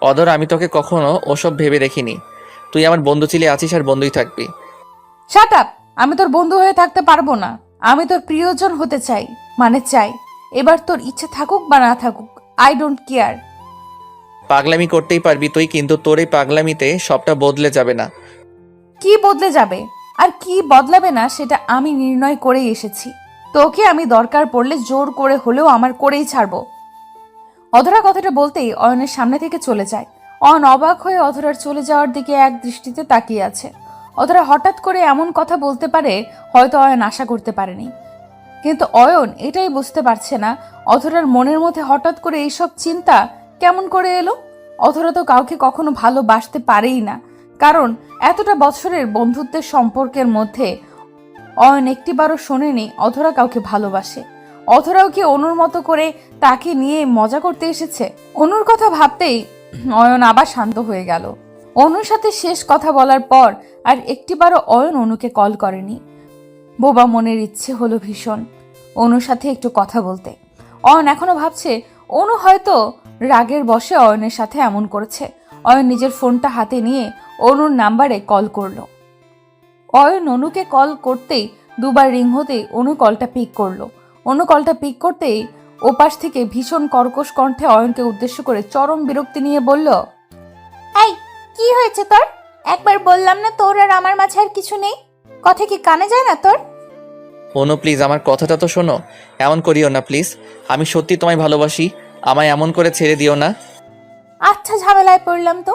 Speaker 4: অধর, আমি তোকে কখনো ওসব ভেবে দেখিনি। তুই আমার বন্ধু ছিলি, আছিস আর বন্ধুই থাকবি।
Speaker 1: Shut up! আমি তোর বন্ধু হয়ে থাকতে পারবো না। আমি তোর প্রিয়জন হতে চাই, মানে চাই। এবার তোর ইচ্ছে থাকুক বা না থাকুক, আই ডোন্ট কেয়ার।
Speaker 4: পাগলামি করতেই পারবি তুই, কিন্তু তোর এই পাগলামিতে সবটা বদলে যাবে না।
Speaker 1: কি বদলে যাবে আর কি বদলাবে না সেটা আমি নির্ণয় করেই এসেছি। তোকে আমি দরকার পড়লে জোর করে হলেও আমার করেই ছাড়বো। অধরা কথাটা বলতেই অয়নের সামনে থেকে চলে যায়। অয়ন অবাক হয়ে অধরার চলে যাওয়ার দিকে এক দৃষ্টিতে তাকিয়ে আছে। অধরা হঠাৎ করে এমন কথা বলতে পারে হয়তো অয়ন আশা করতে পারেনি, কিন্তু অয়ন এটাই বুঝতে পারছে না অধরার মনের মধ্যে হঠাৎ করে এইসব চিন্তা কেমন করে এলো। অধরা তো কাউকে কখনো ভালোবাসতে পারেই না, কারণ এতটা বছরের বন্ধুত্বের সম্পর্কের মধ্যে অয়ন একটিবারও শোনেনি অধরা কাউকে ভালোবাসে। অধরাও কি অনুর মতো করে তাকে নিয়ে মজা করতে এসেছে? অনুর কথা ভাবতেই অয়ন আবার শান্ত হয়ে গেল। অনুর সাথে শেষ কথা বলার পর আর একটিবারও অয়ন অনুকে কল করেনি। বোবা মনের ইচ্ছে হলো ভীষণ অনুর সাথে একটু কথা বলতে। অয়ন এখনো ভাবছে অনু হয়তো রাগের বশে অয়নের সাথে এমন করেছে। অয়ন নিজের ফোনটা হাতে নিয়ে অনুর নাম্বারে কল করলো। অয়ন অনুকে কল করতেই দুবার রিং হতেই অনু কলটা পিক করলো। অনু কলটা পিক করতেই ওপাশ থেকে ভীষণ কর্কশ কণ্ঠে অয়নকে উদ্দেশ্য করে চরম বিরক্তি নিয়ে বলল,
Speaker 5: এই, কি হয়েছে তোর? একবার বললাম না তোর আর আমার মাঝে আর কিছু নেই? কথা কি কানে যায় না তোর?
Speaker 4: অনু প্লিজ আমার কথাটা তো শোনো, এমন করিও না প্লিজ। আমি সত্যি তোমায় ভালোবাসি, আমায় এমন করে ছেড়ে দিও না।
Speaker 5: আচ্ছা, ঝামেলায় পড়লাম তো।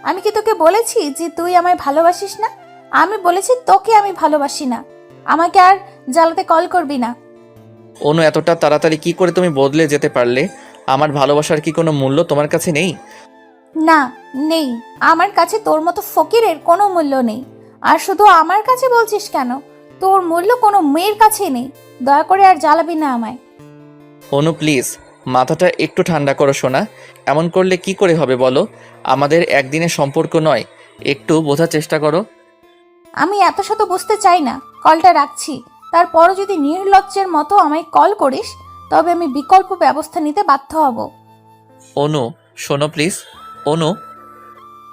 Speaker 5: আমি কি তোকে বলেছি যে তুই আমায় ভালোবাসিস না? আমি বলেছি তোকে আমি ভালোবাসি না। আমাকে আর জ্বালাতে কল করবি না।
Speaker 4: অনু এতটা তাড়াতাড়ি কি করে তুমি বদলে যেতে পারলে? আমার ভালোবাসার কি কোনো মূল্য তোমার কাছে নেই?
Speaker 5: না, নেই। আমার কাছে তোর মতো ফকিরের কোনো মূল্য নেই। আর শুধু আমার কাছে বলছিস কেন? তোর মূল্য কোনো মেয়ের কাছে নেই। দয়া করে আর জ্বালাবি না আমায়।
Speaker 4: অনু প্লিজ মাথাটা একটু ঠান্ডা করো সোনা। এমন করলে কি করে হবে বলো? আমাদের একদিনের সম্পর্ক নয়, একটু বোঝার চেষ্টা করো।
Speaker 5: আমি এত শত বুঝতে চাই না। কলটা রাখছি। তারপরও যদি নির্লজ্জের মতো আমায় কল করিস তবে আমি বিকল্প ব্যবস্থা নিতে বাধ্য হব।
Speaker 4: অনু শোনো প্লিজ। অনু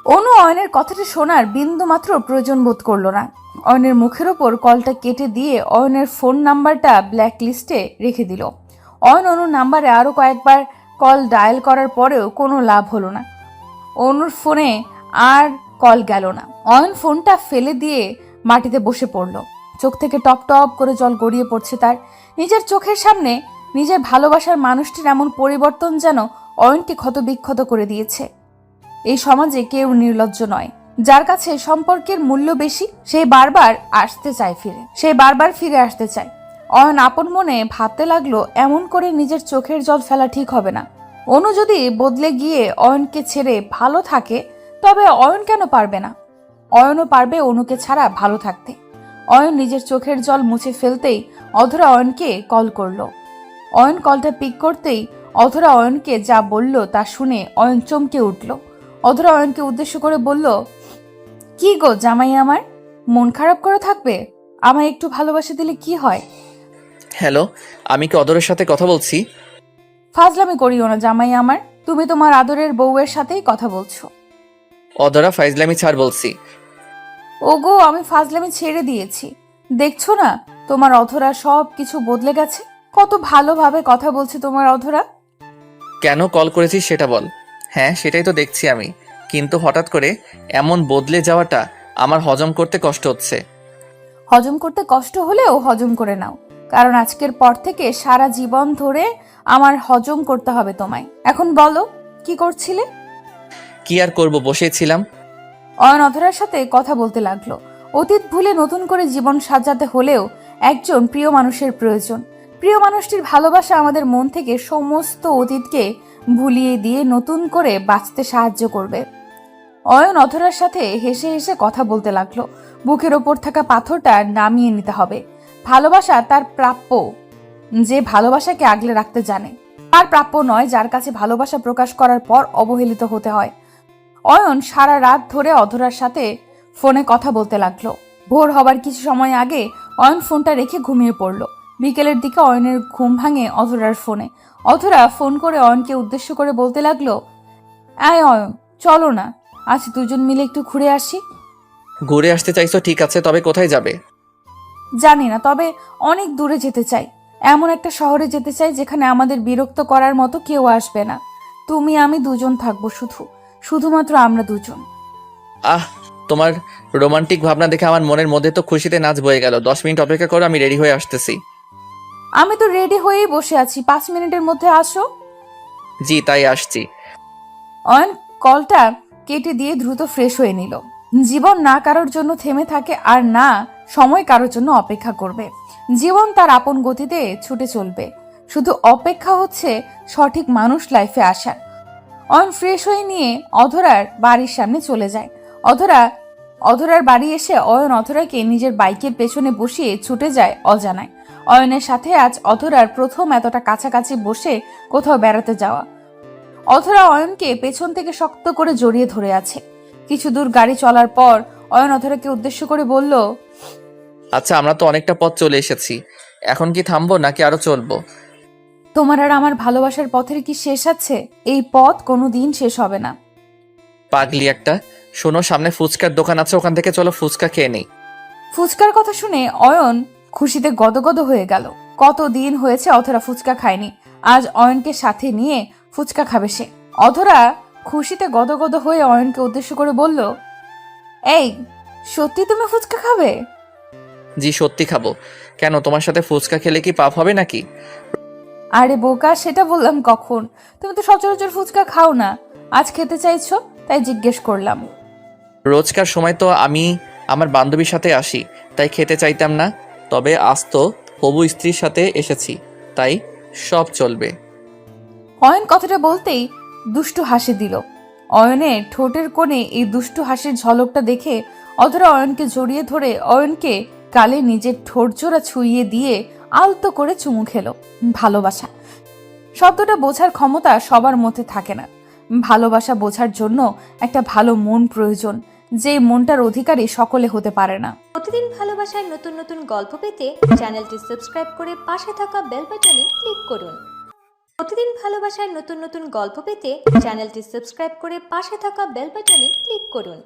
Speaker 1: অনু অয়নের কথাটা শোনার বিন্দু মাত্র প্রয়োজন বোধ করলো না। অয়নের মুখের ওপর কলটা কেটে দিয়ে অয়নের ফোন নাম্বারটা ব্ল্যাক লিস্টে রেখে দিল। অয়ন অনুর নাম্বারে আরও কয়েকবার কল ডায়াল করার পরেও কোনো লাভ হলো না। অনুর ফোনে আর কল গেল না। অয়ন ফোনটা ফেলে দিয়ে মাটিতে বসে পড়ল। চোখ থেকে টপ টপ করে জল গড়িয়ে পড়ছে তার। নিজের চোখের সামনে নিজের ভালোবাসার মানুষটির এমন পরিবর্তন যেন অয়নকে ক্ষতবিক্ষত করে দিয়েছে। এই সমাজে কেউ নির্লজ্জ নয়। যার কাছে সম্পর্কের মূল্য বেশি সে বারবার ফিরে আসতে চায়। অয়ন আপন মনে ভাবতে লাগলো এমন করে নিজের চোখের জল ফেলা ঠিক হবে না। অনু যদি বদলে গিয়ে অয়নকে ছেড়ে ভালো থাকে তবে অয়ন কেন পারবে না? অয়নও পারবে অনুকে ছাড়া ভালো থাকতে। অয়ন নিজের চোখের জল মুছে ফেলতেই অধরা অয়নকে কল করলো। অয়ন কলটা পিক করতেই অধরা অয়নকে যা বলল তা শুনে অয়ন চমকে উঠল। অধরা অয়নকে উদ্দেশ্য করে বলল, কি গো জামাই আমার, মন খারাপ করে থাকবে? আমায় একটু ভালোবাসা দিলে কি হয়?
Speaker 4: হ্যালো, আমি কি অদরের সাথে কথা বলছি?
Speaker 1: ফাজলামি করিও না জামাই আমার, তুমি তোমার আদরের বউয়ের সাথেই কথা বলছো।
Speaker 4: অদরা ফাইজলামি ছাড় বলছি।
Speaker 1: ওগো, আমি ফাজলামি ছেড়ে দিয়েছি। দেখছো না তোমার অধরা সব কিছু বদলে গেছে? কত ভালোভাবে কথা বলছে তোমার অধরা।
Speaker 4: কেন কল করেছিস সেটা বল। হ্যাঁ সেটাই তো দেখছি আমি, কিন্তু হঠাৎ করে এমন বদলে যাওয়াটা আমার হজম করতে কষ্ট হচ্ছে।
Speaker 1: হজম করতে কষ্ট হলেও হজম করে নাও, কারণ আজকের পর থেকে সারা জীবন ধরে আমার হজম করতে হবে তোমায়। এখন বলো কি করছিলে?
Speaker 4: কি আর করব, বসেছিলাম।
Speaker 1: অয়ন অধরার সাথে কথা বলতে লাগলো। অতীত ভুলে নতুন করে জীবন সাজাতে হলেও একজন প্রিয় মানুষের প্রয়োজন। প্রিয় মানুষটির ভালোবাসা আমাদের মন থেকে সমস্ত অতীতকে ভুলিয়ে দিয়ে নতুন করে বাঁচতে সাহায্য করবে। অয়ন অধরার সাথে হেসে হেসে কথা বলতে লাগলো। বুকের ওপর থাকা পাথরটা নামিয়ে নিতে হবে। ভালোবাসা তার প্রাপ্য, যে ভালোবাসাকে আগলে রাখতে জানে। তার প্রাপ্য নয় যার কাছে ভালোবাসা প্রকাশ করার পর অবহেলিত হতে হয়। অয়ন সারা রাত ধরে অধরার সাথে ফোনে কথা বলতে লাগলো। ভোর হবার কিছু সময় আগে অয়ন ফোনটা রেখে ঘুমিয়ে পড়ল। বিকেলের দিকে অয়নের ঘুম ভাঙে অধরার ফোনে। অধরা ফোন করে অয়নকে উদ্দেশ্য করে বলতে লাগলো, আয় অয়ন, চলো না, আজ দুজন মিলে একটু ঘুরে আসি।
Speaker 4: ঘুরে আসতে চাইছো ঠিক আছে, তবে কোথায় যাবে?
Speaker 1: জানি না, তবে অনেক দূরে যেতে চাই। এমন একটা শহরে যেতে চাই যেখানে আমাদের বিরক্ত করার মতো কেউ আসবে না। তুমি আমি দুজন থাকবো, শুধুমাত্র আমরা দুজন।
Speaker 4: আহ, তোমার রোমান্টিক ভাবনা দেখে আমার মনের মধ্যে তো খুশিতে নাচ বয়ে গেল। 10 মিনিট অপেক্ষা করো, আমি রেডি হয়ে আসতেছি।
Speaker 1: আমি তো রেডি হয়েই বসে আছি, 5 মিনিটের মধ্যে আসো।
Speaker 4: জি, তাই আসছি।
Speaker 1: অয়ন কলটা কেটে দিয়ে দ্রুত ফ্রেশ হয়ে নিল। জীবন না কারোর জন্য থেমে থাকে, আর না সময় কারোর জন্য অপেক্ষা করবে। জীবন তার আপন গতিতে ছুটে চলবে, শুধু অপেক্ষা হচ্ছে সঠিক মানুষ লাইফে আসার। অয়ন ফ্রেশ হয়ে নিয়ে অধরার বাড়ির সামনে চলে যায়। অধরার বাড়ি এসে অয়ন অধরাকে নিজের বাইকের পেছনে বসিয়ে ছুটে যায় অজানায়। অয়নের সাথে আজ অধরার প্রথম এতটা কাছাকাছি বসে কোথাও বেড়াতে যাওয়া। অধরা অয়নকে পেছন থেকে শক্ত করে জড়িয়ে ধরে আছে। কিছু দূর গাড়ি চলার পর অয়ন অধরাকে উদ্দেশ্য করে বলল,
Speaker 4: আচ্ছা, আমরা তো অনেকটা পথ চলে এসেছি, এখন কি থামবো নাকি আরো চলবো?
Speaker 1: তোমার আর আমার ভালোবাসার পথের কি শেষ আছে? এই পথ কোনোদিন শেষ হবে না।
Speaker 4: পাগলি একটা। শোনো, সামনে ফুচকার দোকান আছে, ওখান থেকে চলো ফুচকা খেয়ে নেই।
Speaker 1: ফুচকার কথা শুনে অয়ন খুশিতে গদগদ হয়ে গেল। কতদিন হয়েছে অধরা ফুচকা খায়নি, আজ অয়নকে সাথে নিয়ে ফুচকা খাবে সে। অধরা খুশিতে গদগদ হয়ে অয়নকে উদ্দেশ্য করে বলল, এই সত্যি তুমি ফুচকা খাবে?
Speaker 4: জি, সত্যি খাবো। কেন, তোমার সাথে ফুচকা খেলে কি পাপ হবে নাকি?
Speaker 1: আরে বোকা, সেটা বললাম কখন? তুমি তো সচরাচর ফুচকা খাও না, আজ খেতে চাইছো তাই জিজ্ঞেস করলাম।
Speaker 4: রোজকার সময় তো আমি আমার বান্ধবীর সাথে আসি, তাই খেতে চাইতাম না। তবে আজ তো হবু স্ত্রীর সাথে এসেছি, তাই সব চলবে।
Speaker 1: অয়ন কথাটা বলতেই দুষ্টু হাসি দিল। অয়নের ঠোঁটের কোণে এই দুষ্টু হাসির ঝলকটা দেখে অধরা অয়নকে জড়িয়ে ধরে অয়নকে গালে নিজের ঠোঁট জোড়া ছুঁইয়ে দিয়ে আলতো করে চুমু খেলো। ভালোবাসা শব্দটা বোঝার ক্ষমতা সবার মধ্যে থাকে না। ভালোবাসা বোঝার জন্য একটা ভালো মন প্রয়োজন, যে মনটার অধিকারী সকলে হতে পারে না।
Speaker 10: প্রতিদিন ভালোবাসার নতুন নতুন গল্প পেতে চ্যানেলটি সাবস্ক্রাইব করে পাশে থাকা বেল বাটনে ক্লিক করুন। প্রতিদিন ভালোবাসার নতুন নতুন গল্প পেতে চ্যানেলটি সাবস্ক্রাইব করে পাশে থাকা বেল বাটনে ক্লিক করুন।